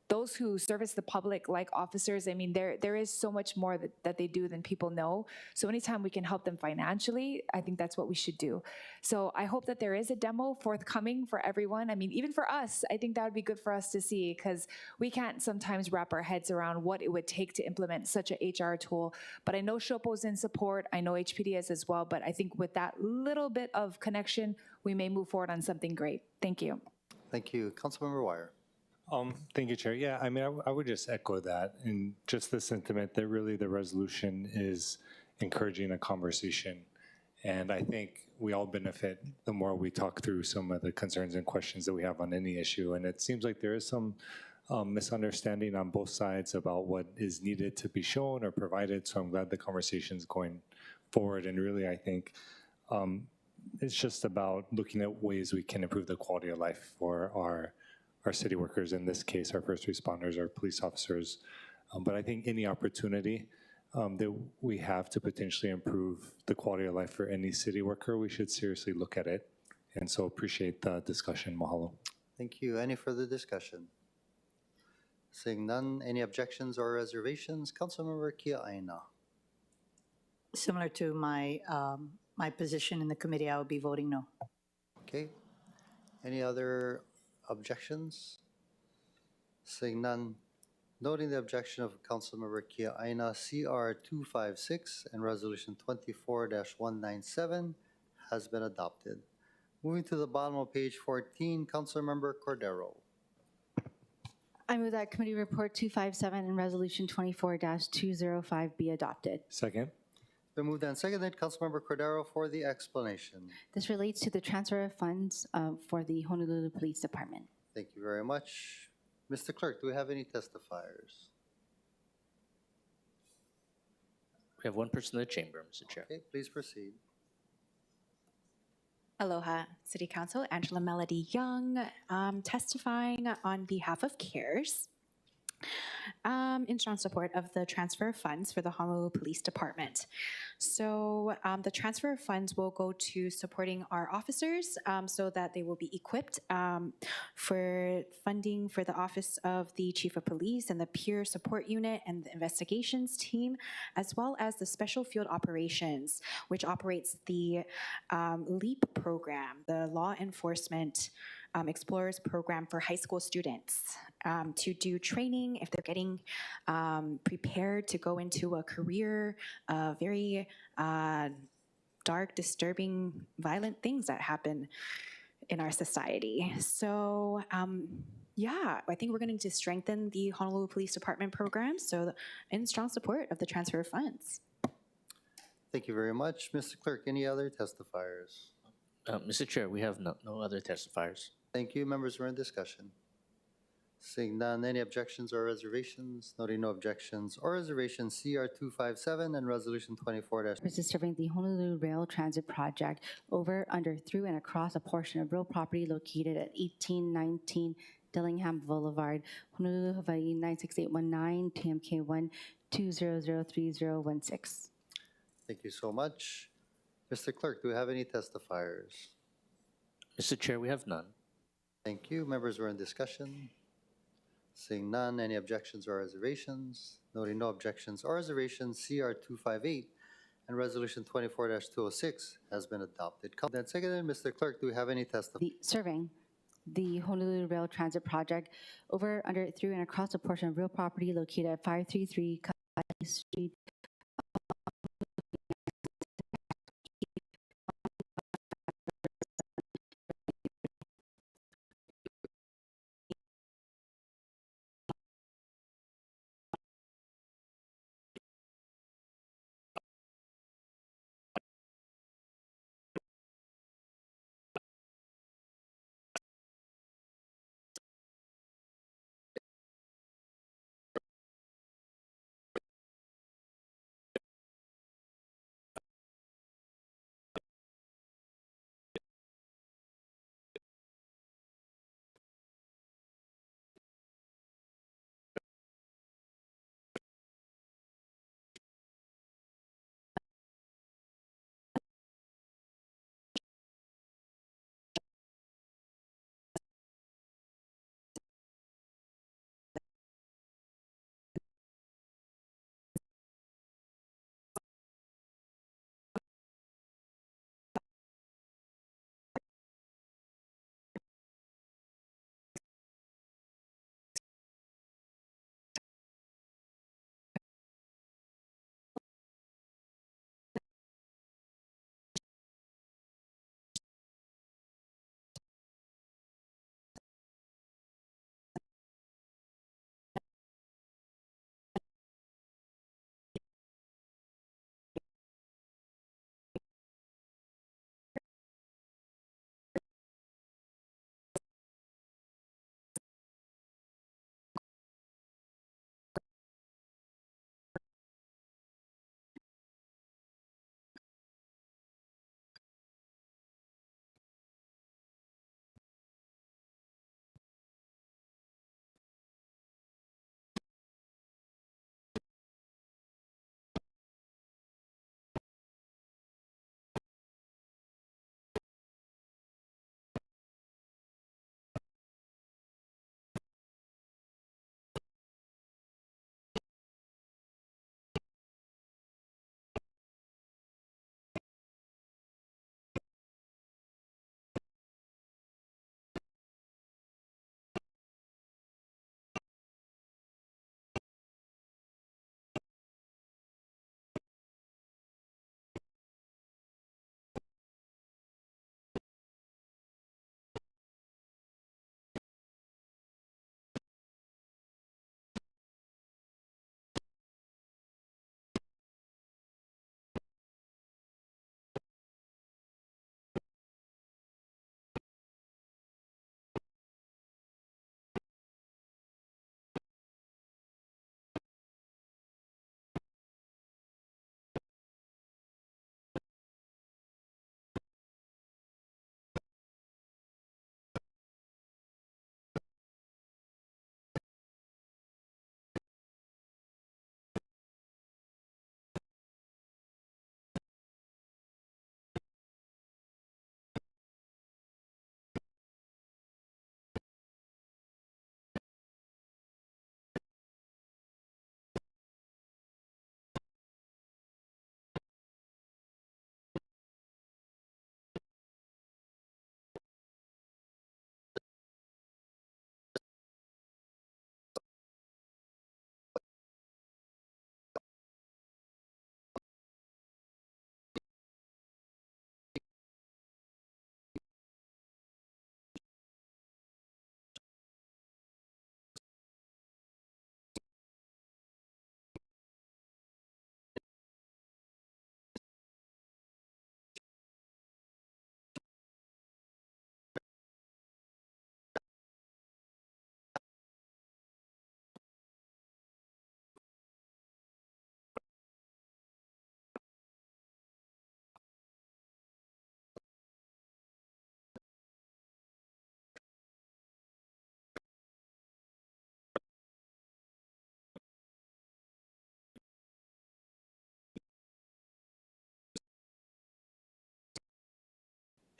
those who service the public like officers. I mean, there is so much more that they do than people know. So anytime we can help them financially, I think that's what we should do. So I hope that there is a demo forthcoming for everyone. I mean, even for us, I think that would be good for us to see, because we can't sometimes wrap our heads around what it would take to implement such a HR tool. But I know SHOPO's in support. I know HPD is as well. But I think with that little bit of connection, we may move forward on something great. Thank you. Thank you. Councilmember Wire. Thank you, Chair. Yeah, I mean, I would just echo that, and just the sentiment that really the resolution is encouraging a conversation. And I think we all benefit the more we talk through some of the concerns and questions that we have on any issue. And it seems like there is some misunderstanding on both sides about what is needed to be shown or provided. So I'm glad the conversation is going forward. And really, I think it's just about looking at ways we can improve the quality of life for our city workers, in this case, our first responders, our police officers. But I think any opportunity that we have to potentially improve the quality of life for any city worker, we should seriously look at it. And so appreciate the discussion. Mahalo. Thank you. Any further discussion? Seeing none, any objections or reservations? Councilmember Kia Aina. Similar to my my position in the committee, I will be voting no. Okay. Any other objections? Seeing none, Noting the objection of Councilmember Kia Aina, CR 256 and Resolution 24-197 has been adopted. Moving to the bottom of page 14, Councilmember Cordero. I move that Committee Report 257 and Resolution 24-205 be adopted. Second. Been moved and seconded. Councilmember Cordero for the explanation. This relates to the transfer of funds for the Honolulu Police Department. Thank you very much. Mr. Clerk, do we have any testifiers? We have one person in the chamber, Mr. Chair. Okay, please proceed. Aloha, City Council, Angela Melody Young, testifying on behalf of CARES in strong support of the transfer of funds for the Honolulu Police Department. So the transfer of funds will go to supporting our officers so that they will be equipped for funding for the Office of the Chief of Police and the Peer Support Unit and the Investigations Team, as well as the Special Field Operations, which operates the LEAP program, the Law Enforcement Explorers Program for high school students to do training if they're getting prepared to go into a career of very dark, disturbing, violent things that happen in our society. So yeah, I think we're going to strengthen the Honolulu Police Department program, so in strong support of the transfer of funds. Thank you very much. Mr. Clerk, any other testifiers? Mr. Chair, we have no other testifiers. Thank you. Members are in discussion. Seeing none, any objections or reservations? Noting no objections or reservations, CR 257 and Resolution 24- This is serving the Honolulu Rail Transit Project over, under, through, and across a portion of real property located at 1819 Dillingham Boulevard, Honolulu, Hawaii 96819, TMK 120030016. Thank you so much. Mr. Clerk, do we have any testifiers? Mr. Chair, we have none. Thank you. Members are in discussion. Seeing none, any objections or reservations? Noting no objections or reservations, CR 258 and Resolution 24-206 has been adopted. Then seconded, Mr. Clerk, do we have any testifiers? Serving the Honolulu Rail Transit Project over, under, through, and across a portion of real property located at 533 Kapai Street,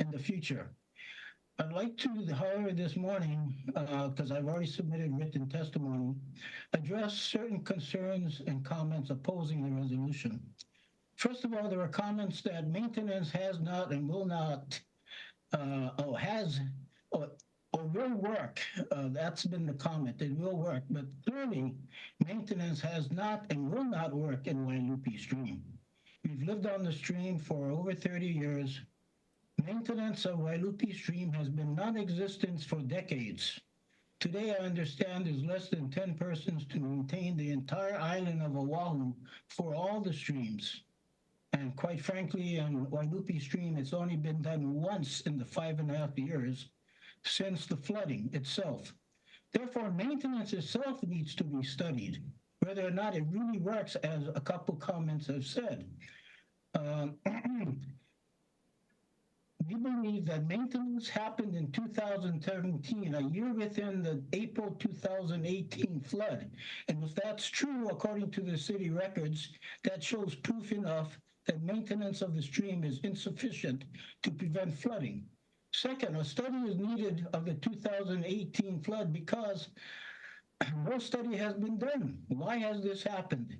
in the future. I'd like to, however, this morning, because I've already submitted written testimony, address certain concerns and comments opposing the resolution. First of all, there are comments that maintenance has not and will not, or has, or will work. That's been the comment. It will work, but clearly, maintenance has not and will not work in Wailupi Stream. We've lived on the stream for over 30 years. Maintenance of Wailupi Stream has been non-existent for decades. Today, I understand there's less than 10 persons to maintain the entire island of Oahu for all the streams. And quite frankly, on Wailupi Stream, it's only been done once in the 5.5 years since the flooding itself. Therefore, maintenance itself needs to be studied, whether or not it really works, as a couple comments have said. We believe that maintenance happened in 2017, a year within the April 2018 flood. And if that's true, according to the city records, that shows proof enough that maintenance of the stream is insufficient to prevent flooding. Second, a study is needed of the 2018 flood because no study has been done. Why has this happened?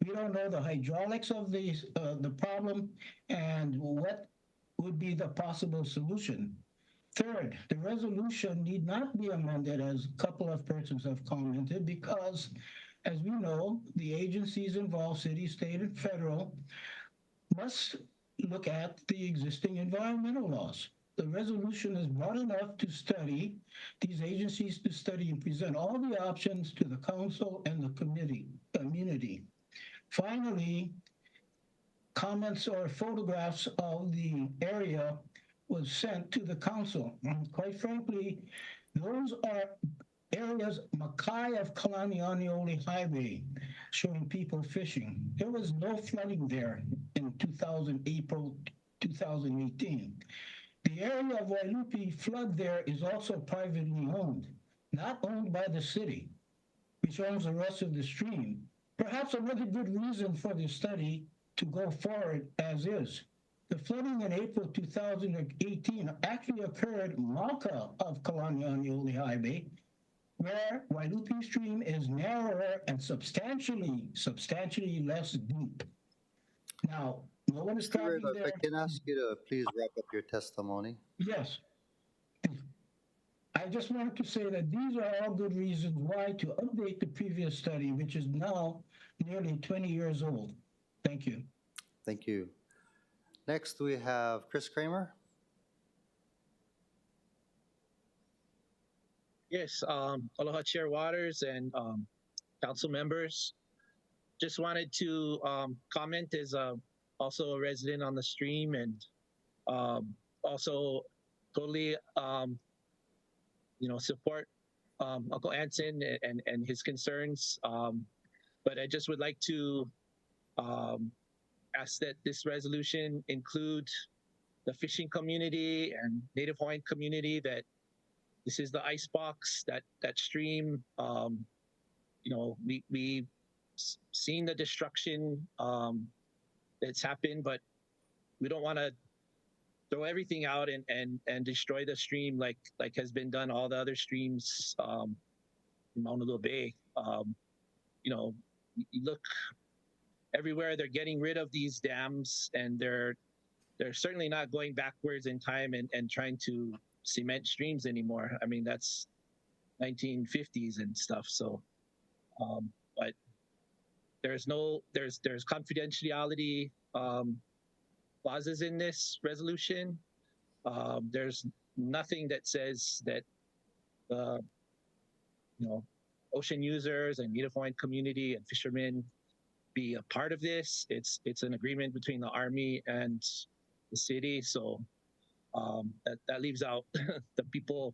We don't know the hydraulics of the problem and what would be the possible solution. Third, the resolution need not be amended, as a couple of persons have commented, because, as we know, the agencies involved, city, state, and federal, must look at the existing environmental laws. The resolution is broad enough to study, these agencies to study and present all the options to the council and the community. Finally, comments or photographs of the area was sent to the council. And quite frankly, those are areas Makai of Kalanianiole Highway, showing people fishing. There was no flooding there in April 2018. The area of Wailupi flood there is also privately owned, not owned by the city, which owns the rest of the stream. Perhaps another good reason for the study to go forward as is. The flooding in April 2018 actually occurred Maka of Kalanianiole Highway, where Wailupi Stream is narrower and substantially less deep. Now, no one is trapping If there. I can ask you to please wrap up your testimony. Yes. I just wanted to say that these are all good reasons why to update the previous study, which is now nearly 20 years old. Thank you. Thank you. Next, we have Chris Kramer. Yes, aloha Chair Waters and council members. Just wanted to comment as also a resident on the stream and also totally support Uncle Anson and his concerns. But I just would like to ask that this resolution include the fishing community and Native Hawaiian community, that this is the ice box, that stream. We've seen the destruction that's happened, but we don't want to throw everything out and destroy the stream like has been done all the other streams in Honolulu Bay. You look everywhere, they're getting rid of these dams, and they're certainly not going backwards in time and trying to cement streams anymore. I mean, that's 1950s and stuff. So, but there's confidentiality clauses in this resolution. There's nothing that says that ocean users and Native Hawaiian community and fishermen be a part of this. It's an agreement between the Army and the city, so that leaves out the people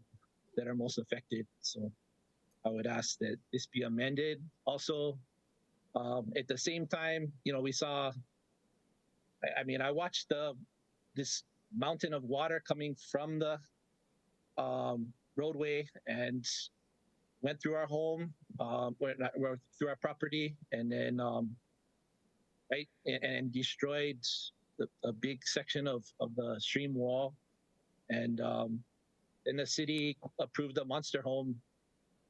that are most affected. So I would ask that this be amended. Also, at the same time, we saw. I watched this mountain of water coming from the roadway and went through our home, through our property, and then and destroyed a big section of the stream wall. And then the city approved a monster home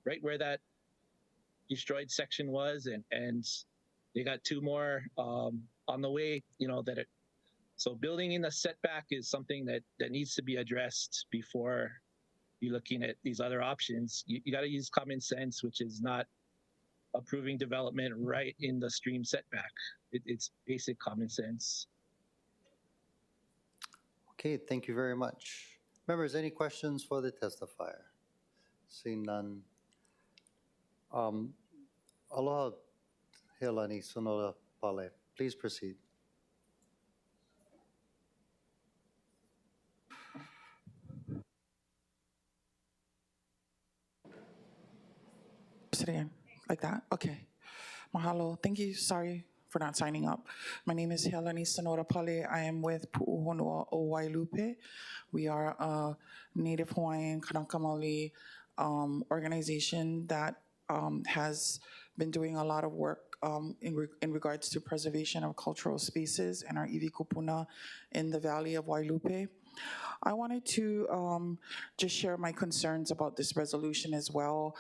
right where that destroyed section was, and they got two more on the way. So building in the setback is something that needs to be addressed before you're looking at these other options. You got to use common sense, which is not approving development right in the stream setback. It's basic common sense. Okay, thank you very much. Members, any questions for the testifier? Seeing none. Aloha Helani Sonoda Pale. Please proceed. Sit again, like that? Okay. Mahalo. Thank you. Sorry for not signing up. My name is Helani Sonora Pale. I am with Pu'uhonua o Wailupe. We are a Native Hawaiian Kanaka Maoli organization that has been doing a lot of work in regards to preservation of cultural spaces and our iwi kupuna in the valley of Wailupe. I wanted to just share my concerns about this resolution as well.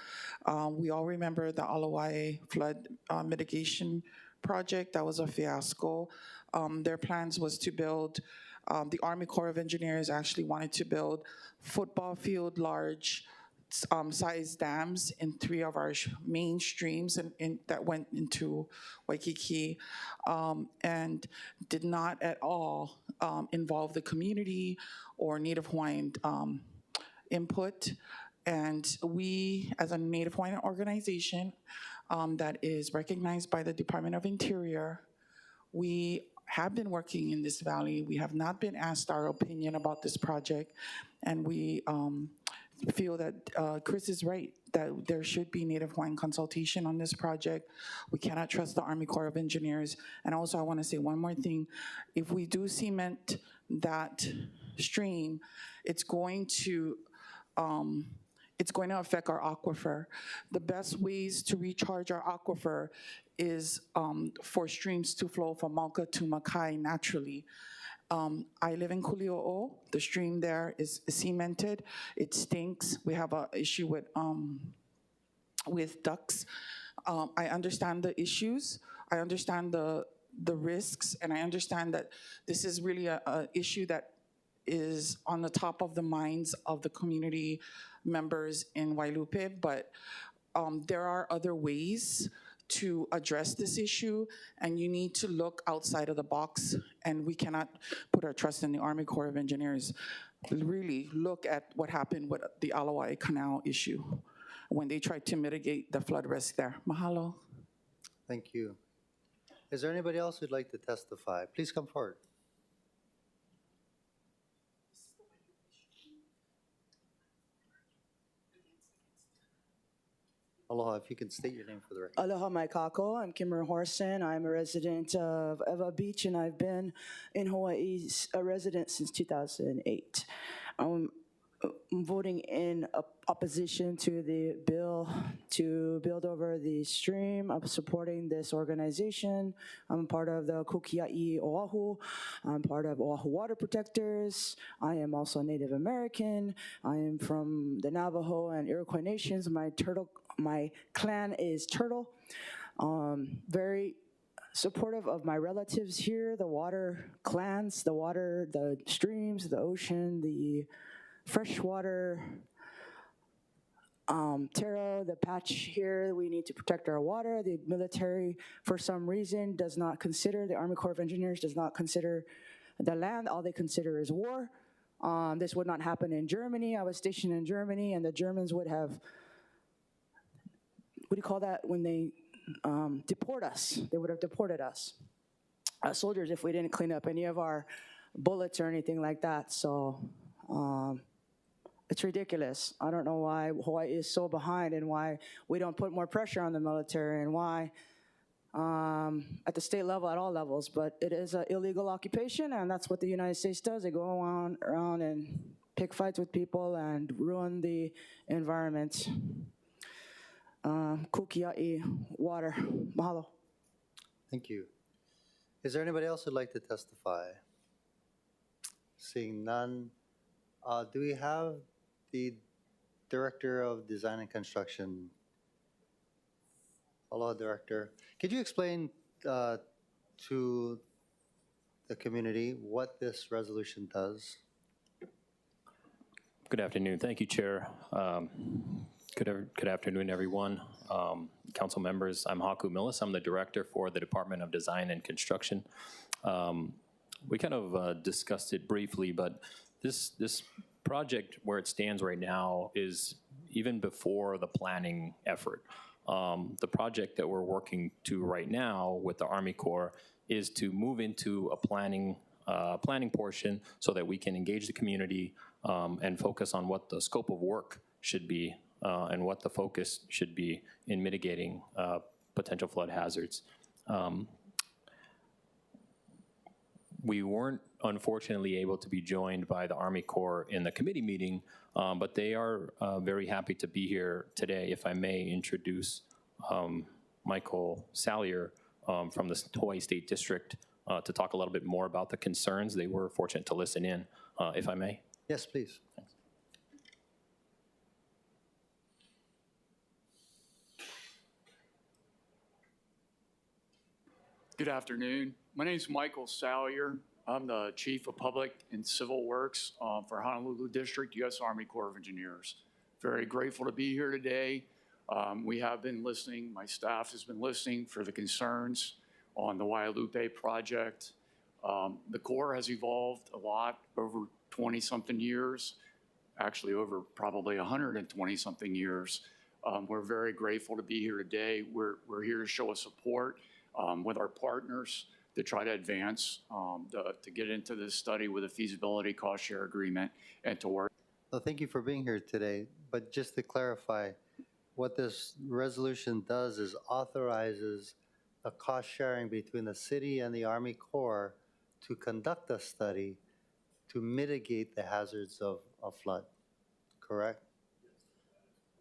We all remember the Alawai flood mitigation project. That was a fiasco. Their plans was to build, the Army Corps of Engineers actually wanted to build football field large size dams in three of our main streams that went into Waikiki, and did not at all involve the community or Native Hawaiian input. And we, as a Native Hawaiian organization that is recognized by the Department of Interior, we have been working in this valley. We have not been asked our opinion about this project, and we feel that Chris is right, that there should be Native Hawaiian consultation on this project. We cannot trust the Army Corps of Engineers. And also I wanna say one more thing. If we do cement that stream, it's going to affect our aquifer. The best ways to recharge our aquifer is for streams to flow from Mauka to Makai naturally. I live in Kuli'o'o. The stream there is cemented. It stinks. We have an issue with ducks. I understand the issues. I understand the risks, and I understand that this is really an issue that is on the top of the minds of the community members in Wailupe, but there are other ways to address this issue, and you need to look outside of the box, and we cannot put our trust in the Army Corps of Engineers. Really look at what happened with the Alawai Canal issue when they tried to mitigate the flood risk there. Mahalo. Thank you. Is there anybody else who'd like to testify? Please come forward. Aloha, if you could state your name for the record. Aloha mai kako. I'm Kimmer Horson. I'm a resident of Ewa Beach, and I've been in Hawaii a resident since 2008. I'm voting in opposition to the bill to build over the stream. I'm supporting this organization. I'm part of the Kukia'i Oahu. I'm part of Oahu Water Protectors. I am also Native American. I am from the Navajo and Iroquois Nations. My clan is Turtle. Very supportive of my relatives here, the water clans, the water, the streams, the ocean, the freshwater, taro, the patch here. We need to protect our water. The military, for some reason, does not consider, the Army Corps of Engineers does not consider the land. All they consider is war. This would not happen in Germany. I was stationed in Germany, and the Germans would have, what do you call that, when they deport us? They would have deported us, soldiers, if we didn't clean up any of our bullets or anything like that. So it's ridiculous. I don't know why Hawaii is so behind, and why we don't put more pressure on the military, and why at the state level, at all levels. But it is an illegal occupation, and that's what the United States does. They go around and pick fights with people and ruin the environment. Kukia'i water. Mahalo. Thank you. Is there anybody else who'd like to testify? Seeing none, Do we have the Director of Design and Construction? Hello, Director. Could you explain to the community what this resolution does? Good afternoon. Thank you, Chair. Good afternoon, everyone. Council members, I'm Haku Millis. I'm the Director for the Department of Design and Construction. We kind of discussed it briefly, but this project where it stands right now is even before the planning effort. The project that we're working to right now with the Army Corps is to move into a planning portion so that we can engage the community and focus on what the scope of work should be and what the focus should be in mitigating potential flood hazards. We weren't unfortunately able to be joined by the Army Corps in the committee meeting, but they are very happy to be here today. If I may introduce Michael Salyer from the Hawaii State District to talk a little bit more about the concerns. They were fortunate to listen in, if I may. Yes, please. Thanks. Good afternoon. My name is Michael Salyer. I'm the Chief of Public and Civil Works for Honolulu District, U.S. Army Corps of Engineers. Very grateful to be here today. We have been listening, my staff has been listening for the concerns on the Waialupe project. The Corps has evolved a lot over 20-something years, actually over probably 120-something years. We're very grateful to be here today. We're here to show a support with our partners to try to advance, to get into this study with a feasibility cost share agreement and to work. Well, thank you for being here today. But just to clarify, what this resolution does is authorizes a cost sharing between the city and the Army Corps to conduct a study to mitigate the hazards of flood, correct?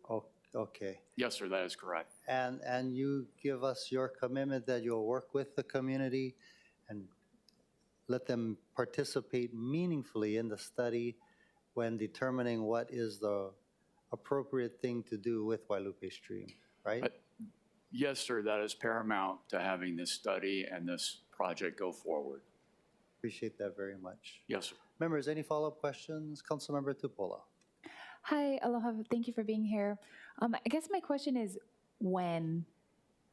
Oh, okay. Yes, sir, that is correct. And you give us your commitment that you'll work with the community and let them participate meaningfully in the study when determining what is the appropriate thing to do with Waialupe Stream, right? Yes, sir, that is paramount to having this study and this project go forward. Appreciate that very much. Yes, sir. Members, any follow-up questions? Councilmember Tupola. Hi, aloha. Thank you for being here. I guess my question is when?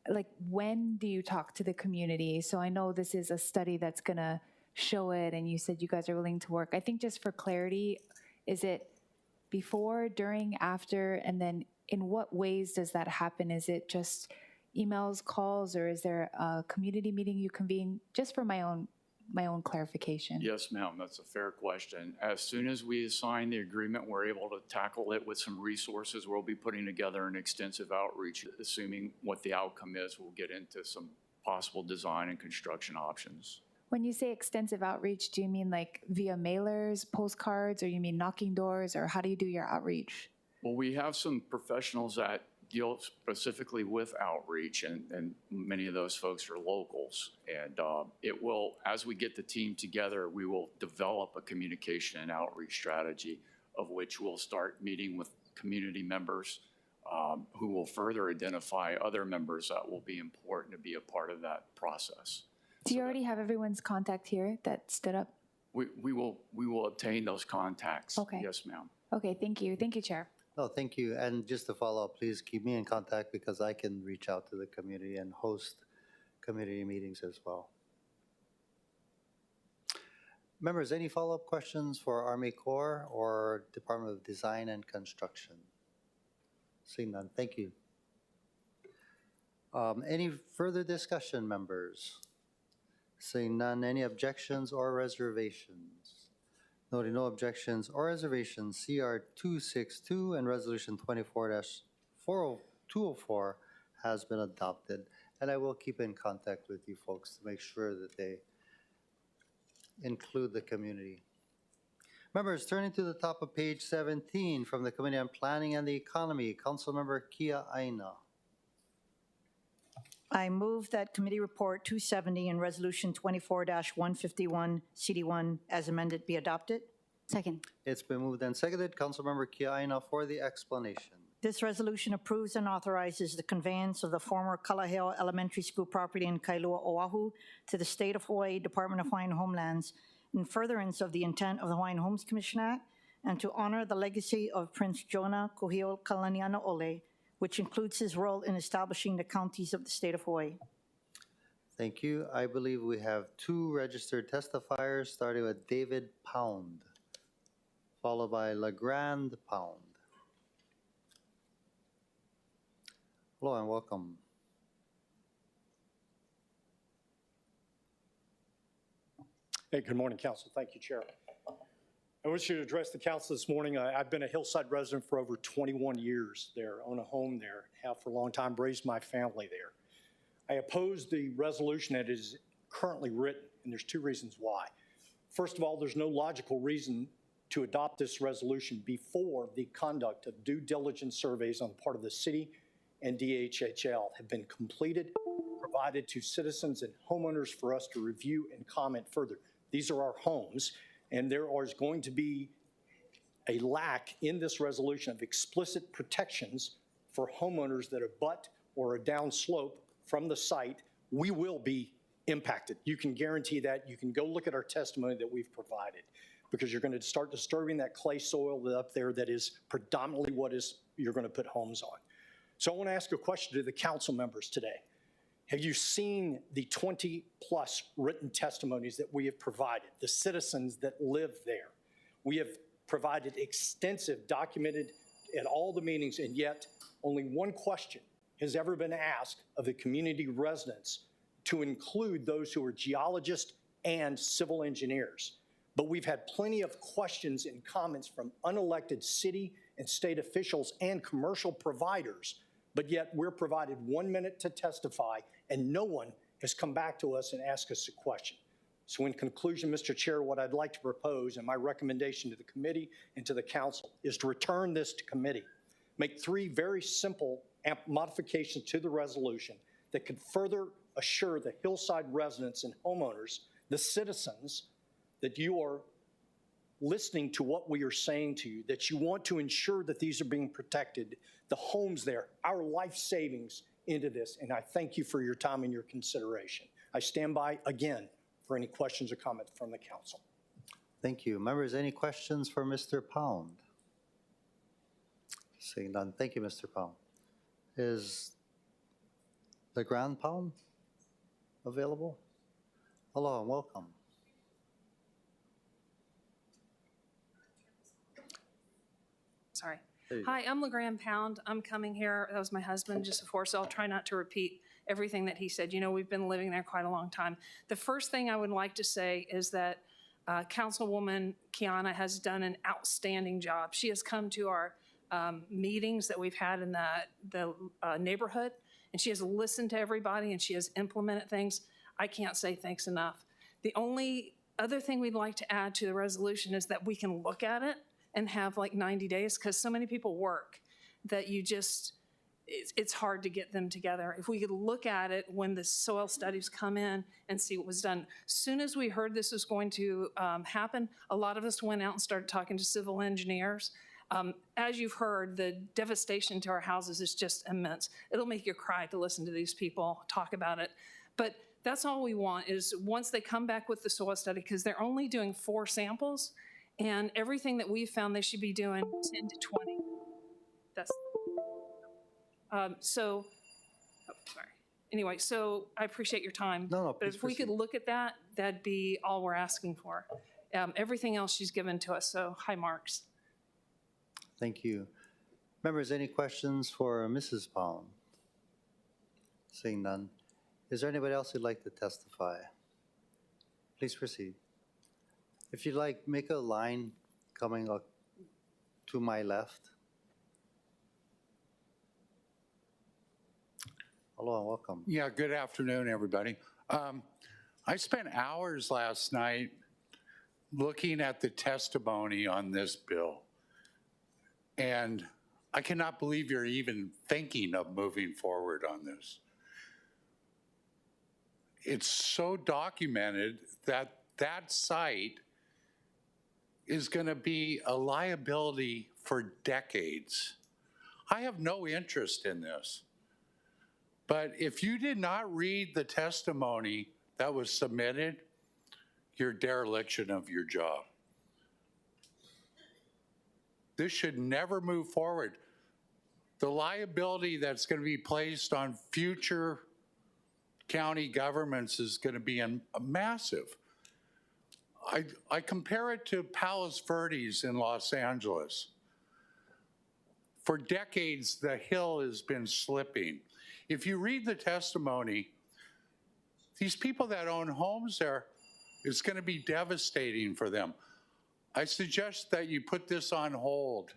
Like, when do you talk to the community? So I know this is a study that's going to show it, and you said you guys are willing to work. I think just for clarity, is it before, during, after, and then in what ways does that happen? Is it just emails, calls, or is there a community meeting you convene? Just for my own clarification. Yes, ma'am, that's a fair question. As soon as we sign the agreement, we're able to tackle it with some resources. We'll be putting together an extensive outreach. Assuming what the outcome is, we'll get into some possible design and construction options. When you say extensive outreach, do you mean like via mailers, postcards, or you mean knocking doors, or how do you do your outreach? Well, we have some professionals that deal specifically with outreach, and many of those folks are locals. And it will, as we get the team together, we will develop a communication and outreach strategy of which we'll start meeting with community members who will further identify other members that will be important to be a part of that process. Do you already have everyone's contact here that stood up? We will obtain those contacts. Okay. Yes, ma'am. Okay, thank you. Thank you, Chair. No, thank you. And just to follow up, please keep me in contact because I can reach out to the community and host community meetings as well. Members, any follow-up questions for Army Corps or Department of Design and Construction? Seeing none, thank you. Any further discussion, members? Seeing none, any objections or reservations? Noting no objections or reservations, CR 262 and Resolution 24-204 has been adopted. And I will keep in contact with you folks to make sure that they include the community. Members, turning to the top of page 17 from the Committee on Planning and the Economy, Councilmember Kia Aina. I move that Committee Report 270 and Resolution 24-151 CD1 as amended be adopted. Second. It's been moved and seconded. Councilmember Kiaina for the explanation. This resolution approves and authorizes the conveyance of the former Kalaheo Elementary School property in Kailua, Oahu to the State of Hawaii Department of Hawaiian Homelands in furtherance of the intent of the Hawaiian Homes Commission Act and to honor the legacy of Prince Jonah Kuhio Kalaniana Ole, which includes his role in establishing the counties of the state of Hawaii. Thank you. I believe we have two registered testifiers, starting with David Pound, followed by LeGrand Pound. Hello and welcome. Hey, good morning, Council. Thank you, Chair. I wish to address the Council this morning. I've been a Hillside resident for over 21 years there, own a home there, have for a long time, raised my family there. I oppose the resolution that is currently written, and there's two reasons why. First of all, there's no logical reason to adopt this resolution before the conduct of due diligence surveys on the part of the city and DHHL have been completed, provided to citizens and homeowners for us to review and comment further. These are our homes, and there is going to be a lack in this resolution of explicit protections for homeowners that abut or are downslope from the site. We will be impacted. You can guarantee that. You can go look at our testimony that we've provided, because you're going to start disturbing that clay soil up there that is predominantly what is you're going to put homes on. So I want to ask a question to the council members today. Have you seen the 20+ written testimonies that we have provided, the citizens that live there? We have provided extensive, documented at all the meetings, and yet only one question has ever been asked of the community residents to include those who are geologists and civil engineers. But we've had plenty of questions and comments from unelected city and state officials and commercial providers, but yet we're provided 1 minute to testify and no one has come back to us and asked us a question. So in conclusion, Mr. Chair, what I'd like to propose and my recommendation to the committee and to the council is to return this to committee. Make 3 very simple modifications to the resolution that could further assure the Hillside residents and homeowners, the citizens, that you are listening to what we are saying to you, that you want to ensure that these are being protected, the homes there, our life savings into this. And I thank you for your time and your consideration. I stand by again for any questions or comments from the council. Thank you. Members, any questions for Mr. Pound? Seeing none. Thank you, Mr. Pound. Is LeGrand Pound available? Hello and welcome. Sorry. Hi, I'm LeGrand Pound. I'm coming here. That was my husband just before, so I'll try not to repeat everything that he said. You know, we've been living there quite a long time. The first thing I would like to say is that Councilwoman Kiana has done an outstanding job. She has come to our meetings that we've had in the neighborhood, and she has listened to everybody, and she has implemented things. I can't say thanks enough. The only other thing we'd like to add to the resolution is that we can look at it and have like 90 days, because so many people work that you just, it's hard to get them together. If we could look at it when the soil studies come in and see what was done. Soon as we heard this was going to happen, a lot of us went out and started talking to civil engineers. As you've heard, the devastation to our houses is just immense. It'll make you cry to listen to these people talk about it. But that's all we want is once they come back with the soil study, because they're only doing 4 samples, and everything that we've found they should be doing 10 to 20. That's sorry. Anyway, so I appreciate your time. No, but if we could look at that, that'd be all we're asking for. Everything else she's given to us, so high marks. Thank you. Members, any questions for Mrs. Pound? Seeing none. Is there anybody else who'd like to testify? Please proceed. If you'd like, make a line coming up to my left. Hello and welcome. Yeah, good afternoon, everybody. I spent hours last night looking at the testimony on this bill, and I cannot believe you're even thinking of moving forward on this. It's so documented that that site is going to be a liability for decades. I have no interest in this. But if you did not read the testimony that was submitted, you're dereliction of your job. This should never move forward. The liability that's going to be placed on future county governments is going to be massive. I compare it to Palos Verdes in Los Angeles. For decades, the hill has been slipping. If you read the testimony, these people that own homes there, it's going to be devastating for them. I suggest that you put this on hold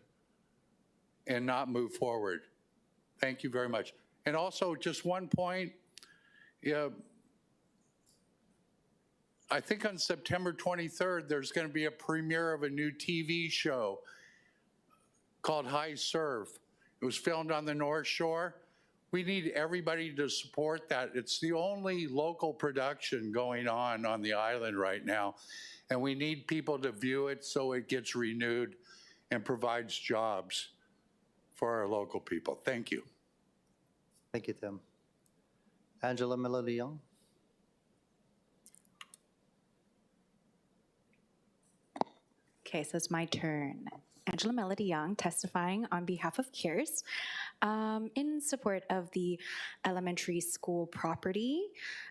and not move forward. Thank you very much. And also, just one point, I think on September 23rd, there's going to be a premiere of a new TV show called High Surf. It was filmed on the North Shore. We need everybody to support that. It's the only local production going on the island right now. And we need people to view it so it gets renewed and provides jobs for our local people. Thank you. Thank you, Tim. Angela Melody Young. Okay, so it's my turn. Angela Melody Young, testifying on behalf of CARES in support of the elementary school property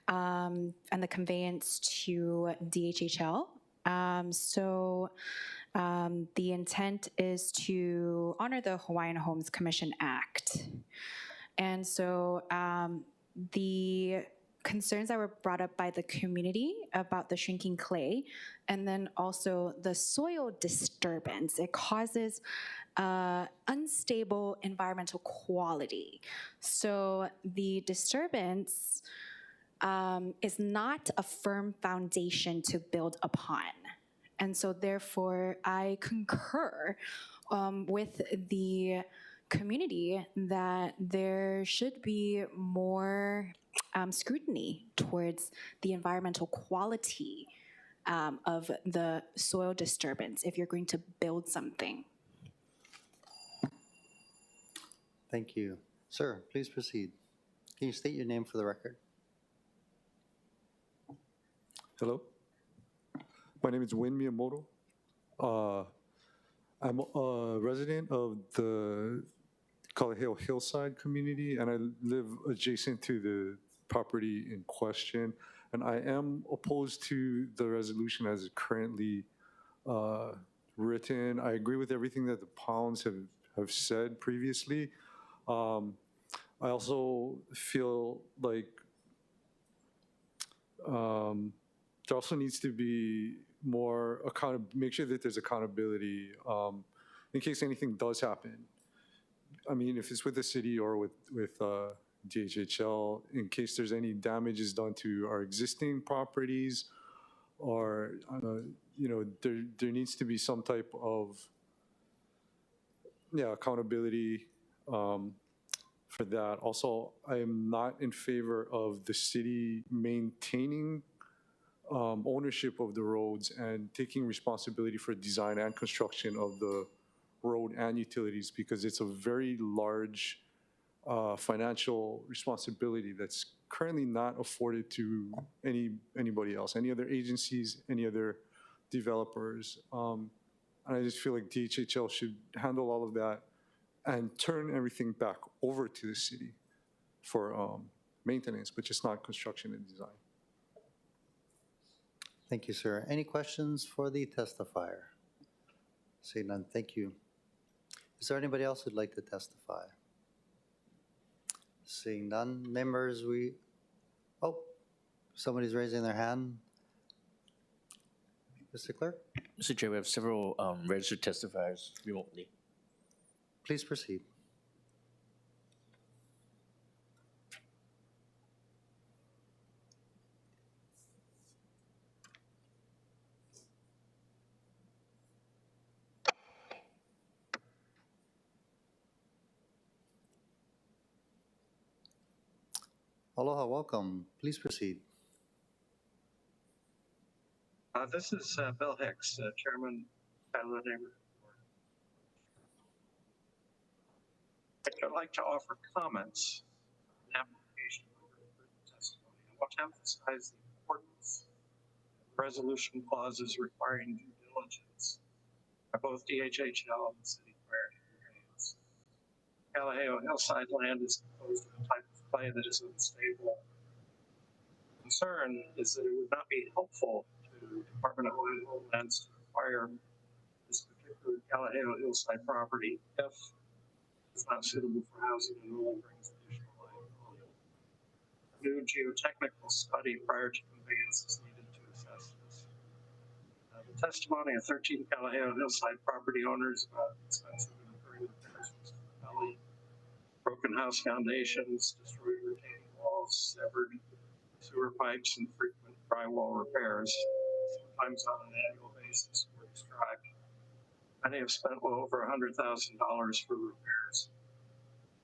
and the conveyance to DHHL. The intent is to honor the Hawaiian Homes Commission Act. And so the concerns that were brought up by the community about the shrinking clay, and then also the soil disturbance. It causes unstable environmental quality. So the disturbance is not a firm foundation to build upon. And so therefore, I concur with the community that there should be more scrutiny towards the environmental quality of the soil disturbance if you're going to build something. Thank you. Sir, please proceed. Can you state your name for the record? Hello. My name is Win Miyamoto. I'm a resident of the Kalaheo Hillside community, and I live adjacent to the property in question. And I am opposed to the resolution as currently written. I agree with everything that the Pounds have said previously. I also feel like there also needs to be more make sure that there's accountability in case anything does happen. I mean, if it's with the city or with DHHL, in case there's any damages done to our existing properties, or there needs to be some type of accountability for that. Also, I am not in favor of the city maintaining ownership of the roads and taking responsibility for design and construction of the road and utilities, because it's a very large financial responsibility that's currently not afforded to anybody else, any other agencies, any other developers. And I just feel like DHHL should handle all of that and turn everything back over to the city for maintenance, but just not construction and design. Thank you, sir. Any questions for the testifier? Seeing none, thank you. Is there anybody else who'd like to testify? Seeing none, members, somebody's raising their hand. Mr. Clerk? Mr. Chair, we have several registered testifiers remotely. Please proceed. Aloha, welcome. Please proceed. This is Bill Hicks, Chairman Kailua Neighborhood Board. I'd like to offer comments on the application of written testimony. I want to emphasize the importance of resolution clauses requiring due diligence by both DHHL and the city prior to conveyance. Kalaheo hillside land is composed of a type of clay that is unstable. Concern is that it would not be helpful to Department of Homelands to acquire this particular Kalaheo hillside property if it's not suitable for housing and only brings additional liability. A new geotechnical study prior to conveyance is needed to assess this. The testimony of 13 Kalaheo hillside property owners about expensive and recurring repairs was valley, broken house foundations, destroyed retaining walls, severed sewer pipes, and frequent drywall repairs, sometimes on an annual basis, were described. Many have spent well over $100,000 for repairs.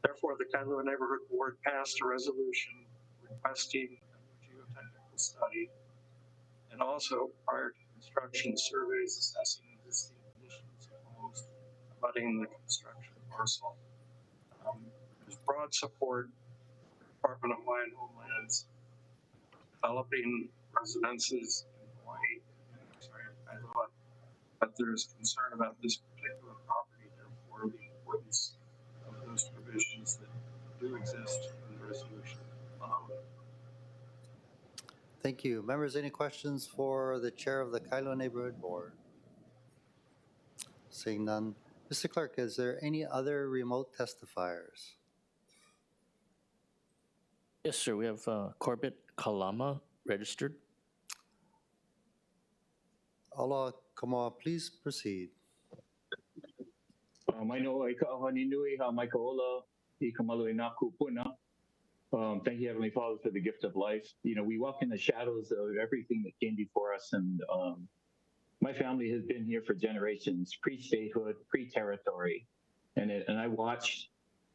Therefore, the Kailua Neighborhood Board passed a resolution requesting a geotechnical study and also, prior to construction, surveys assessing existing conditions of homes abutting the construction parcel. There's broad support for Department of Hawaii and Homelands developing residences in Hawaii, Kailua, but there's concern about this particular property, therefore the importance of those provisions that do exist in the resolution. Thank you. Members, any questions for the chair of the Kailua Neighborhood Board? Seeing none. Mr. Clerk, is there any other remote testifiers? Yes, sir. We have Corbett Kalama registered. Ola Kamoa, please proceed. Maino e ka'ahani nui ha mai ka'ola I kamalu e nā kupuna. Thank you, Heavenly Father, for the gift of life. You know, we walk in the shadows of everything that came before us, and my family has been here for generations, pre-statehood, pre-territory, and I watched.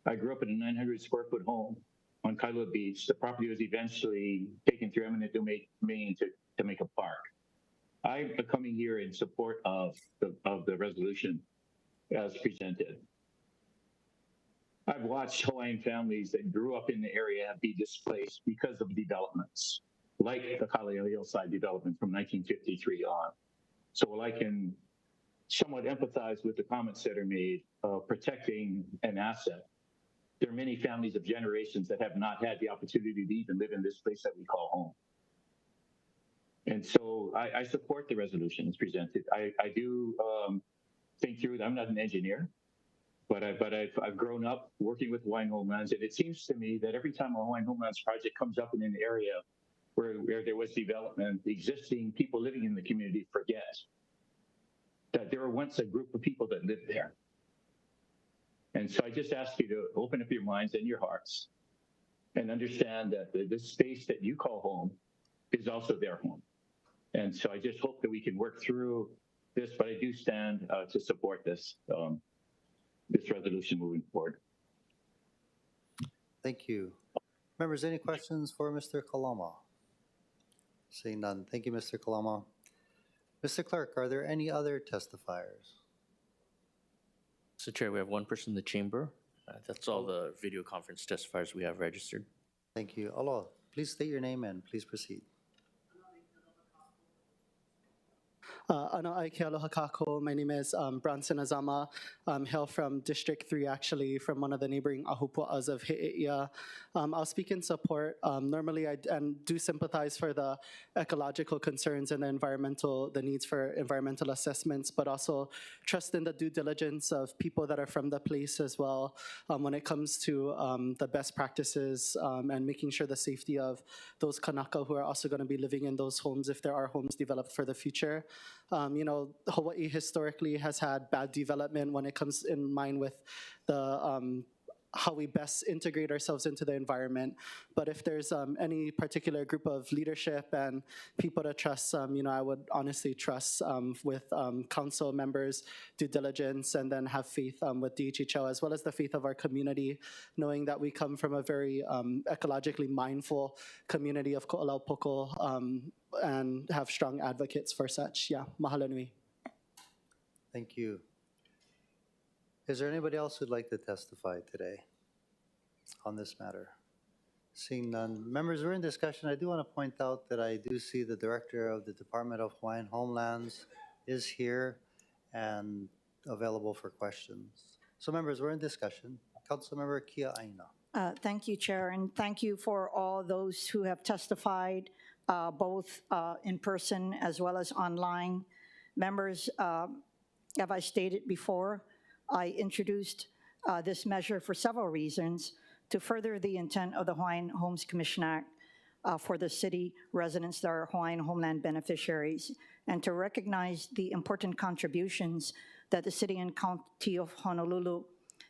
I grew up in a 900 square foot home on Kailua Beach. The property was eventually taken through eminent domain to make a park. I'm coming here in support of the resolution as presented. I've watched Hawaiian families that grew up in the area be displaced because of developments, like the Kalaheo Hillside development from 1953 on. So while I can somewhat empathize with the comments that are made of protecting an asset, there are many families of generations that have not had the opportunity to even live in this place that we call home. And so I support the resolution as presented. I do think through it. I'm not an engineer, but I've grown up working with Hawaiian Homelands, and it seems to me that every time a Hawaiian Homelands project comes up in an area where there was development, the existing people living in the community forget that there were once a group of people that lived there. And so I just ask you to open up your minds and your hearts and understand that this space that you call home is also their home. And so I just hope that we can work through this, but I do stand to support this resolution moving forward. Thank you. Members, any questions for Mr. Kalama? Seeing none. Thank you, Mr. Kalama. Mr. Clerk, are there any other testifiers? Mr. Chair, we have one person in the chamber. That's all the video conference testifiers we have registered. Thank you. Aloha, please state your name and please proceed. Ana Aike Aloha Kako. My name is Bronson Azama. I'm hail from District 3, actually, from one of the neighboring ahupua'as of He'eia. I'll speak in support. Normally, I do sympathize for the ecological concerns and the needs for environmental assessments, but also trust in the due diligence of people that are from the place as well when it comes to the best practices and making sure the safety of those kanaka who are also going to be living in those homes if there are homes developed for the future. You know, Hawaii historically has had bad development when it comes in mind with the how we best integrate ourselves into the environment. But if there's any particular group of leadership and people to trust, you know, I would honestly trust with council members' due diligence and then have faith with DHHL as well as the faith of our community, knowing that we come from a very ecologically mindful community of Ko'olaupoko and have strong advocates for such. Yeah, mahalo nui. Thank you. Is there anybody else who'd like to testify today on this matter? Seeing none. Members, we're in discussion. I do want to point out that I do see the Director of the Department of Hawaiian Homelands is here and available for questions. So members, we're in discussion. Councilmember Kia Aina. Thank you, Chair, and thank you for all those who have testified, both in person as well as online. Members, as I stated before, I introduced this measure for several reasons: to further the intent of the Hawaiian Homes Commission Act for the city residents that are Hawaiian homeland beneficiaries, and to recognize the important contributions that the city and county of Honolulu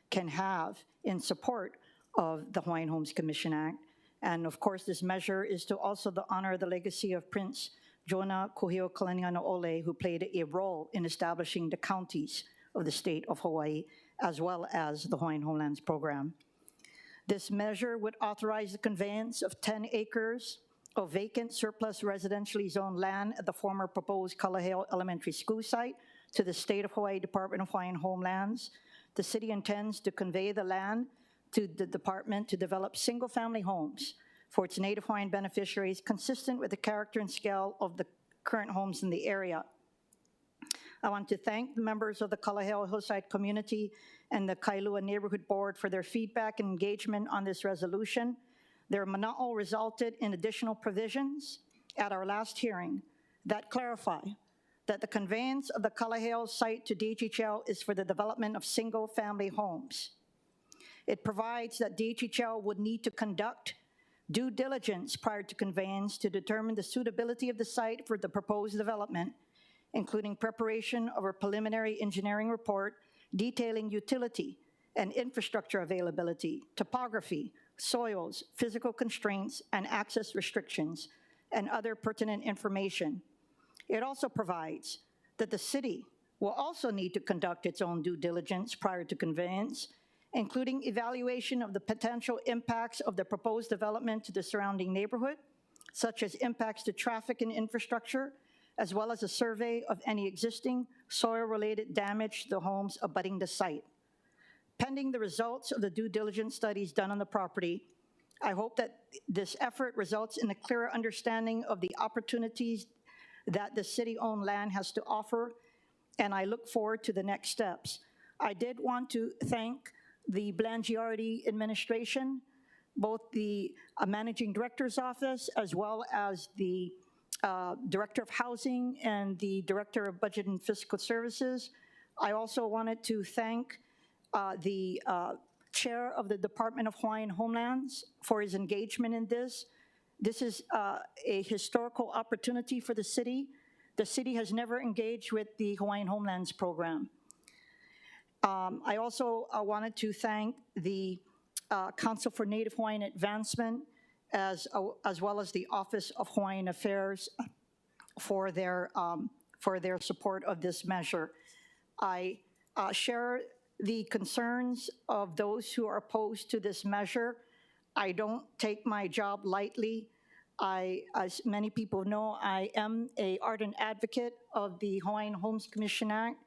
can have in support of the Hawaiian Homes Commission Act. And of course, this measure is to also honor the legacy of Prince Jona Kuhio Kalanianaole, who played a role in establishing the counties of the state of Hawaii, as well as the Hawaiian Homelands Program. This measure would authorize the conveyance of 10 acres of vacant surplus residentially zoned land at the former proposed Kalaheo Elementary School site to the State of Hawaii Department of Hawaiian Homelands. The city intends to convey the land to the department to develop single-family homes for its Native Hawaiian beneficiaries consistent with the character and scale of the current homes in the area. I want to thank the members of the Kalaheo Hillside community and the Kailua Neighborhood Board for their feedback and engagement on this resolution. Their mana'o resulted in additional provisions at our last hearing that clarify that the conveyance of the Kalaheo site to DHHL is for the development of single-family homes. It provides that DHHL would need to conduct due diligence prior to conveyance to determine the suitability of the site for the proposed development, including preparation of a preliminary engineering report detailing utility and infrastructure availability, topography, soils, physical constraints, and access restrictions, and other pertinent information. It also provides that the city will also need to conduct its own due diligence prior to conveyance, including evaluation of the potential impacts of the proposed development to the surrounding neighborhood, such as impacts to traffic and infrastructure, as well as a survey of any existing soil-related damage to the homes abutting the site. Pending the results of the due diligence studies done on the property, I hope that this effort results in a clearer understanding of the opportunities that the city-owned land has to offer, and I look forward to the next steps. I did want to thank the Blangiardi administration, both the managing director's office, as well as the Director of Housing and the Director of Budget and Fiscal Services. I also wanted to thank the Chair of the Department of Hawaiian Homelands for his engagement in this. This is a historical opportunity for the city. The city has never engaged with the Hawaiian Homelands Program. I also wanted to thank the Council for Native Hawaiian Advancement, as well as the Office of Hawaiian Affairs for their support of this measure. I share the concerns of those who are opposed to this measure. I don't take my job lightly. As many people know, I am an ardent advocate of the Hawaiian Homes Commission Act.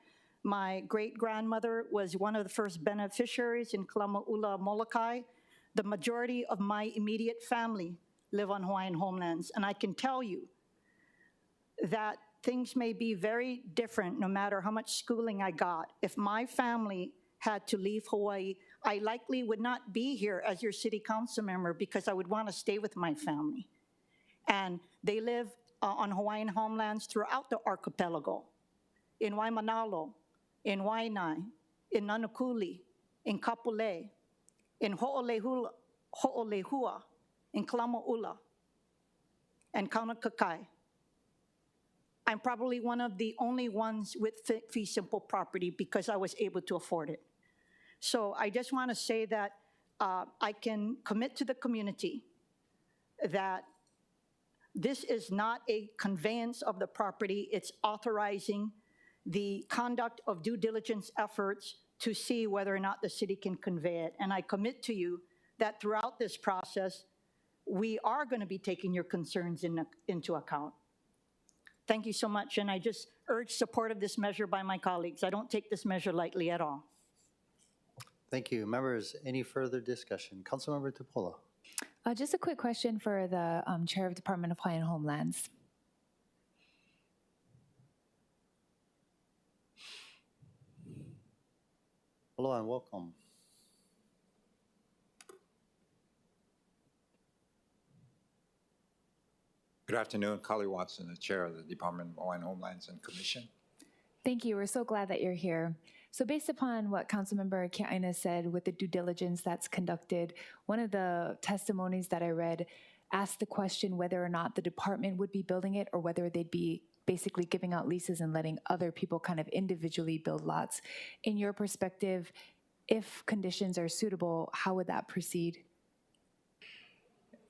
My great-grandmother was one of the first beneficiaries in Kalamaula, Molokai. The majority of my immediate family live on Hawaiian homelands, and I can tell you that things may be very different no matter how much schooling I got. If my family had to leave Hawaii, I likely would not be here as your city council member because I would want to stay with my family. And they live on Hawaiian homelands throughout the archipelago, in Waimanalo, in Waianae, in Nanukuli, in Kapolei, in Ho'olehua, in Kalamaula, and Kaunakakai. I'm probably one of the only ones with fee simple property because I was able to afford it. So I just want to say that I can commit to the community that this is not a conveyance of the property, it's authorizing the conduct of due diligence efforts to see whether or not the city can convey it. And I commit to you that throughout this process, we are going to be taking your concerns into account. Thank you so much, and I just urge support of this measure by my colleagues. I don't take this measure lightly at all. Thank you. Members, any further discussion? Councilmember Tupola. Just a quick question for the Chair of Department of Hawaii and Homelands. Hello and welcome. Good afternoon, Kali Watson, the Chair of the Department of Hawaiian Homelands and Commission. Thank you. We're so glad that you're here. So based upon what Councilmember Kiaina said with the due diligence that's conducted, one of the testimonies that I read asked the question whether or not the department would be building it or whether they'd be basically giving out leases and letting other people kind of individually build lots. In your perspective, if conditions are suitable, how would that proceed?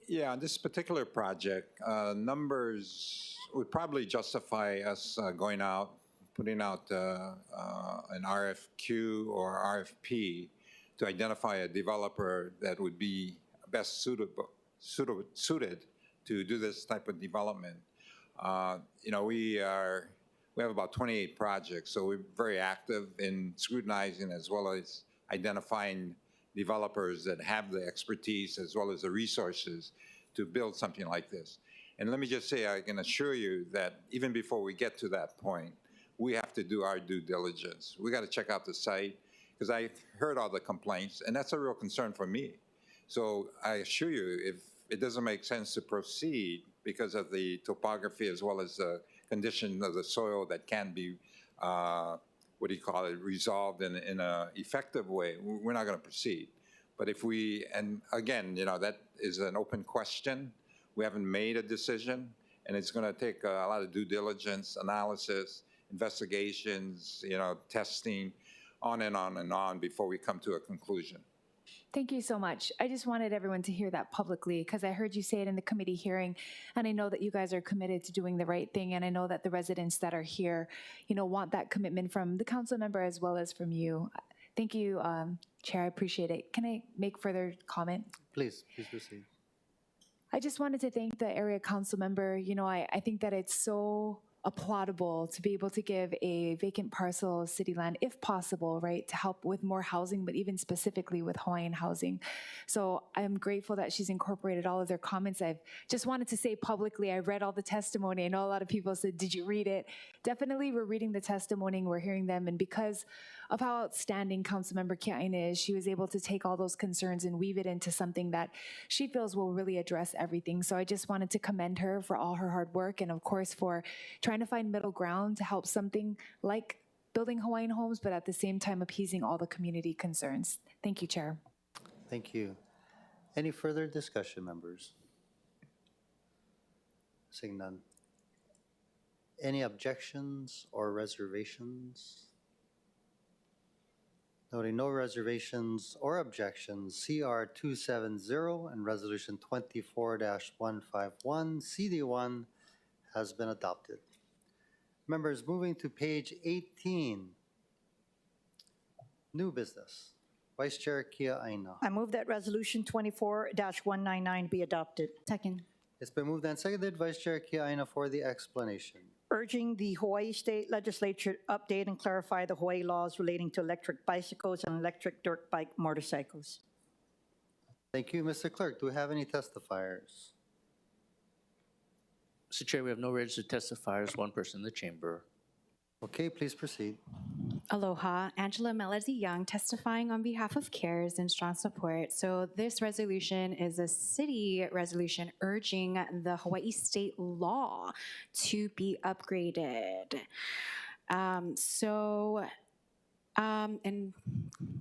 Yeah, on this particular project, numbers would probably justify us going out, putting out an RFQ or RFP to identify a developer that would be best suited to do this type of development. You know, we have about 28 projects, so we're very active in scrutinizing as well as identifying developers that have the expertise as well as the resources to build something like this. And let me just say, I can assure you that even before we get to that point, we have to do our due diligence. We got to check out the site because I heard all the complaints, and that's a real concern for me. So I assure you, if it doesn't make sense to proceed because of the topography as well as the condition of the soil that can be resolved in an effective way, we're not going to proceed. But if we, and again, you know, that is an open question. We haven't made a decision, and it's going to take a lot of due diligence, analysis, investigations, you know, testing, on and on and on before we come to a conclusion. Thank you so much. I just wanted everyone to hear that publicly because I heard you say it in the committee hearing, and I know that you guys are committed to doing the right thing, and I know that the residents that are here, you know, want that commitment from the council member as well as from you. Thank you, Chair. I appreciate it. Can I make further comment? Please proceed. I just wanted to thank the area council member. You know, I think that it's so applaudable to be able to give a vacant parcel of city land, if possible, right, to help with more housing, but even specifically with Hawaiian housing. So I'm grateful that she's incorporated all of their comments. I've just wanted to say publicly, I read all the testimony. I know a lot of people said, did you read it? Definitely, we're reading the testimony and we're hearing them. And because of how outstanding Councilmember Kiaina is, she was able to take all those concerns and weave it into something that she feels will really address everything. So I just wanted to commend her for all her hard work and, of course, for trying to find middle ground to help something like building Hawaiian homes, but at the same time appeasing all the community concerns. Thank you, Chair. Thank you. Any further discussion, members? Seeing none. Any objections or reservations? Noting no reservations or objections, CR 270 and Resolution 24-151, CD1, has been adopted. Members, moving to page 18, new business. Vice Chair Kiaina. I move that Resolution 24-199 be adopted. Second. It's been moved and seconded. Vice Chair Kiaina for the explanation. Urging the Hawaii State Legislature update and clarify the Hawaii laws relating to electric bicycles and electric dirt bike motorcycles. Thank you, Mr. Clerk. Do we have any testifiers? Mr. Chair, we have no registered testifiers, one person in the chamber. Okay, please proceed. Aloha, Angela Melody Young, testifying on behalf of CARES in strong support. So this resolution is a city resolution urging the Hawaii state law to be upgraded. In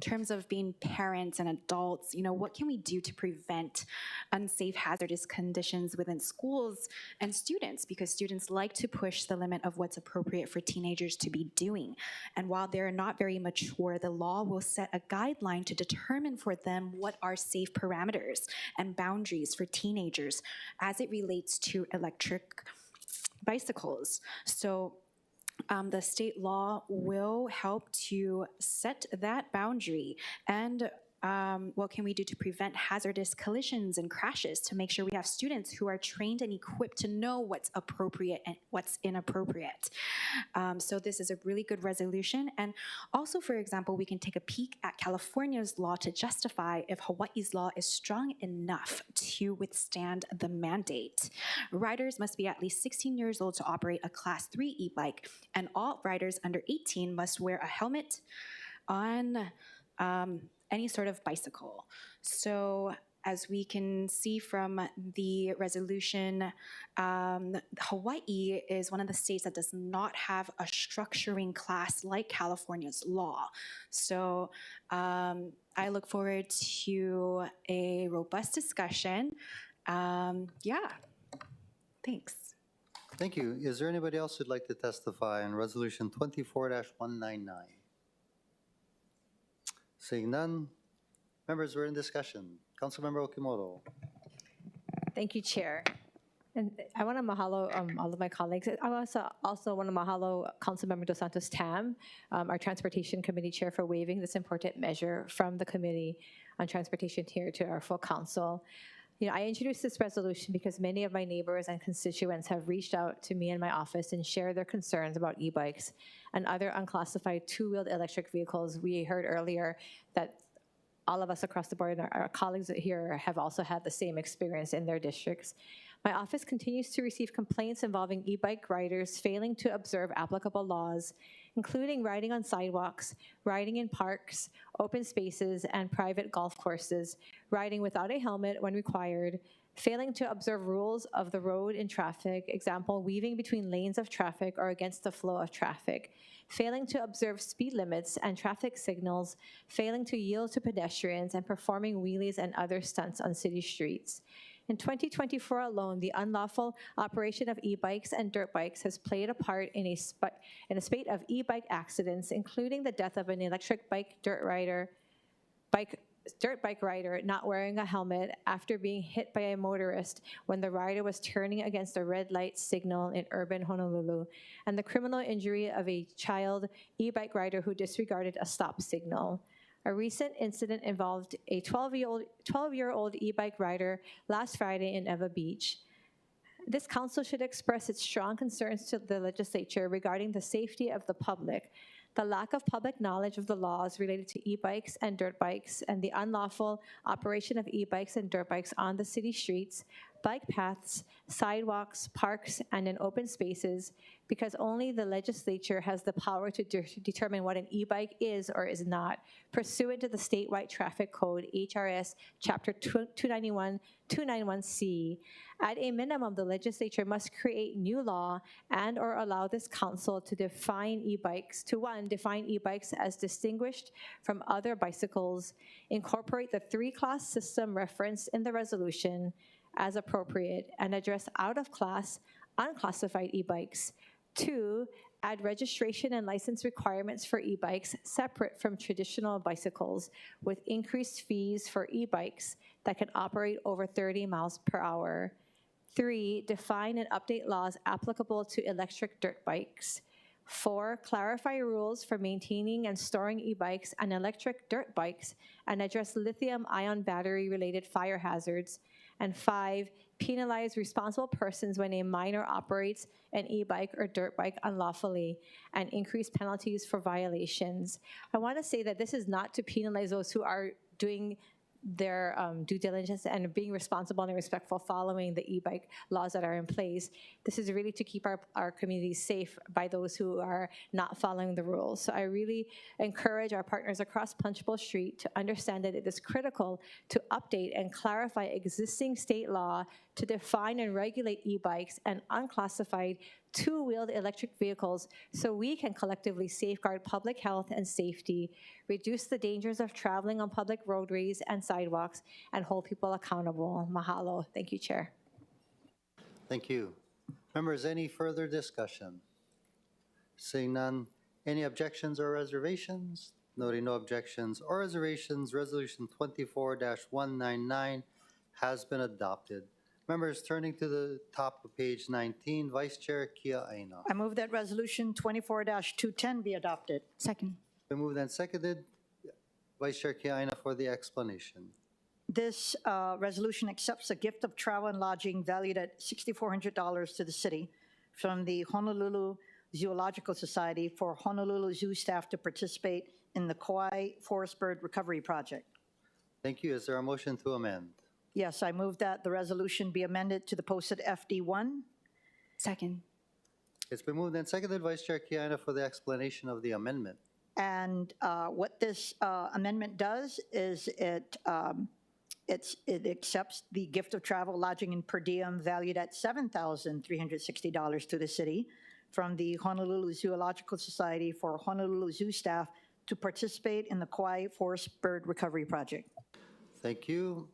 terms of being parents and adults, you know, what can we do to prevent unsafe, hazardous conditions within schools and students? Because students like to push the limit of what's appropriate for teenagers to be doing. And while they're not very mature, the law will set a guideline to determine for them what are safe parameters and boundaries for teenagers as it relates to electric bicycles. So the state law will help to set that boundary and what can we do to prevent hazardous collisions and crashes to make sure we have students who are trained and equipped to know what's appropriate and what's inappropriate. So this is a really good resolution. And also, for example, we can take a peek at California's law to justify if Hawaii's law is strong enough to withstand the mandate. Riders must be at least 16 years old to operate a Class 3 e-bike, and all riders under 18 must wear a helmet on any sort of bicycle. So as we can see from the resolution, Hawaii is one of the states that does not have a structuring class like California's law. So I look forward to a robust discussion. Yeah, thanks. Thank you. Is there anybody else who'd like to testify on Resolution 24-199? Seeing none, members, we're in discussion. Councilmember Okimoto. Thank you, Chair. And I want to mahalo all of my colleagues. I also want to mahalo Councilmember Dos Santos Tam, our Transportation Committee Chair, for waiving this important measure from the Committee on Transportation here to our full council. You know, I introduced this resolution because many of my neighbors and constituents have reached out to me in my office and shared their concerns about e-bikes and other unclassified two-wheeled electric vehicles. We heard earlier that all of us across the board, our colleagues here, have also had the same experience in their districts. My office continues to receive complaints involving e-bike riders failing to observe applicable laws, including riding on sidewalks, riding in parks, open spaces, and private golf courses, riding without a helmet when required, failing to observe rules of the road in traffic, example, weaving between lanes of traffic or against the flow of traffic, failing to observe speed limits and traffic signals, failing to yield to pedestrians, and performing wheelies and other stunts on city streets. In 2024 alone, the unlawful operation of e-bikes and dirt bikes has played a part in a spate of e-bike accidents, including the death of an electric dirt bike rider not wearing a helmet after being hit by a motorist when the rider was turning against a red light signal in urban Honolulu, and the criminal injury of a child e-bike rider who disregarded a stop signal. A recent incident involved a 12-year-old e-bike rider last Friday in Eva Beach. This council should express its strong concerns to the legislature regarding the safety of the public, the lack of public knowledge of the laws related to e-bikes and dirt bikes, and the unlawful operation of e-bikes and dirt bikes on the city streets, bike paths, sidewalks, parks, and in open spaces, because only the legislature has the power to determine what an e-bike is or is not, pursuant to the statewide traffic code, HRS Chapter 291C. At a minimum, the legislature must create new law and or allow this council to define e-bikes, define e-bikes as distinguished from other bicycles, incorporate the three-class system referenced in the resolution as appropriate, and address out-of-class, unclassified e-bikes. 2, add registration and license requirements for e-bikes separate from traditional bicycles, with increased fees for e-bikes that can operate over 30 miles per hour. 3, define and update laws applicable to electric dirt bikes. 4, clarify rules for maintaining and storing e-bikes and electric dirt bikes and address lithium-ion battery-related fire hazards. And 5, penalize responsible persons when a minor operates an e-bike or dirt bike unlawfully, and increase penalties for violations. I want to say that this is not to penalize those who are doing their due diligence and being responsible and respectful following the e-bike laws that are in place. This is really to keep our communities safe by those who are not following the rules. So I really encourage our partners across Punchbowl Street to understand that it is critical to update and clarify existing state law to define and regulate e-bikes and unclassified two-wheeled electric vehicles so we can collectively safeguard public health and safety, reduce the dangers of traveling on public roadways and sidewalks, and hold people accountable. Mahalo. Thank you, Chair. Thank you. Members, any further discussion? Seeing none, any objections or reservations? Noting no objections or reservations, Resolution 24-199 has been adopted. Members, turning to the top of page 19, Vice Chair Kia Aina. I move that Resolution 24-210 be adopted. Second. Been moved and seconded. Vice Chair Kiaina for the explanation. This resolution accepts a gift of travel and lodging valued at $6,400 to the city from the Honolulu Zoological Society for Honolulu Zoo staff to participate in the Kauai Forest Bird Recovery Project. Thank you. Is there a motion to amend? Yes, I move that the resolution be amended to the posted FD1. Second. It's been moved and seconded. Vice Chair Kiaina for the explanation of the amendment. And what this amendment does is it accepts the gift of travel, lodging, and per diem valued at $7,360 to the city from the Honolulu Zoological Society for Honolulu Zoo staff to participate in the Kauai Forest Bird Recovery Project. Thank you.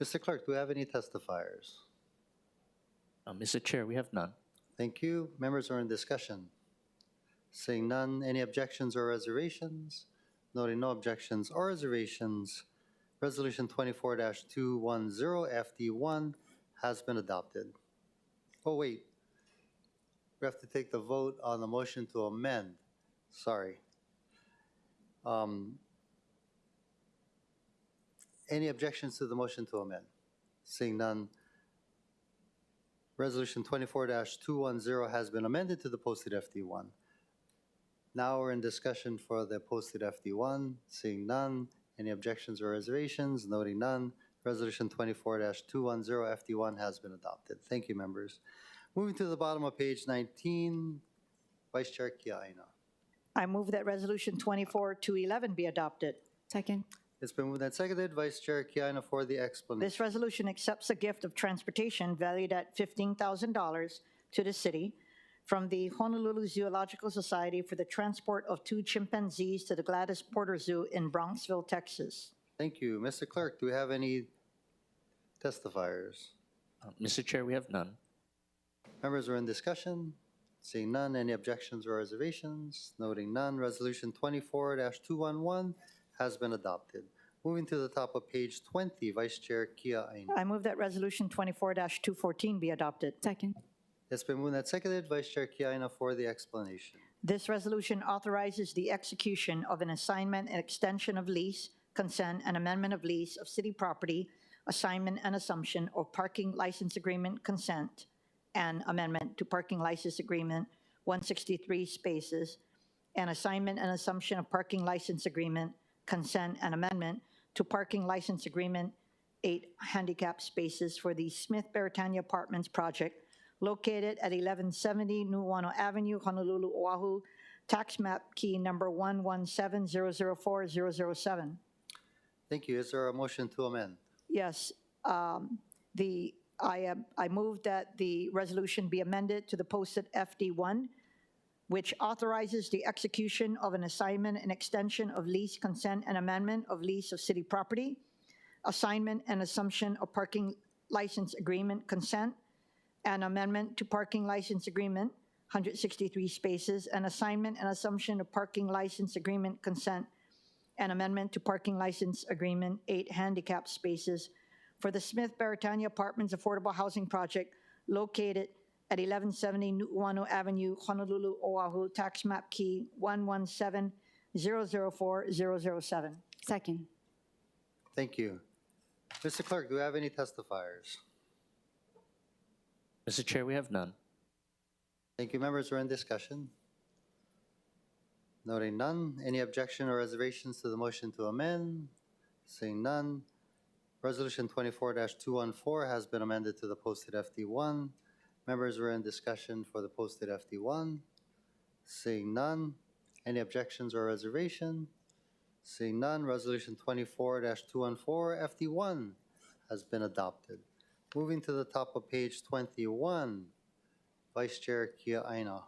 Mr. Clerk, do we have any testifiers? Mr. Chair, we have none. Thank you. Members are in discussion. Seeing none, any objections or reservations? Noting no objections or reservations, Resolution 24-210 FD1 has been adopted. Oh, wait. We have to take the vote on the motion to amend. Sorry. Any objections to the motion to amend? Seeing none, Resolution 24-210 has been amended to the posted FD1. Now we're in discussion for the posted FD1. Seeing none, any objections or reservations? Noting none, Resolution 24-210 FD1 has been adopted. Thank you, members. Moving to the bottom of page 19, Vice Chair Kiaina. I move that Resolution 24-211 be adopted. Second. It's been moved and seconded. Vice Chair Kiaina for the explanation. This resolution accepts a gift of transportation valued at $15,000 to the city from the Honolulu Zoological Society for the transport of 2 chimpanzees to the Gladys Porter Zoo in Bronxville, Texas. Thank you. Mr. Clerk, do we have any testifiers? Mr. Chair, we have none. Members are in discussion. Seeing none, any objections or reservations? Noting none, Resolution 24-211 has been adopted. Moving to the top of page 20, Vice Chair Kiaina. I move that Resolution 24-214 be adopted. Second. It's been moved and seconded. Vice Chair Kiaina for the explanation. This resolution authorizes the execution of an assignment and extension of lease, consent, and amendment of lease of city property, assignment and assumption of parking license agreement consent, and amendment to parking license agreement 163 spaces, and assignment and assumption of parking license agreement, consent, and amendment to parking license agreement 8 handicap spaces for the Smith Beretania Apartments project located at 1170 Nuuanu Avenue, Honolulu, Oahu, tax map key number 117004007. Thank you. Is there a motion to amend? Yes, I move that the resolution be amended to the posted FD1, which authorizes the execution of an assignment and extension of lease, consent, and amendment of lease of city property, assignment and assumption of parking license agreement consent, and amendment to parking license agreement 163 spaces, and assignment and assumption of parking license agreement consent, and amendment to parking license agreement 8 handicap spaces for the Smith Beretania Apartments Affordable Housing Project located at 1170 Nuuanu Avenue, Honolulu, Oahu, tax map key 117004007. Second. Thank you. Mr. Clerk, do we have any testifiers? Mr. Chair, we have none. Thank you. Members are in discussion. Noting none, any objection or reservations to the motion to amend? Seeing none, Resolution 24-214 has been amended to the posted FD1. Members are in discussion for the posted FD1. Seeing none, any objections or reservation? Seeing none, Resolution 24-214 FD1 has been adopted. Moving to the top of page 21, Vice Chair Kiaina.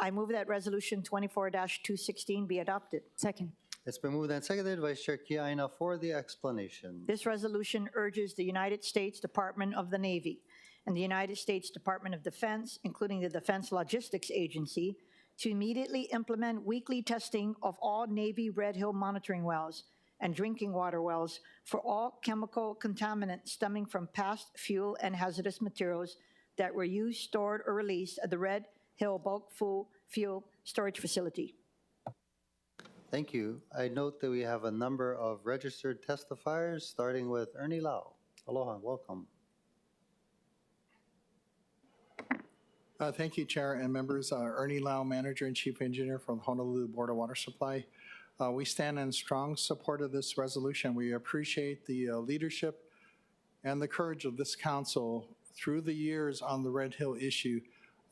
I move that Resolution 24-216 be adopted. Second. It's been moved and seconded. Vice Chair Kiaina for the explanation. This resolution urges the United States Department of the Navy and the United States Department of Defense, including the Defense Logistics Agency, to immediately implement weekly testing of all Navy Red Hill monitoring wells and drinking water wells for all chemical contaminants stemming from past fuel and hazardous materials that were used, stored, or released at the Red Hill Bulk Fuel Storage Facility. Thank you. I note that we have a number of registered testifiers, starting with Ernie Lau. Aloha, welcome. Thank you, Chair and members. Ernie Lau, Manager and Chief Engineer from Honolulu Board of Water Supply. We stand in strong support of this resolution. We appreciate the leadership and the courage of this council through the years on the Red Hill issue,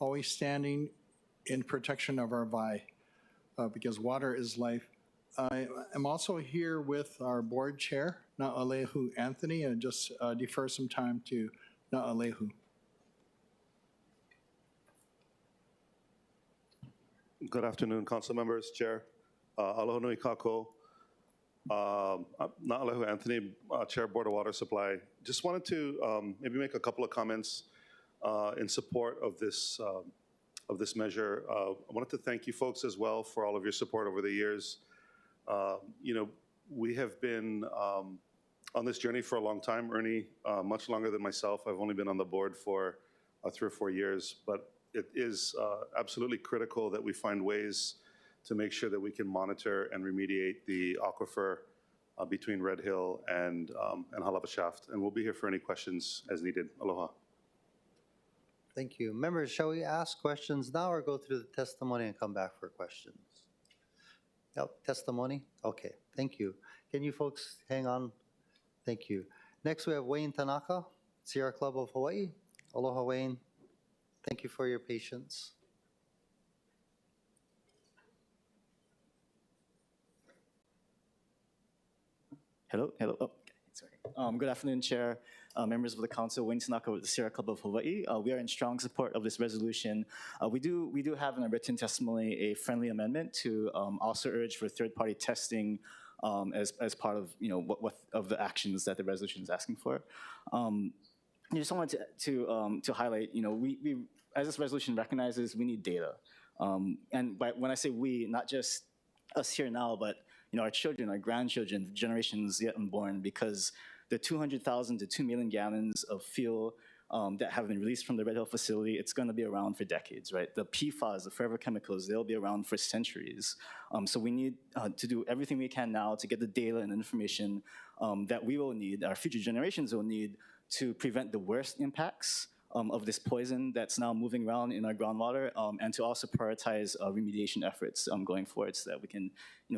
always standing in protection of our vai, because water is life. I am also here with our board chair, Na'alehu Anthony, and just defer some time to Na'alehu. Good afternoon, council members, chair. Aloha nui kako. Na'alehu Anthony, Chair, Board of Water Supply. Just wanted to maybe make a couple of comments in support of this measure. I wanted to thank you folks as well for all of your support over the years. You know, we have been on this journey for a long time. Ernie, much longer than myself. I've only been on the board for 3 or 4 years, but it is absolutely critical that we find ways to make sure that we can monitor and remediate the aquifer between Red Hill and Halawa Shaft. And we'll be here for any questions as needed. Aloha. Thank you. Members, shall we ask questions now or go through the testimony and come back for questions? Yep, testimony? Okay, thank you. Can you folks hang on? Thank you. Next, we have Wayne Tanaka, Sierra Club of Hawaii. Aloha, Wayne. Thank you for your patience. Hello. Oh, okay, sorry. Good afternoon, Chair, members of the Council. Wayne Tanaka with the Sierra Club of Hawaii. We are in strong support of this resolution. We do have in our written testimony a friendly amendment to also urge for third-party testing as part of what of the actions that the resolution is asking for. I just wanted to highlight, we as this resolution recognizes, we need data, and when I say we, not just us here now, but our children, our grandchildren, generations yet unborn, because the 200,000 to 2 million gallons of fuel that have been released from the Red Hill facility, it's going to be around for decades, right? The PFAS, the forever chemicals, they'll be around for centuries. So we need to do everything we can now to get the data and information that we will need, our future generations will need, to prevent the worst impacts of this poison that's now moving around in our groundwater, and to also prioritize remediation efforts going forward so that we can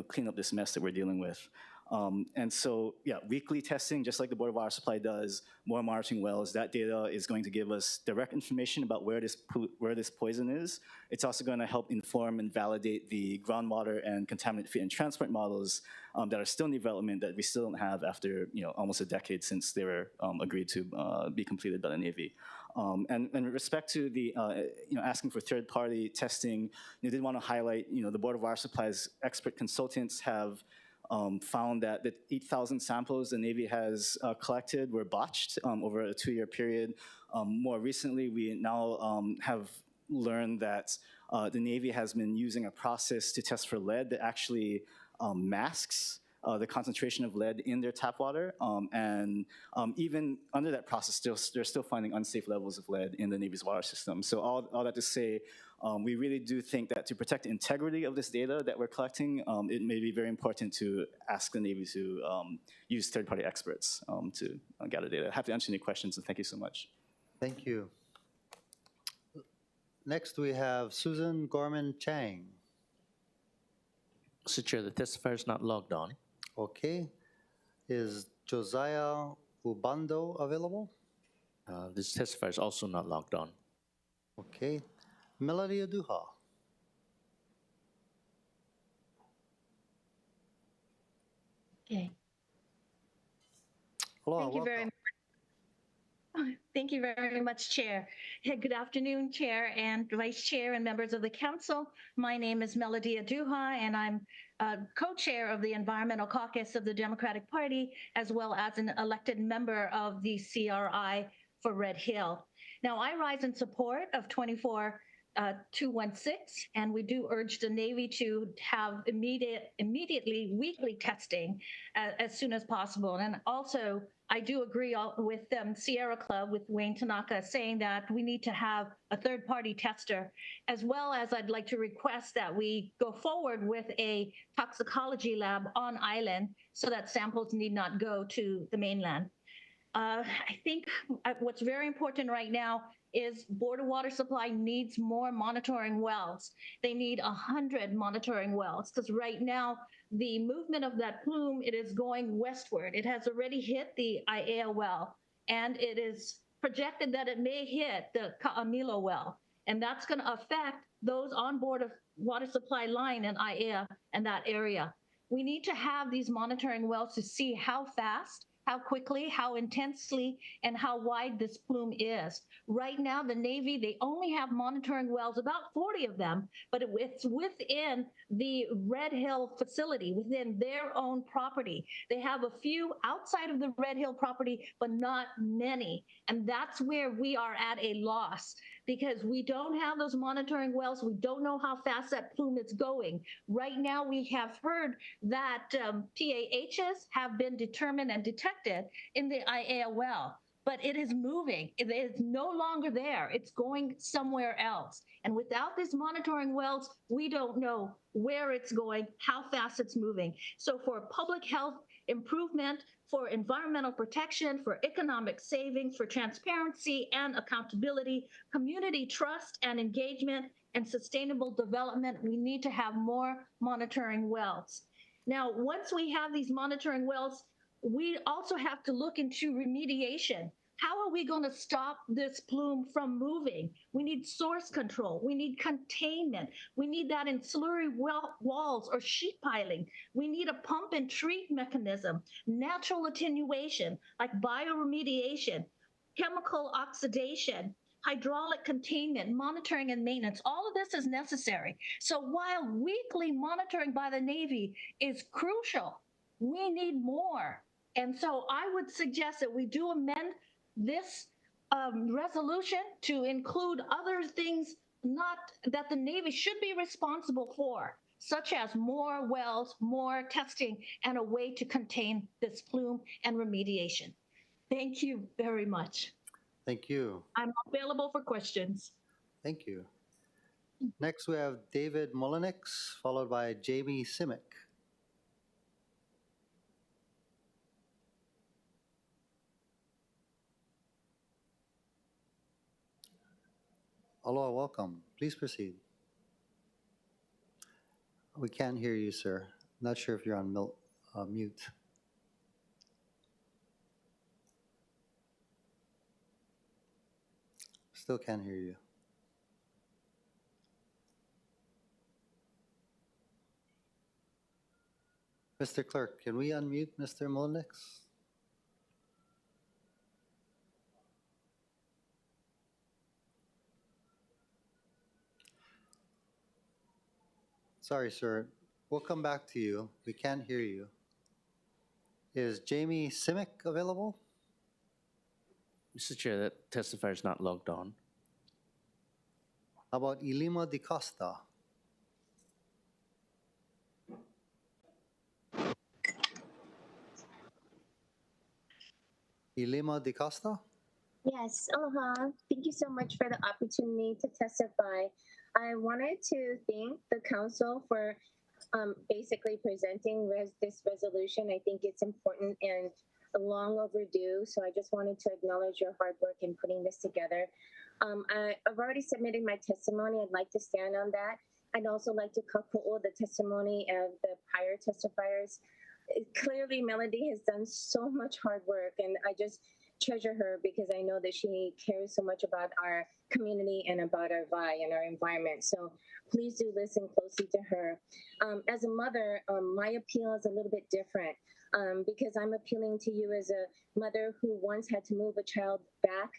clean up this mess that we're dealing with. And so, yeah, weekly testing, just like the Board of Water Supply does, more monitoring wells, that data is going to give us direct information about where this poison is. It's also going to help inform and validate the groundwater and contaminant feed and transport models that are still in development that we still don't have after almost a decade since they were agreed to be completed by the Navy. And with respect to the asking for third-party testing, I did want to highlight the Board of Water Supply's expert consultants have found that the 8,000 samples the Navy has collected were botched over a 2-year period. More recently, we now have learned that the Navy has been using a process to test for lead that actually masks the concentration of lead in their tap water. And even under that process, they're still finding unsafe levels of lead in the Navy's water system. So all that to say, we really do think that to protect the integrity of this data that we're collecting, it may be very important to ask the Navy to use third-party experts to gather data. Happy to answer any questions, and thank you so much. Thank you. Next, we have Susan Gorman Chang. Mr. Chair, the testifier is not logged on. Okay. Is Josiah Ubando available? This testifier is also not logged on. Okay. Melody Aduha. Okay. Hello, Thank you very much. Thank you very much, Chair. Hey, good afternoon, Chair and Vice Chair and members of the Council. My name is Melody Aduha, and I'm co-chair of the Environmental Caucus of the Democratic Party, as well as an elected member of the CRI for Red Hill. Now, I rise in support of 24216, and we do urge the Navy to have immediately weekly testing as soon as possible. And also, I do agree with Sierra Club, with Wayne Tanaka, saying that we need to have a third-party tester, as well as I'd like to request that we go forward with a toxicology lab on island so that samples need not go to the mainland. I think what's very important right now is Board of Water Supply needs more monitoring wells. They need 100 monitoring wells because right now the movement of that plume, it is going westward. It has already hit the IAEA well, and it is projected that it may hit the Ka'amilo well, and that's going to affect those on Board of Water Supply line in IAEA and that area. We need to have these monitoring wells to see how fast, how quickly, how intensely, and how wide this plume is. Right now, the Navy, they only have monitoring wells, about 40 of them, but it's within the Red Hill facility, within their own property. They have a few outside of the Red Hill property, but not many. And that's where we are at a loss because we don't have those monitoring wells. We don't know how fast that plume is going. Right now, we have heard that PAHs have been determined and detected in the IAEA well, but it is moving. It is no longer there. It's going somewhere else. And without these monitoring wells, we don't know where it's going, how fast it's moving. So for public health improvement, for environmental protection, for economic savings, for transparency and accountability, community trust and engagement, and sustainable development, we need to have more monitoring wells. Now, once we have these monitoring wells, we also have to look into remediation. How are we going to stop this plume from moving? We need source control. We need containment. We need that in slurry walls or sheet piling. We need a pump and treat mechanism, natural attenuation like bioremediation, chemical oxidation, hydraulic containment, monitoring and maintenance. All of this is necessary. So while weekly monitoring by the Navy is crucial, we need more. And so I would suggest that we do amend this resolution to include other things not that the Navy should be responsible for, such as more wells, more testing, and a way to contain this plume and remediation. Thank you very much. Thank you. I'm available for questions. Thank you. Next, we have David Mullenix, followed by Jamie Simic. Aloha, welcome. Please proceed. We can't hear you, sir. Not sure if you're on mute. Still can't hear you. Mr. Clerk, can we unmute Mr. Mullenix? Sorry, sir. We'll come back to you. We can't hear you. Is Jamie Simic available? Mr. Chair, that testifier is not logged on. How about Ilima Di Costa? Ilima Di Costa? Yes, aloha. Thank you so much for the opportunity to testify. I wanted to thank the council for basically presenting this resolution. I think it's important and long overdue, so I just wanted to acknowledge your hard work in putting this together. I've already submitted my testimony. I'd like to stand on that. I'd also like to kako'o the testimony of the prior testifiers. Clearly, Melody has done so much hard work, and I just treasure her because I know that she cares so much about our community and about our VI and our environment. So please do listen closely to her. As a mother, my appeal is a little bit different because I'm appealing to you as a mother who once had to move a child back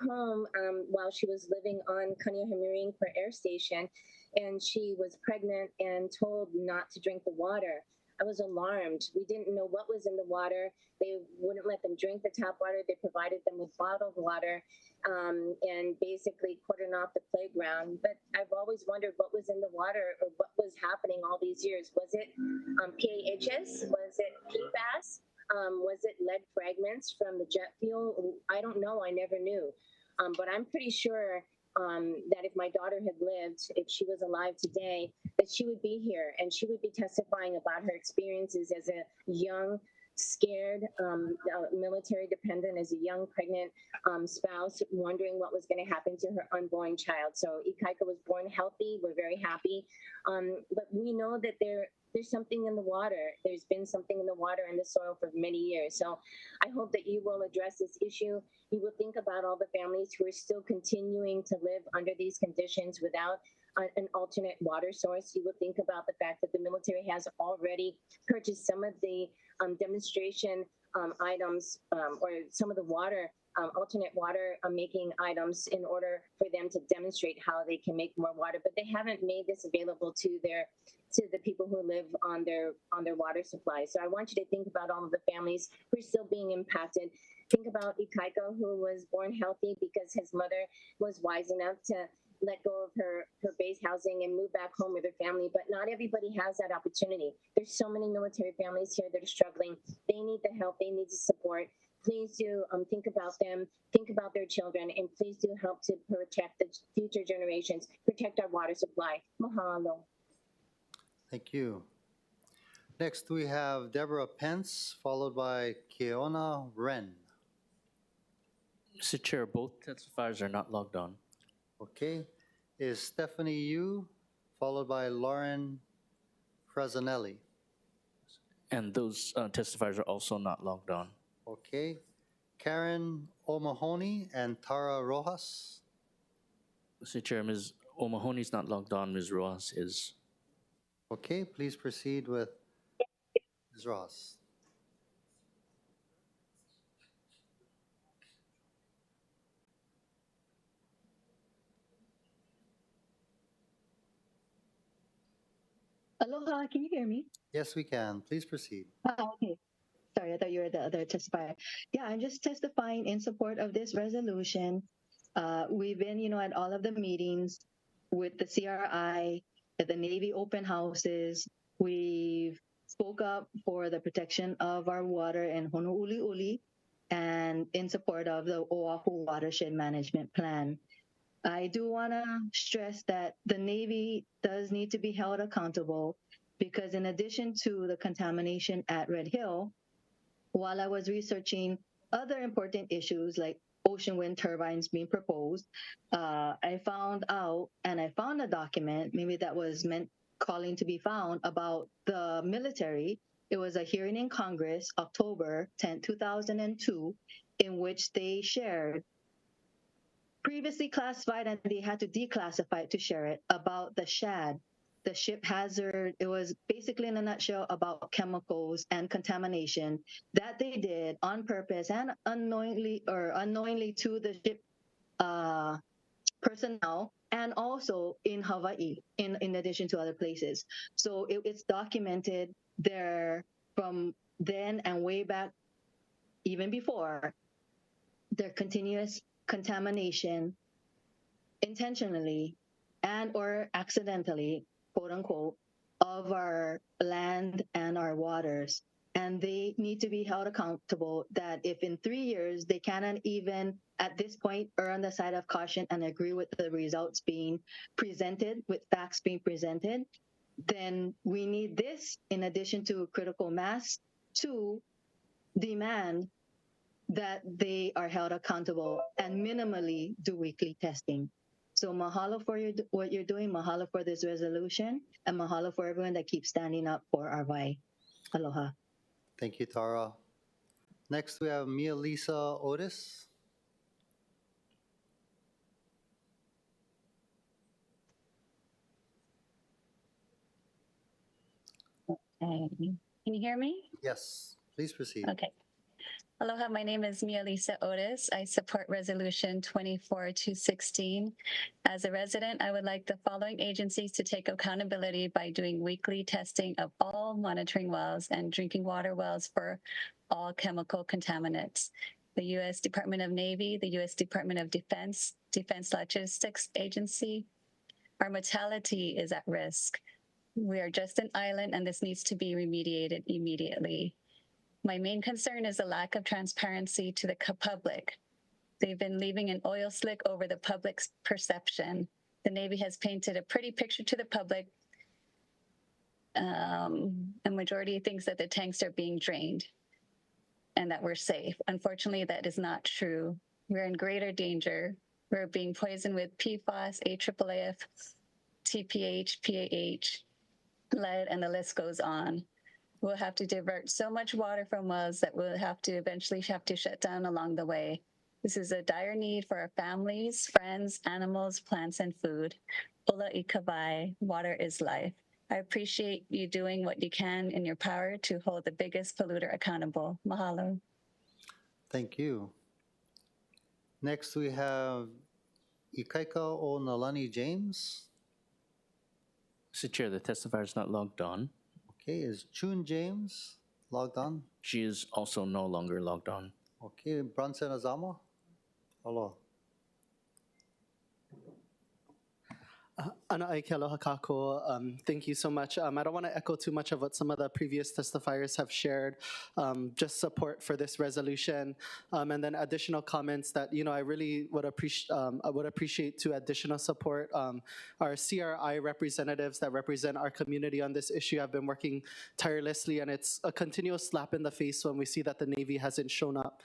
home while she was living on Kaneohe Marine Corps Air Station, and she was pregnant and told not to drink the water. I was alarmed. We didn't know what was in the water. They wouldn't let them drink the tap water. They provided them with bottled water and basically cordoned off the playground. But I've always wondered what was in the water or what was happening all these years. Was it PAHs? Was it PFAS? Was it lead fragments from the jet fuel? I don't know. I never knew. But I'm pretty sure that if my daughter had lived, if she was alive today, that she would be here and she would be testifying about her experiences as a young, scared, military dependent, as a young pregnant spouse, wondering what was going to happen to her unborn child. So Ikaika was born healthy. We're very happy. But we know that there's something in the water. There's been something in the water and the soil for many years. So I hope that you will address this issue. You will think about all the families who are still continuing to live under these conditions without an alternate water source. You will think about the fact that the military has already purchased some of the demonstration items or some of the water, alternate water making items in order for them to demonstrate how they can make more water. But they haven't made this available to the people who live on their water supply. So I want you to think about all of the families who are still being impacted. Think about Ikaika, who was born healthy because his mother was wise enough to let go of her base housing and move back home with her family. But not everybody has that opportunity. There's so many military families here that are struggling. They need the help. They need the support. Please do think about them, think about their children, and please do help to protect the future generations, protect our water supply. Mahalo. Thank you. Next, we have Deborah Pence, followed by Keona Wren. Mr. Chair, both testifiers are not logged on. Okay. Is Stephanie Yu, followed by Lauren Frazanelli. And those testifiers are also not logged on. Okay. Karen O'Mahony and Tara Rojas. Mr. Chair, Ms. O'Mahony is not logged on. Ms. Rojas is. Okay, please proceed with Ms. Rojas. Aloha, can you hear me? Yes, we can. Please proceed. Okay. Sorry, I thought you were the other testifier. Yeah, I'm just testifying in support of this resolution. We've been, at all of the meetings with the CRI, at the Navy open houses. We've spoke up for the protection of our water in Honolulu and in support of the Oahu Watershed Management Plan. I do want to stress that the Navy does need to be held accountable because in addition to the contamination at Red Hill, while I was researching other important issues like ocean wind turbines being proposed, I found out and I found a document, maybe that was meant calling to be found, about the military. It was a hearing in Congress, October 10, 2002, in which they shared previously classified and they had to declassify it to share it about the SHAD, the ship hazard. It was basically in a nutshell about chemicals and contamination that they did on purpose and unknowingly to the ship personnel and also in Hawaii in addition to other places. So it's documented there from then and way back even before their continuous contamination intentionally and or accidentally, quote unquote, of our land and our waters. And they need to be held accountable that if in 3 years they cannot even at this point err on the side of caution and agree with the results being presented, with facts being presented, then we need this in addition to critical mass to demand that they are held accountable and minimally do weekly testing. So mahalo for what you're doing, mahalo for this resolution, and mahalo for everyone that keeps standing up for our vai. Aloha. Thank you, Tara. Next, we have Mia Lisa Otis. Can you hear me? Yes, please proceed. Okay. Aloha, my name is Mia Lisa Otis. I support Resolution 24216. As a resident, I would like the following agencies to take accountability by doing weekly testing of all monitoring wells and drinking water wells for all chemical contaminants. The U.S. Department of Navy, the U.S. Department of Defense, Defense Logistics Agency. Our mortality is at risk. We are just an island and this needs to be remediated immediately. My main concern is the lack of transparency to the public. They've been leaving an oil slick over the public's perception. The Navy has painted a pretty picture to the public. A majority thinks that the tanks are being drained and that we're safe. Unfortunately, that is not true. We're in greater danger. We're being poisoned with PFAS, AAAF, TPH, PAH, lead, and the list goes on. We'll have to divert so much water from wells that we'll have to eventually have to shut down along the way. This is a dire need for our families, friends, animals, plants, and food. Ola ikabai, water is life. I appreciate you doing what you can in your power to hold the biggest polluter accountable. Mahalo. Thank you. Next, we have Ikaika o Nalani James. Mr. Chair, the testifier is not logged on. Okay, is Chun James logged on? She is also no longer logged on. Okay, Bronson Azama? Hello. Ana Aike aloha kako. Thank you so much. I don't want to echo too much of what some of the previous testifiers have shared. Just support for this resolution, and then additional comments that I really would appreciate to additional support. Our CRI representatives that represent our community on this issue have been working tirelessly, and it's a continuous slap in the face when we see that the Navy hasn't shown up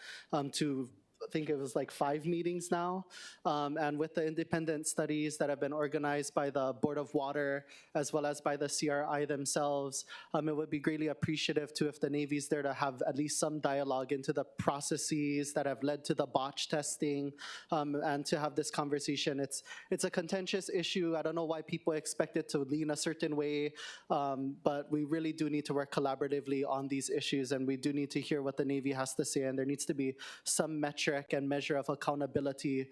to. I think it was like 5 meetings now, and with the independent studies that have been organized by the Board of Water as well as by the CRI themselves, it would be greatly appreciative to if the Navy's there to have at least some dialogue into the processes that have led to the botch testing, and to have this conversation. It's a contentious issue. I don't know why people expect it to lean a certain way, but we really do need to work collaboratively on these issues, and we do need to hear what the Navy has to say, and there needs to be some metric and measure of accountability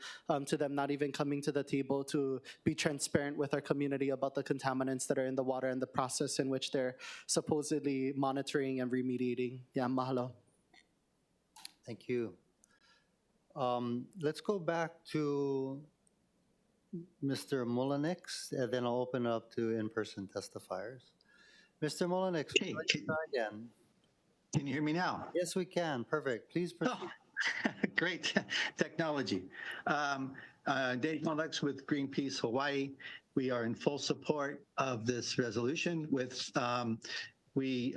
to them not even coming to the table to be transparent with our community about the contaminants that are in the water and the process in which they're supposedly monitoring and remediating. Yeah, mahalo. Thank you. Let's go back to Mr. Mullenix, and then I'll open it up to in-person testifiers. Mr. Mullenix, hey, again. Can you hear me now? Yes, we can. Perfect. Please proceed. Oh. Great technology. Dave Mullenix with Greenpeace Hawaii. We are in full support of this resolution. We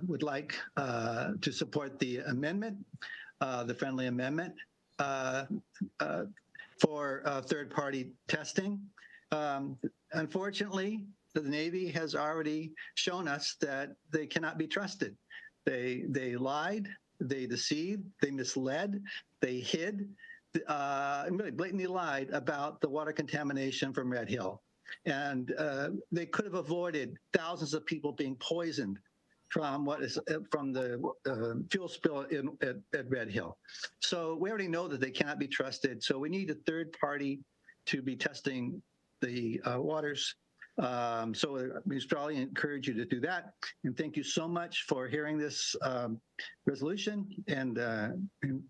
would like to support the amendment, the friendly amendment for third-party testing. Unfortunately, the Navy has already shown us that they cannot be trusted. They lied. They deceived, they misled, they hid, and really blatantly lied about the water contamination from Red Hill. And they could have avoided thousands of people being poisoned from the fuel spill at Red Hill. So we already know that they cannot be trusted. So we need a third party to be testing the waters. So we strongly encourage you to do that. And thank you so much for hearing this resolution, and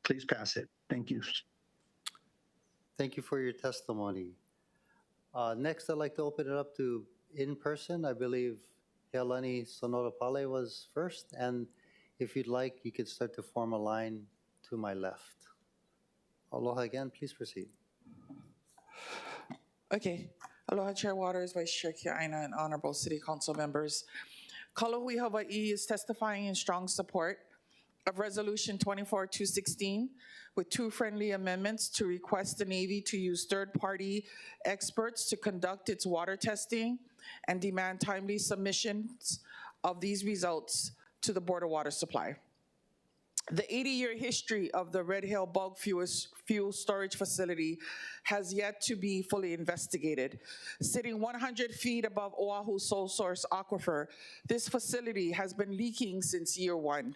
please pass it. Thank you. Thank you for your testimony. Next, I'd like to open it up to in-person. I believe Helani Sonora-Pale was first, and if you'd like, you could start to form a line to my left. Aloha again, please proceed. Okay. Aloha Chair Waters, Vice Chair Kiaina, and Honorable City Council members. Kalohui Hawaii is testifying in strong support of Resolution 24-216 with 2 friendly amendments to request the Navy to use third-party experts to conduct its water testing and demand timely submissions of these results to the Board of Water Supply. The 80-year history of the Red Hill bulk fuel storage facility has yet to be fully investigated. Sitting 100 feet above Oahu sole source aquifer, this facility has been leaking since year 1.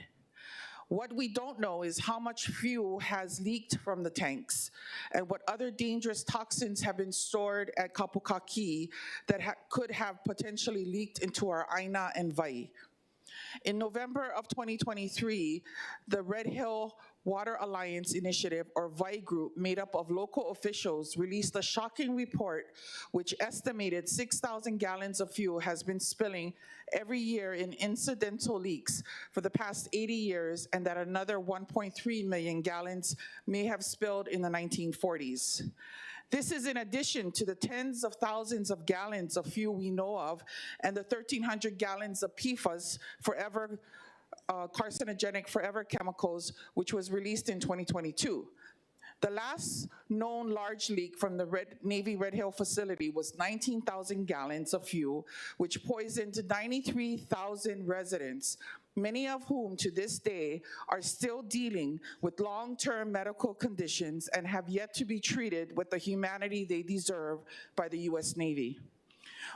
What we don't know is how much fuel has leaked from the tanks and what other dangerous toxins have been stored at Kapukaki that could have potentially leaked into our Aina and Vai. In November of 2023, the Red Hill Water Alliance Initiative, or VI group, made up of local officials, released a shocking report which estimated 6,000 gallons of fuel has been spilling every year in incidental leaks for the past 80 years, and that another 1.3 million gallons may have spilled in the 1940s. This is in addition to the tens of thousands of gallons of fuel we know of and the 1,300 gallons of PFAS, carcinogenic forever chemicals, which was released in 2022. The last known large leak from the Navy Red Hill facility was 19,000 gallons of fuel, which poisoned 93,000 residents, many of whom to this day are still dealing with long-term medical conditions and have yet to be treated with the humanity they deserve by the U.S. Navy.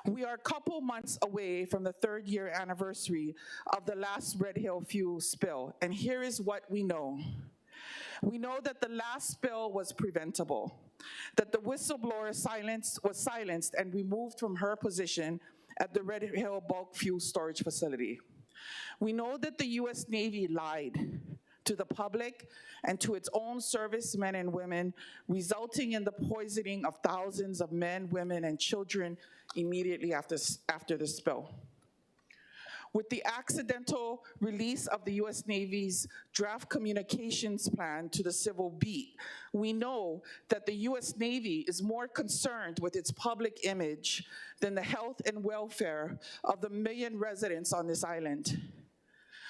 We are a couple months away from the 3rd year anniversary of the last Red Hill fuel spill, and here is what we know. We know that the last spill was preventable, that the whistleblower was silenced and removed from her position at the Red Hill bulk fuel storage facility. We know that the U.S. Navy lied to the public and to its own servicemen and women, resulting in the poisoning of thousands of men, women, and children immediately after the spill. With the accidental release of the U.S. Navy's draft communications plan to the civil beat, we know that the U.S. Navy is more concerned with its public image than the health and welfare of the million residents on this island.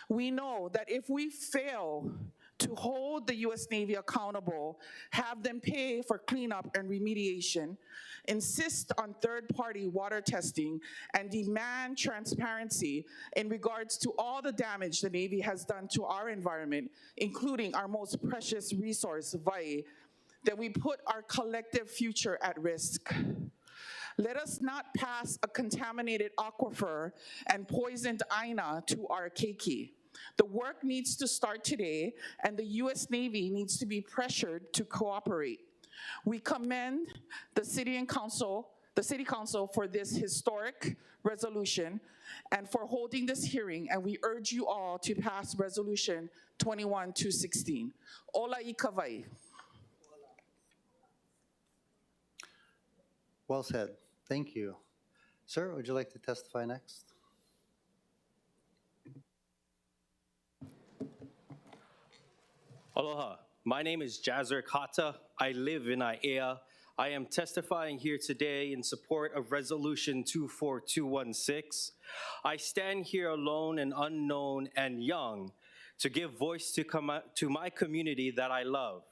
We know that if we fail to hold the U.S. Navy accountable, have them pay for cleanup and remediation, insist on third-party water testing, and demand transparency in regards to all the damage the Navy has done to our environment, including our most precious resource, VAI, then we put our collective future at risk. Let us not pass a contaminated aquifer and poisoned Aina to our keiki. The work needs to start today, and the U.S. Navy needs to be pressured to cooperate. We commend the City Council for this historic resolution and for holding this hearing, and we urge you all to pass Resolution 21-216. Ola ikavai. Well said. Thank you. Sir, would you like to testify next? Aloha. My name is Jazzer Kata. I live in Aiea. I am testifying here today in support of Resolution 24216. I stand here alone and unknown and young to give voice to my community that I love.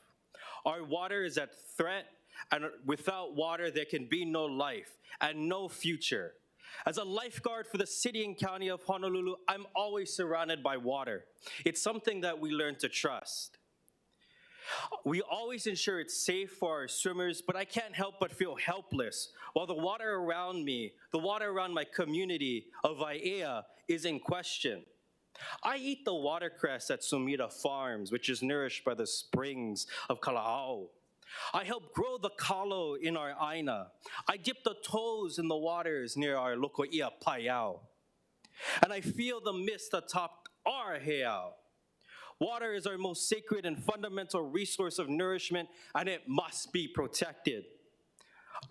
Our water is at threat, and without water there can be no life and no future. As a lifeguard for the city and county of Honolulu, I'm always surrounded by water. It's something that we learn to trust. We always ensure it's safe for our swimmers, but I can't help but feel helpless while the water around me, the water around my community of Aiea, is in question. I eat the watercress at Sumida Farms, which is nourished by the springs of Kala'ao. I help grow the kalo in our Aina. I dip the toes in the waters near our Loko'ia Paiao. And I feel the mist atop our heiau. Water is our most sacred and fundamental resource of nourishment, and it must be protected.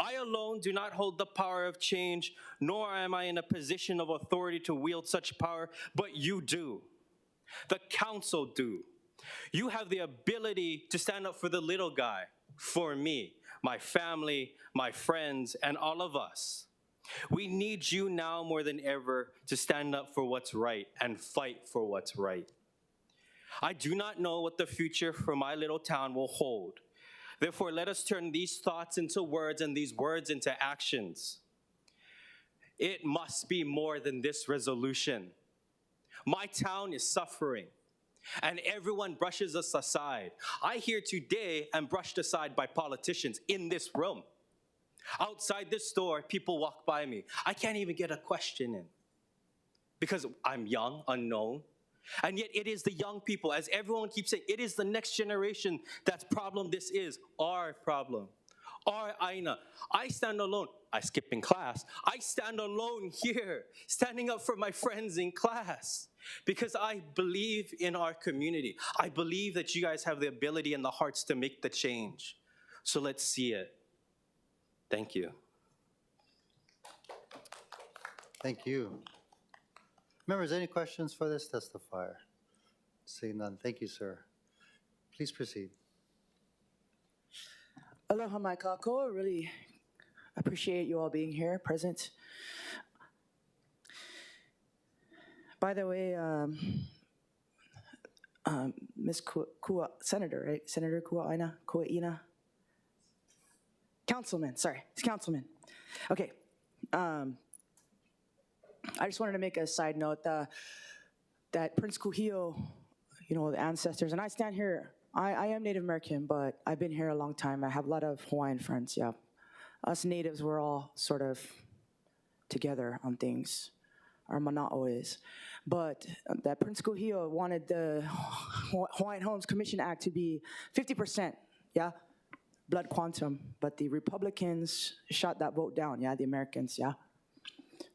I alone do not hold the power of change, nor am I in a position of authority to wield such power, but you do. The council do. You have the ability to stand up for the little guy, for me, my family, my friends, and all of us. We need you now more than ever to stand up for what's right and fight for what's right. I do not know what the future for my little town will hold. Therefore, let us turn these thoughts into words and these words into actions. It must be more than this resolution. My town is suffering, and everyone brushes us aside. I here today am brushed aside by politicians in this room. Outside this door, people walk by me. I can't even get a question in because I'm young, unknown. And yet it is the young people, as everyone keeps saying, it is the next generation that's problem. This is our problem. our Aina. I stand alone. I skip in class. I stand alone here, standing up for my friends in class, because I believe in our community. I believe that you guys have the ability and the hearts to make the change. So let's see it. Thank you. Thank you. Members, any questions for this testifier? Seeing none, thank you, sir. Please proceed. Aloha mai kako. Really appreciate you all being here, present. By the way, Ms. Kua, Senator, right? Senator Kua Ina? Councilman, sorry, it's Councilman. Okay. I just wanted to make a side note that Prince Kuhio, you know, the ancestors, and I stand here, I am Native American, but I've been here a long time. I have a lot of Hawaiian friends, yeah. Us natives, we're all sort of together on things. Our mana'o is. But that Prince Kuhio wanted the Hawaiian Homes Commission Act to be 50%, yeah? Blood quantum. But the Republicans shot that vote down, yeah, the Americans, yeah?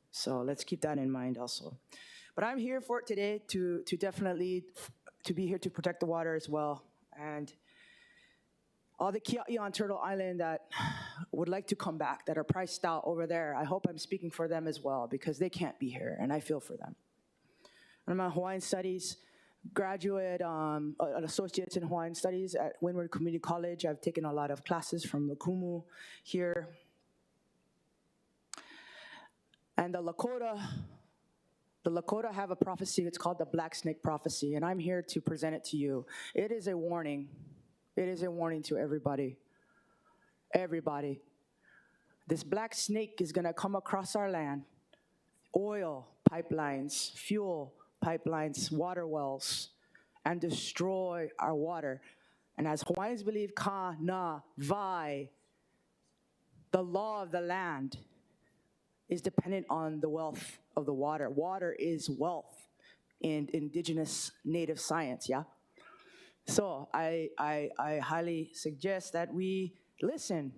So let's keep that in mind also. But I'm here for it today to definitely, to be here to protect the water as well. And all the Kia'i on Turtle Island that would like to come back, that are priced out over there, I hope I'm speaking for them as well, because they can't be here, and I feel for them. I'm a Hawaiian Studies graduate, an associate in Hawaiian Studies at Windward Community College. I've taken a lot of classes from the Kumu here. And the Lakota have a prophecy. It's called the Black Snake Prophecy, and I'm here to present it to you. It is a warning. It is a warning to everybody. Everybody. This black snake is going to come across our land. Oil pipelines, fuel pipelines, water wells, and destroy our water. And as Hawaiians believe, ka, na, vai, the law of the land is dependent on the wealth of the water. Water is wealth in indigenous native science, yeah? So I highly suggest that we listen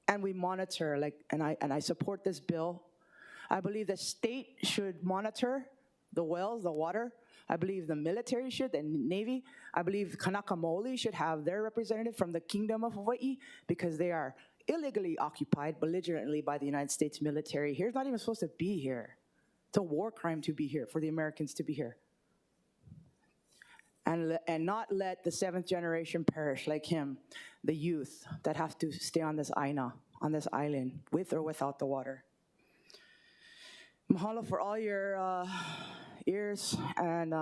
and we monitor, and I support this bill. I believe the state should monitor the wells, the water. I believe the military should, the Navy. I believe Kanaka Maoli should have their representative from the Kingdom of Hawaii, because they are illegally occupied belligerently by the United States military. Here's not even supposed to be here. It's a war crime to be here, for the Americans to be here. And not let the seventh generation perish like him, the youth that have to stay on this Aina, on this island, with or without the water. Mahalo for all your ears, and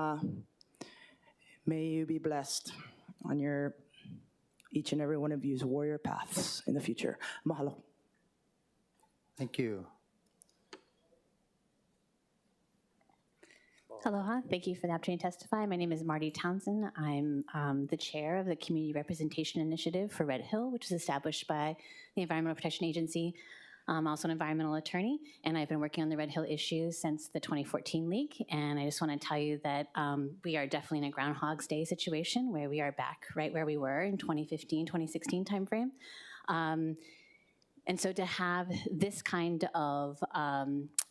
may you be blessed on your, each and every one of you's warrior paths in the future. Mahalo. Thank you. Aloha, thank you for the opportunity to testify. My name is Marty Townsend. I'm the chair of the Community Representation Initiative for Red Hill, which was established by the Environmental Protection Agency. I'm also an environmental attorney, and I've been working on the Red Hill issue since the 2014 leak. And I just want to tell you that we are definitely in a Groundhog's Day situation, where we are back right where we were in 2015, 2016 timeframe. And so to have this kind of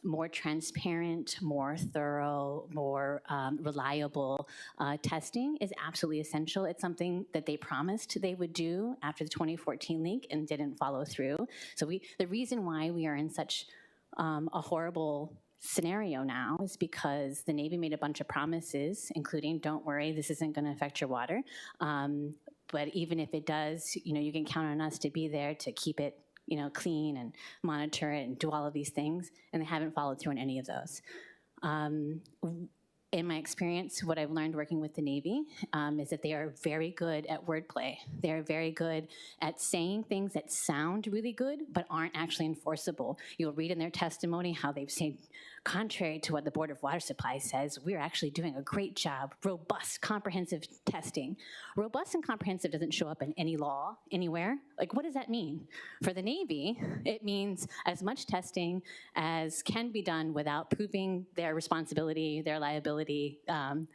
more transparent, more thorough, more reliable testing is absolutely essential. It's something that they promised they would do after the 2014 leak and didn't follow through. So the reason why we are in such a horrible scenario now is because the Navy made a bunch of promises, including, don't worry, this isn't going to affect your water. But even if it does, you can count on us to be there to keep it clean and monitor it and do all of these things, and they haven't followed through on any of those. In my experience, what I've learned working with the Navy is that they are very good at wordplay. They are very good at saying things that sound really good but aren't actually enforceable. You'll read in their testimony how they've said, contrary to what the Board of Water Supply says, we're actually doing a great job, robust, comprehensive testing. Robust and comprehensive doesn't show up in any law anywhere. Like, what does that mean? For the Navy, it means as much testing as can be done without proving their responsibility, their liability, to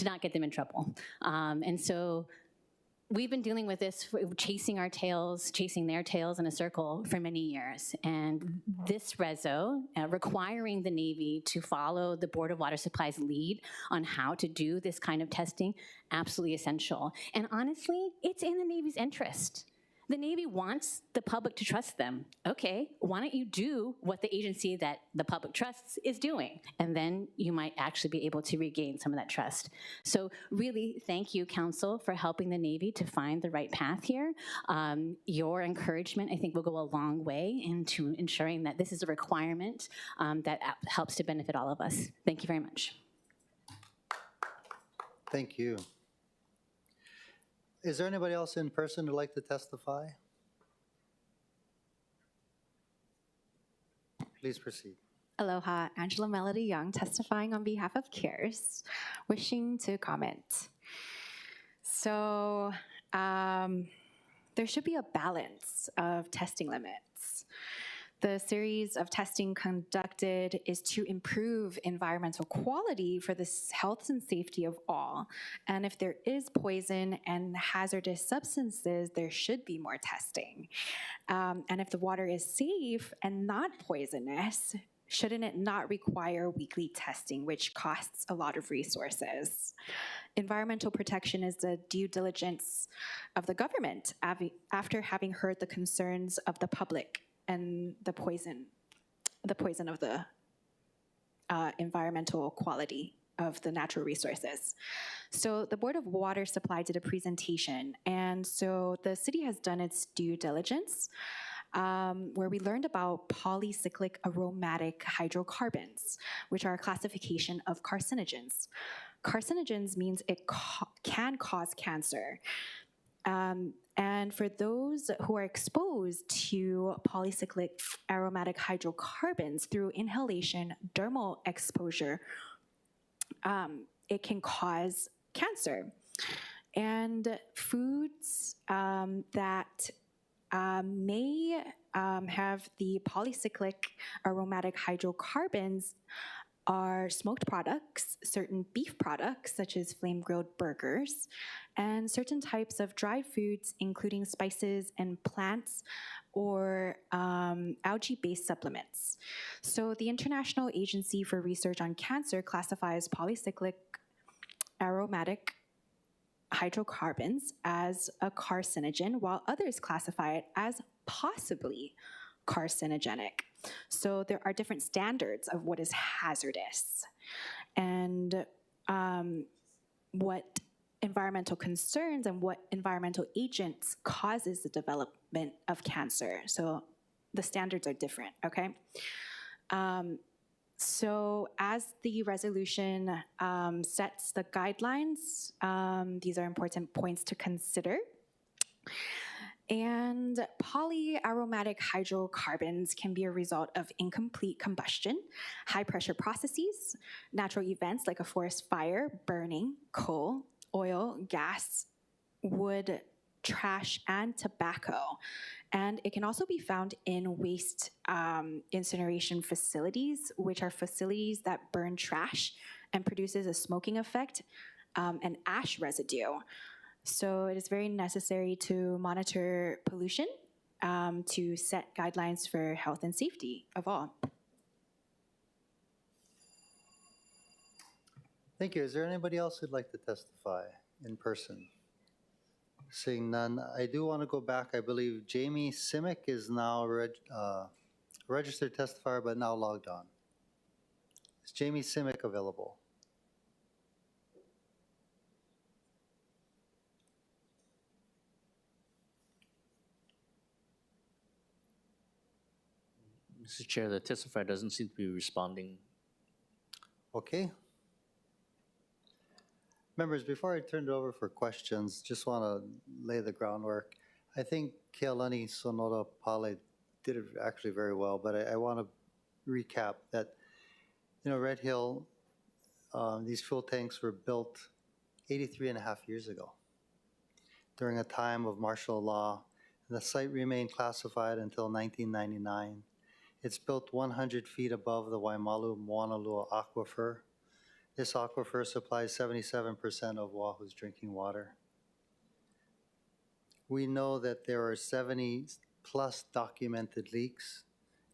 not get them in trouble. And so we've been dealing with this, chasing their tails in a circle for many years. And this reso, requiring the Navy to follow the Board of Water Supply's lead on how to do this kind of testing, absolutely essential. And honestly, it's in the Navy's interest. The Navy wants the public to trust them. Okay, why don't you do what the agency that the public trusts is doing? And then you might actually be able to regain some of that trust. So really, thank you, Council, for helping the Navy to find the right path here. Your encouragement, I think, will go a long way into ensuring that this is a requirement that helps to benefit all of us. Thank you very much. Thank you. Is there anybody else in person who'd like to testify? Please proceed. Aloha, Angela Melody Young, testifying on behalf of CARES, wishing to comment. So there should be a balance of testing limits. The series of testing conducted is to improve environmental quality for the health and safety of all. And if there is poison and hazardous substances, there should be more testing. And if the water is safe and not poisonous, shouldn't it not require weekly testing, which costs a lot of resources? Environmental protection is the due diligence of the government after having heard the concerns of the public and the poison of the environmental quality of the natural resources. So the Board of Water Supply did a presentation, and so the city has done its due diligence, where we learned about polycyclic aromatic hydrocarbons, which are a classification of carcinogens. Carcinogens means it can cause cancer. And for those who are exposed to polycyclic aromatic hydrocarbons through inhalation, dermal exposure, it can cause cancer. And foods that may have the polycyclic aromatic hydrocarbons are smoked products, certain beef products such as flame-grilled burgers, and certain types of dried foods, including spices and plants or algae-based supplements. So the International Agency for Research on Cancer classifies polycyclic aromatic hydrocarbons as a carcinogen, while others classify it as possibly carcinogenic. So there are different standards of what is hazardous and what environmental concerns and what environmental agents causes the development of cancer. So the standards are different, okay? So as the resolution sets the guidelines, these are important points to consider. And polyaromatic hydrocarbons can be a result of incomplete combustion, high pressure processes, natural events like a forest fire, burning, coal, oil, gas, wood, trash, and tobacco. And it can also be found in waste incineration facilities, which are facilities that burn trash and produces a smoking effect and ash residue. So it is very necessary to monitor pollution to set guidelines for health and safety of all. Thank you. Is there anybody else who'd like to testify in person? Seeing none, I do want to go back. I believe Jamie Simic is now registered testifier, but now logged on. Is Jamie Simic available? Mr. Chair, the testifier doesn't seem to be responding. Okay. Members, before I turn it over for questions, just want to lay the groundwork. I think Kealani Sonoda Pale did it actually very well, but I want to recap that, Red Hill, these fuel tanks were built 83 and a half years ago during a time of martial law. The site remained classified until 1999. It's built 100 feet above the Waimalu-Moanalua aquifer. This aquifer supplies 77% of Oahu's drinking water. We know that there are 70 plus documented leaks,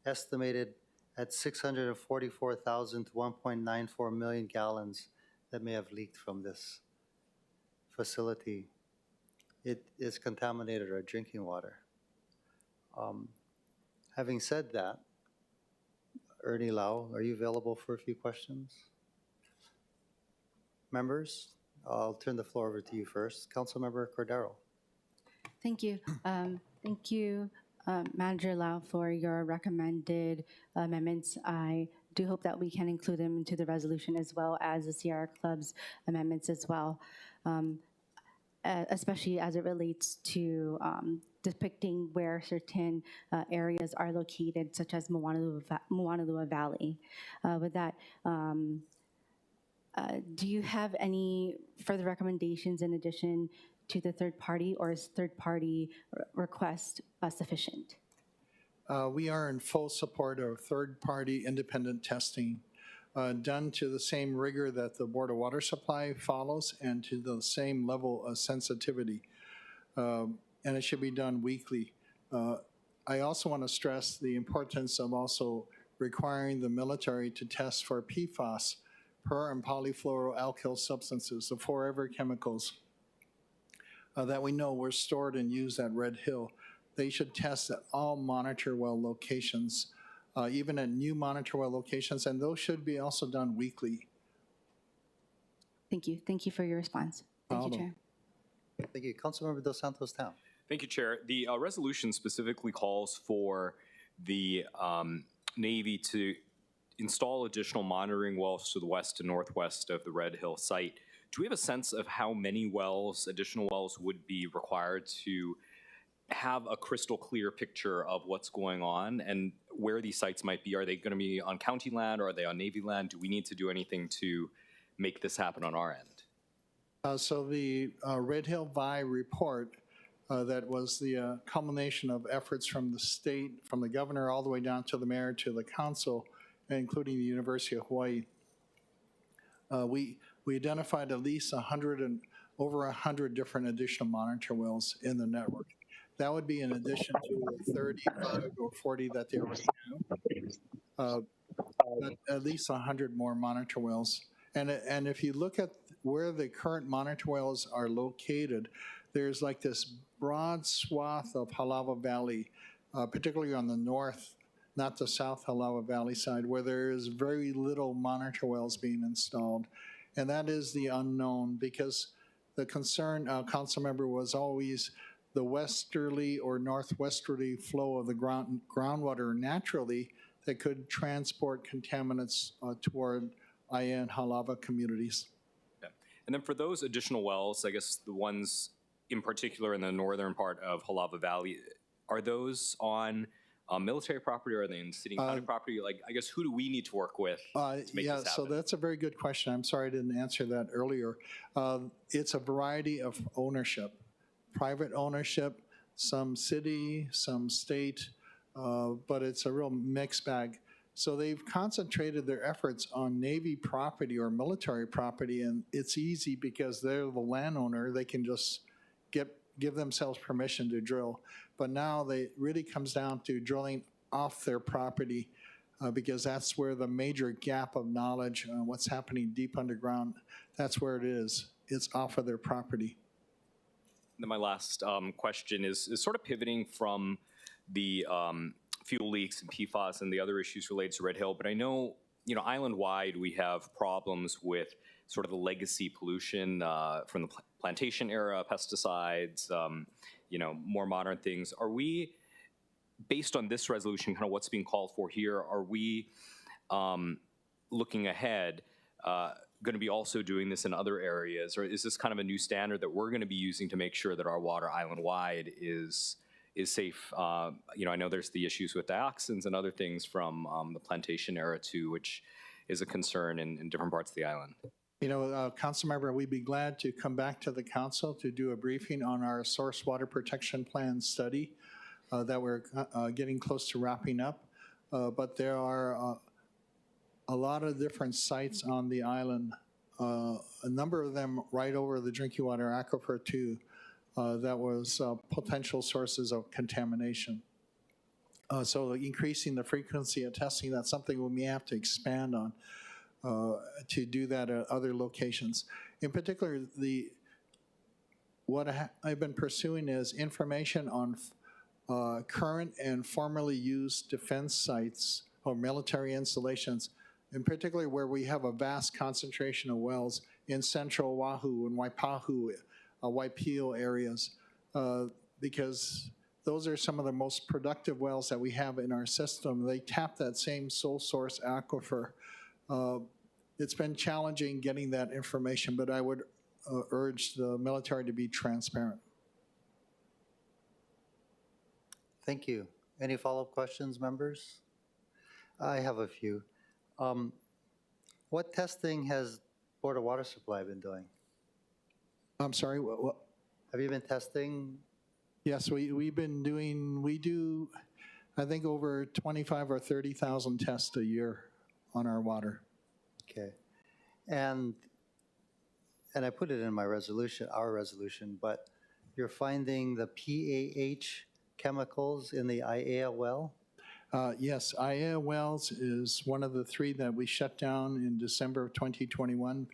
estimated at 644,000 to 1.94 million gallons that may have leaked from this facility. It is contaminated our drinking water. Having said that, Ernie Lau, are you available for a few questions? Members, I'll turn the floor over to you first. Councilmember Cordero. Thank you. Thank you, Manager Lau, for your recommended amendments. I do hope that we can include them into the resolution as well as the Sierra Club's amendments as well, especially as it relates to depicting where certain areas are located, such as Moanalua Valley. With that, do you have any further recommendations in addition to the third party, or is third party request sufficient? We are in full support of third-party independent testing done to the same rigor that the Board of Water Supply follows and to the same level of sensitivity. And it should be done weekly. I also want to stress the importance of also requiring the military to test for PFAS, per and polyfluoroalkyl substances, the forever chemicals that we know were stored and used at Red Hill. They should test at all monitor well locations, even at new monitor well locations, and those should be also done weekly. Thank you. Thank you for your response. Thank you, Chair. Thank you. Councilmember Dos Santos Town. Thank you, Chair. The resolution specifically calls for the Navy to install additional monitoring wells to the west and northwest of the Red Hill site. Do we have a sense of how many wells, additional wells, would be required to have a crystal clear picture of what's going on and where these sites might be? Are they going to be on county land or are they on Navy land? Do we need to do anything to make this happen on our end? So the Red Hill VI report that was the culmination of efforts from the state, from the governor all the way down to the mayor to the council, including the University of Hawaii. We identified at least over 100 different additional monitor wells in the network. That would be in addition to the 35 or 40 that they already have. At least 100 more monitor wells. And if you look at where the current monitor wells are located, there's like this broad swath of Halawa Valley, particularly on the north, not the South Halawa Valley side, where there is very little monitor wells being installed. And that is the unknown, because the concern, council member, was always the westerly or northwesterly flow of the groundwater naturally that could transport contaminants toward Aya and Halawa communities. Yeah. And then for those additional wells, I guess the ones in particular in the northern part of Halawa Valley, are those on military property, or are they in city and county property? Like, I guess, who do we need to work with to make this happen? So that's a very good question. I'm sorry I didn't answer that earlier. It's a variety of ownership, private ownership, some city, some state, but it's a real mixed bag. So they've concentrated their efforts on Navy property or military property, and it's easy because they're the landowner. They can just give themselves permission to drill. But now it really comes down to drilling off their property because that's where the major gap of knowledge, what's happening deep underground, that's where it is. It's off of their property. And then my last question is sort of pivoting from the fuel leaks and PFAS and the other issues related to Red Hill, but I know, island-wide we have problems with sort of the legacy pollution from the plantation era, pesticides, more modern things. Are we, based on this resolution, kind of what's being called for here, are we looking ahead going to be also doing this in other areas, or is this kind of a new standard that we're going to be using to make sure that our water island-wide is safe? I know there's the issues with dioxins and other things from the plantation era too, which is a concern in different parts of the island. Council member, we'd be glad to come back to the council to do a briefing on our source water protection plan study that we're getting close to wrapping up. But there are a lot of different sites on the island, a number of them right over the drinking water aquifer too, that was potential sources of contamination. So increasing the frequency of testing, that's something we may have to expand on to do that at other locations. In particular, what I've been pursuing is information on current and formerly used defense sites or military installations, in particular where we have a vast concentration of wells in central Oahu and Waipahu, Waipio areas, because those are some of the most productive wells that we have in our system. They tap that same sole source aquifer. It's been challenging getting that information, but I would urge the military to be transparent. Thank you. Any follow-up questions, members? I have a few. What testing has Board of Water Supply been doing? I'm sorry, what? Have you been testing? Yes, we do, I think, over 25 or 30,000 tests a year on our water. Okay. And I put it in my resolution, our resolution, but you're finding the PAH chemicals in the IAEA well? Yes, IAEA wells is one of the 3 that we shut down in December of 2021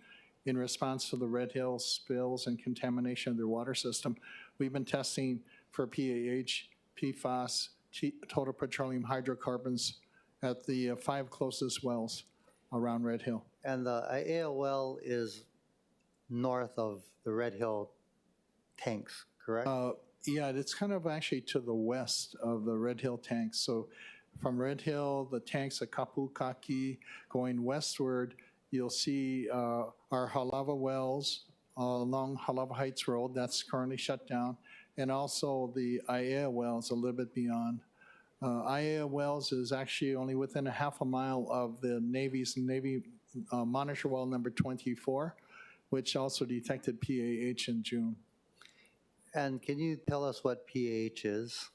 in response to the Red Hill spills and contamination of their water system. We've been testing for PAH, PFAS, total petroleum hydrocarbons at the 5 closest wells around Red Hill. And the IAEA well is north of the Red Hill tanks, correct? Yeah, it's kind of actually to the west of the Red Hill tanks. So from Red Hill, the tanks at Kapukaki, going westward, you'll see our Halava wells along Halava Heights Road. That's currently shut down. And also the IAEA wells a little bit beyond. IAEA wells is actually only within a half a mile of the Navy monitor well number 24, which also detected PAH in June. And can you tell us what PAH is?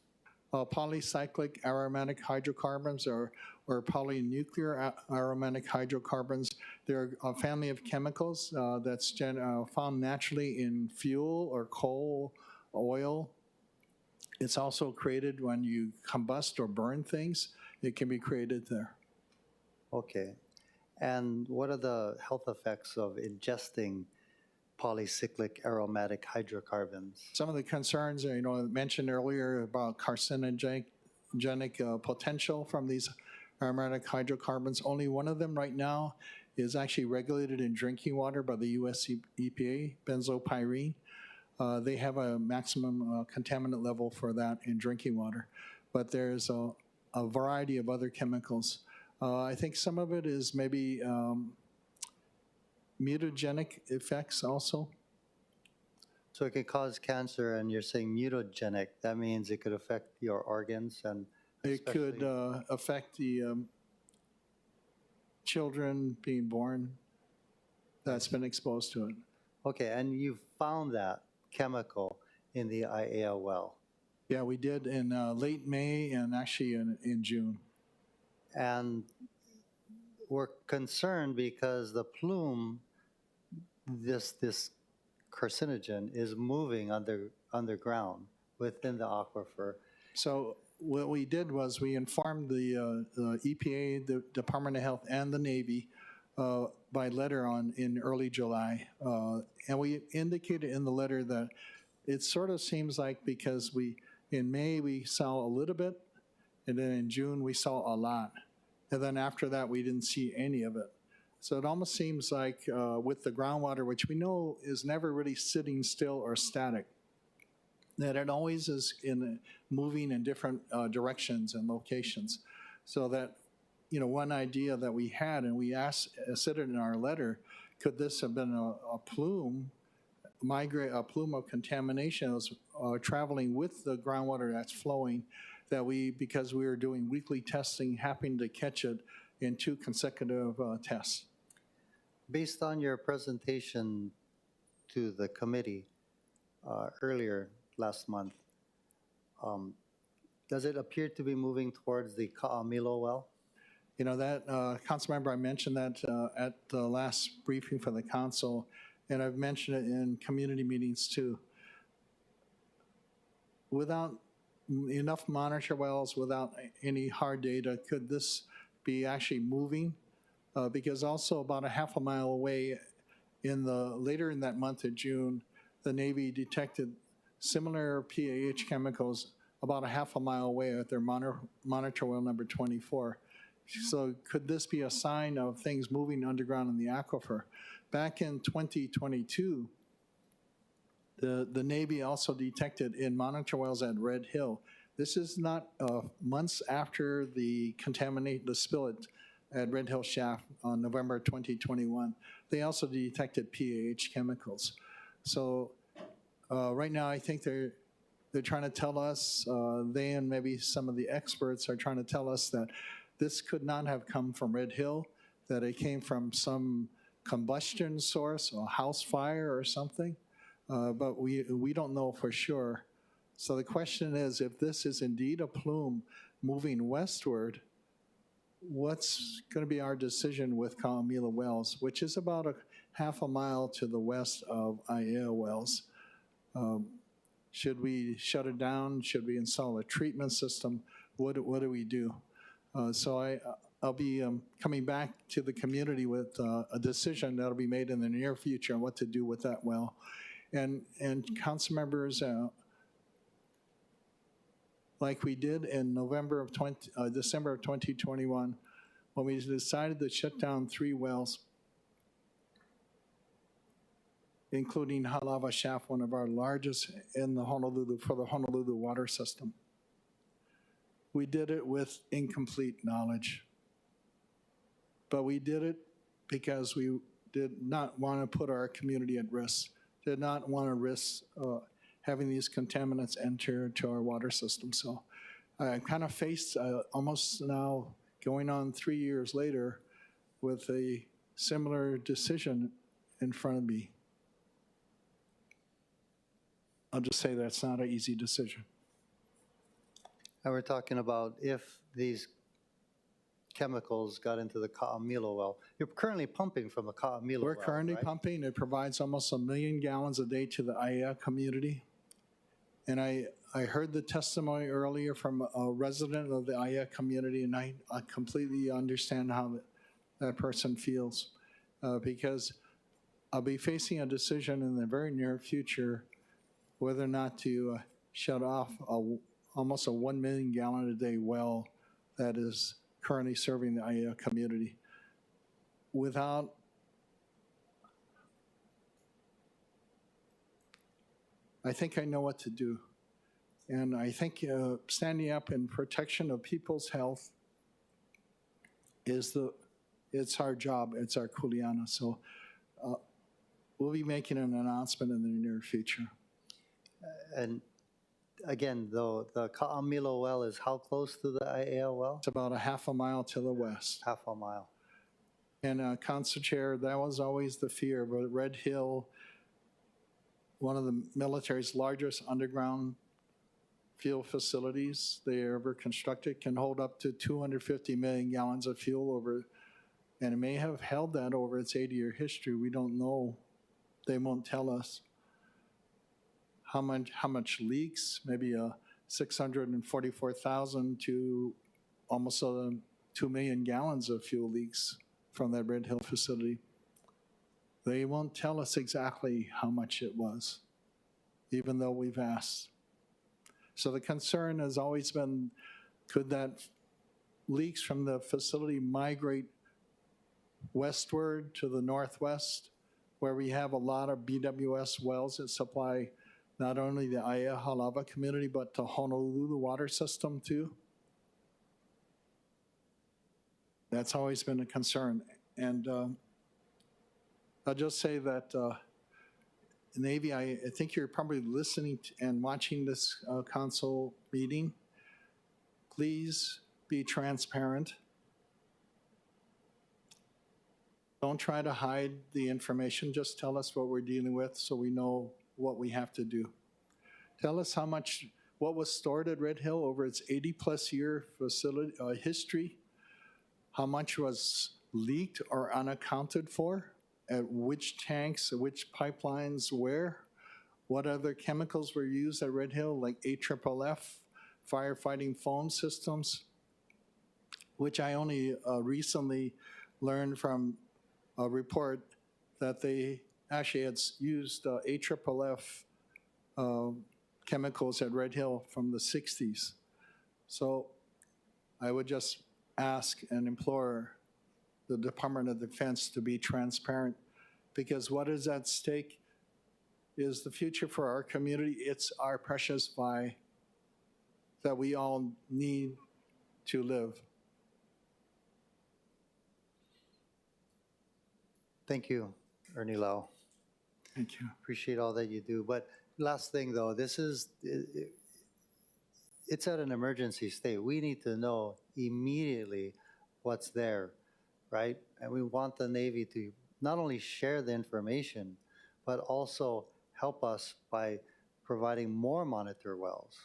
Polycyclic aromatic hydrocarbons or polynuclear aromatic hydrocarbons. They're a family of chemicals that's found naturally in fuel or coal, oil. It's also created when you combust or burn things. It can be created there. Okay. And what are the health effects of ingesting polycyclic aromatic hydrocarbons? Some of the concerns, I mentioned earlier about carcinogenic potential from these aromatic hydrocarbons. Only one of them right now is actually regulated in drinking water by the US EPA, benzopyrene. They have a maximum contaminant level for that in drinking water. But there's a variety of other chemicals. I think some of it is maybe mutagenic effects also. So it could cause cancer, and you're saying mutagenic. That means it could affect your organs and it could affect the children being born that's been exposed to it. Okay, and you found that chemical in the IAEA well? Yeah, we did in late May and actually in June. And we're concerned because the plume, this carcinogen, is moving underground within the aquifer. So what we did was we informed the EPA, the Department of Health, and the Navy by letter in early July. And we indicated in the letter that it sort of seems like because in May we saw a little bit, and then in June we saw a lot. And then after that we didn't see any of it. So it almost seems like with the groundwater, which we know is never really sitting still or static, that it always is moving in different directions and locations. So that, one idea that we had, and we said it in our letter, could this have been a plume of contamination that was traveling with the groundwater that's flowing, that because we were doing weekly testing, happened to catch it in 2 consecutive tests. Based on your presentation to the committee earlier last month, does it appear to be moving towards the Ka'amilo well? That, council member, I mentioned that at the last briefing for the council, and I've mentioned it in community meetings too. without enough monitor wells, without any hard data, could this be actually moving? Because also about a half a mile away, later in that month of June, the Navy detected similar PAH chemicals about a half a mile away at their monitor well number 24. So could this be a sign of things moving underground in the aquifer? Back in 2022, the Navy also detected in monitor wells at Red Hill. This is not months after the spill at Red Hill Shaft on November 2021. They also detected PAH chemicals. So right now, I think they're trying to tell us, they and maybe some of the experts are trying to tell us that this could not have come from Red Hill, that it came from some combustion source, a house fire or something. But we don't know for sure. So the question is, if this is indeed a plume moving westward, what's going to be our decision with Ka'amila Wells, which is about a half a mile to the west of Aiea Wells? Should we shut it down? Should we install a treatment system? What do we do? So I'll be coming back to the community with a decision that'll be made in the near future on what to do with that well. And council members, like we did in December of 2021, when we decided to shut down 3 wells, including Halava Shaft, one of our largest in the for the Honolulu water system. We did it with incomplete knowledge. But we did it because we did not want to put our community at risk, did not want to risk having these contaminants enter to our water system. So I'm kind of faced almost now going on 3 years later with a similar decision in front of me. I'll just say that's not an easy decision. And we're talking about if these chemicals got into the Ka'amila well. You're currently pumping from the Ka'amila well, We're currently pumping. It provides almost 1 million gallons a day to the Aiea community. And I heard the testimony earlier from a resident of the Aiea community, and I completely understand how that person feels because I'll be facing a decision in the very near future whether or not to shut off almost a 1 million gallon a day well that is currently serving the Aiea community without I think I know what to do. And I think standing up in protection of people's health it's our job, it's our kuleana. So we'll be making an announcement in the near future. And again, though, the Ka'amila well is how close to the Aiea well? It's about a half a mile to the west. Half a mile. And Council Chair, that was always the fear, but Red Hill, one of the military's largest underground fuel facilities they ever constructed, can hold up to 250 million gallons of fuel over, and it may have held that over its 80-year history. We don't know. They won't tell us how much leaks, maybe 644,000 to almost 2 million gallons of fuel leaks from that Red Hill facility. They won't tell us exactly how much it was, even though we've asked. So the concern has always been, could that leaks from the facility migrate westward to the northwest, where we have a lot of BWS wells that supply not only the Aiea Halava community, but the Honolulu water system too? That's always been a concern. And I'll just say that Navy, I think you're probably listening and watching this council meeting. Please be transparent. Don't try to hide the information. Just tell us what we're dealing with so we know what we have to do. Tell us what was stored at Red Hill over its 80-plus year facility history, how much was leaked or unaccounted for, at which tanks, which pipelines, where, what other chemicals were used at Red Hill, like AFFF, firefighting foam systems, which I only recently learned from a report that they actually had used AFFF chemicals at Red Hill from the 60s. So I would just ask and implore the Department of Defense to be transparent, because what is at stake is the future for our community. It's our precious vie that we all need to live. Thank you, Ernie Lau. Thank you. Appreciate all that you do. But last thing though, it's at an emergency state. We need to know immediately what's there, right? And we want the Navy to not only share the information, but also help us by providing more monitor wells,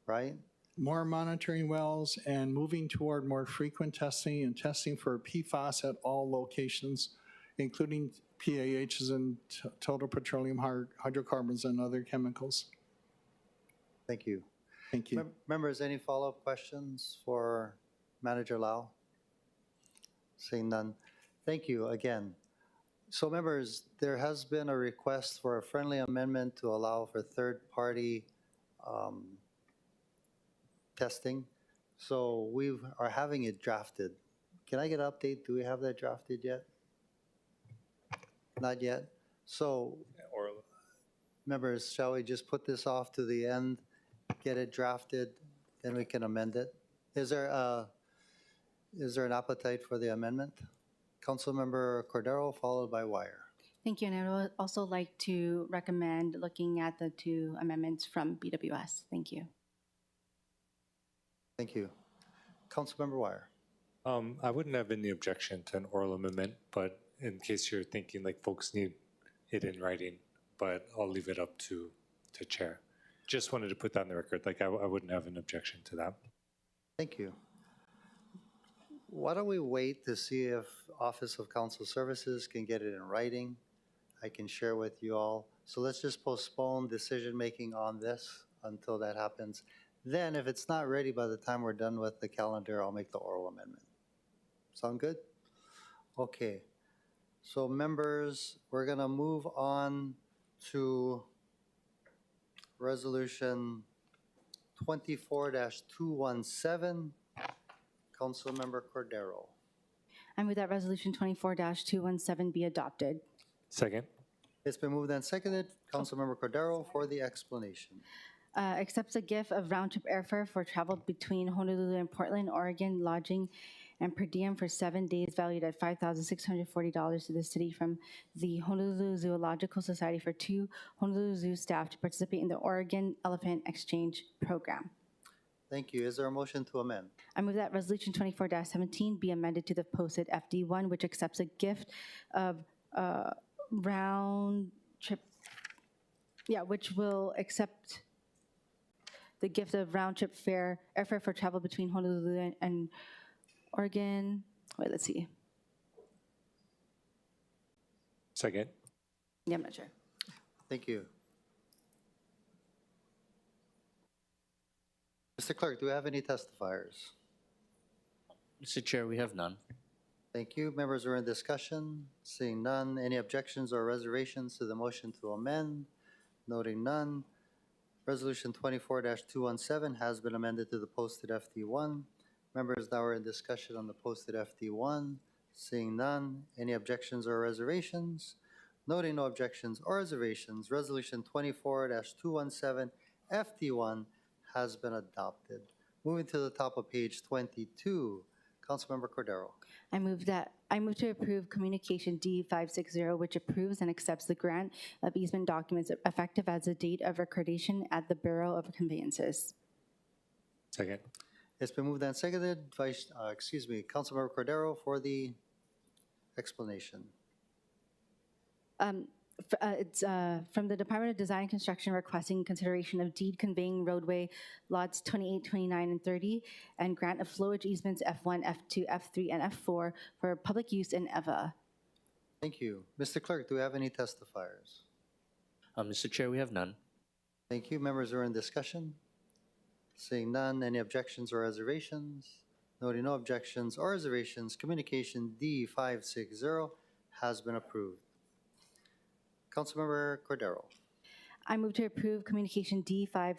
right? More monitoring wells and moving toward more frequent testing and testing for PFAS at all locations, including PAHs and total petroleum hydrocarbons and other chemicals. Thank you. Thank you. Members, any follow-up questions for Manager Lau? Seeing none. Thank you again. So members, there has been a request for a friendly amendment to allow for third-party testing. So we are having it drafted. Can I get an update? Do we have that drafted yet? Not yet. So members, shall we just put this off to the end, get it drafted, then we can amend it? Is there an appetite for the amendment? Councilmember Cordero, followed by Wire. Thank you, and I would also like to recommend looking at the two amendments from BWS. Thank you. Thank you. Councilmember Wire. I wouldn't have any objection to an oral amendment, but in case you're thinking like folks need it in writing, but I'll leave it up to Chair. Just wanted to put that on the record. Like I wouldn't have an objection to that. Thank you. Why don't we wait to see if Office of Council Services can get it in writing? I can share with you all. So let's just postpone decision-making on this until that happens. Then if it's not ready by the time we're done with the calendar, I'll make the oral amendment. Sound good? Okay. So members, we're gonna move on to Resolution 24-217. Councilmember Cordero. I move that Resolution 24-217 be adopted. Second. It's been moved and seconded. Councilmember Cordero for the explanation. Accepts a gift of round-trip airfare for travel between Honolulu and Portland, Oregon, lodging and per diem for 7 days valued at $5,640 to the city from the Honolulu Zoological Society for 2 Honolulu Zoo staff to participate in the Oregon Elephant Exchange Program. Thank you. Is there a motion to amend? I move that Resolution 24-17 be amended to the posted FD1, which accepts a gift of which will accept the gift of round-trip airfare for travel between Honolulu and Oregon. Wait, let's see. Second. Yeah, I'm not sure. Thank you. Mr. Clerk, do we have any testifiers? Mr. Chair, we have none. Thank you. Members are in discussion. Seeing none. Any objections or reservations to the motion to amend? Noting none. Resolution 24-217 has been amended to the posted FD1. Members now are in discussion on the posted FD1. Seeing none. Any objections or reservations? Noting no objections or reservations, Resolution 24-217 FD1 has been adopted. Moving to the top of page 22, Councilmember Cordero. I move to approve Communication D560, which approves and accepts the grant of easement documents effective as the date of recordation at the Bureau of Conveyances. Second. It's been moved and seconded. Councilmember Cordero for the explanation. It's from the Department of Design and Construction requesting consideration of deed conveying roadway lots 28, 29, and 30, and grant of flowage easements F1, F2, F3, and F4 for public use in EVA. Thank you. Mr. Clerk, do we have any testifiers? Mr. Chair, we have none. Thank you. Members are in discussion. Seeing none, any objections or reservations? Noting no objections or reservations, communication D560 has been approved. Councilmember Cordero. I move to approve communication D560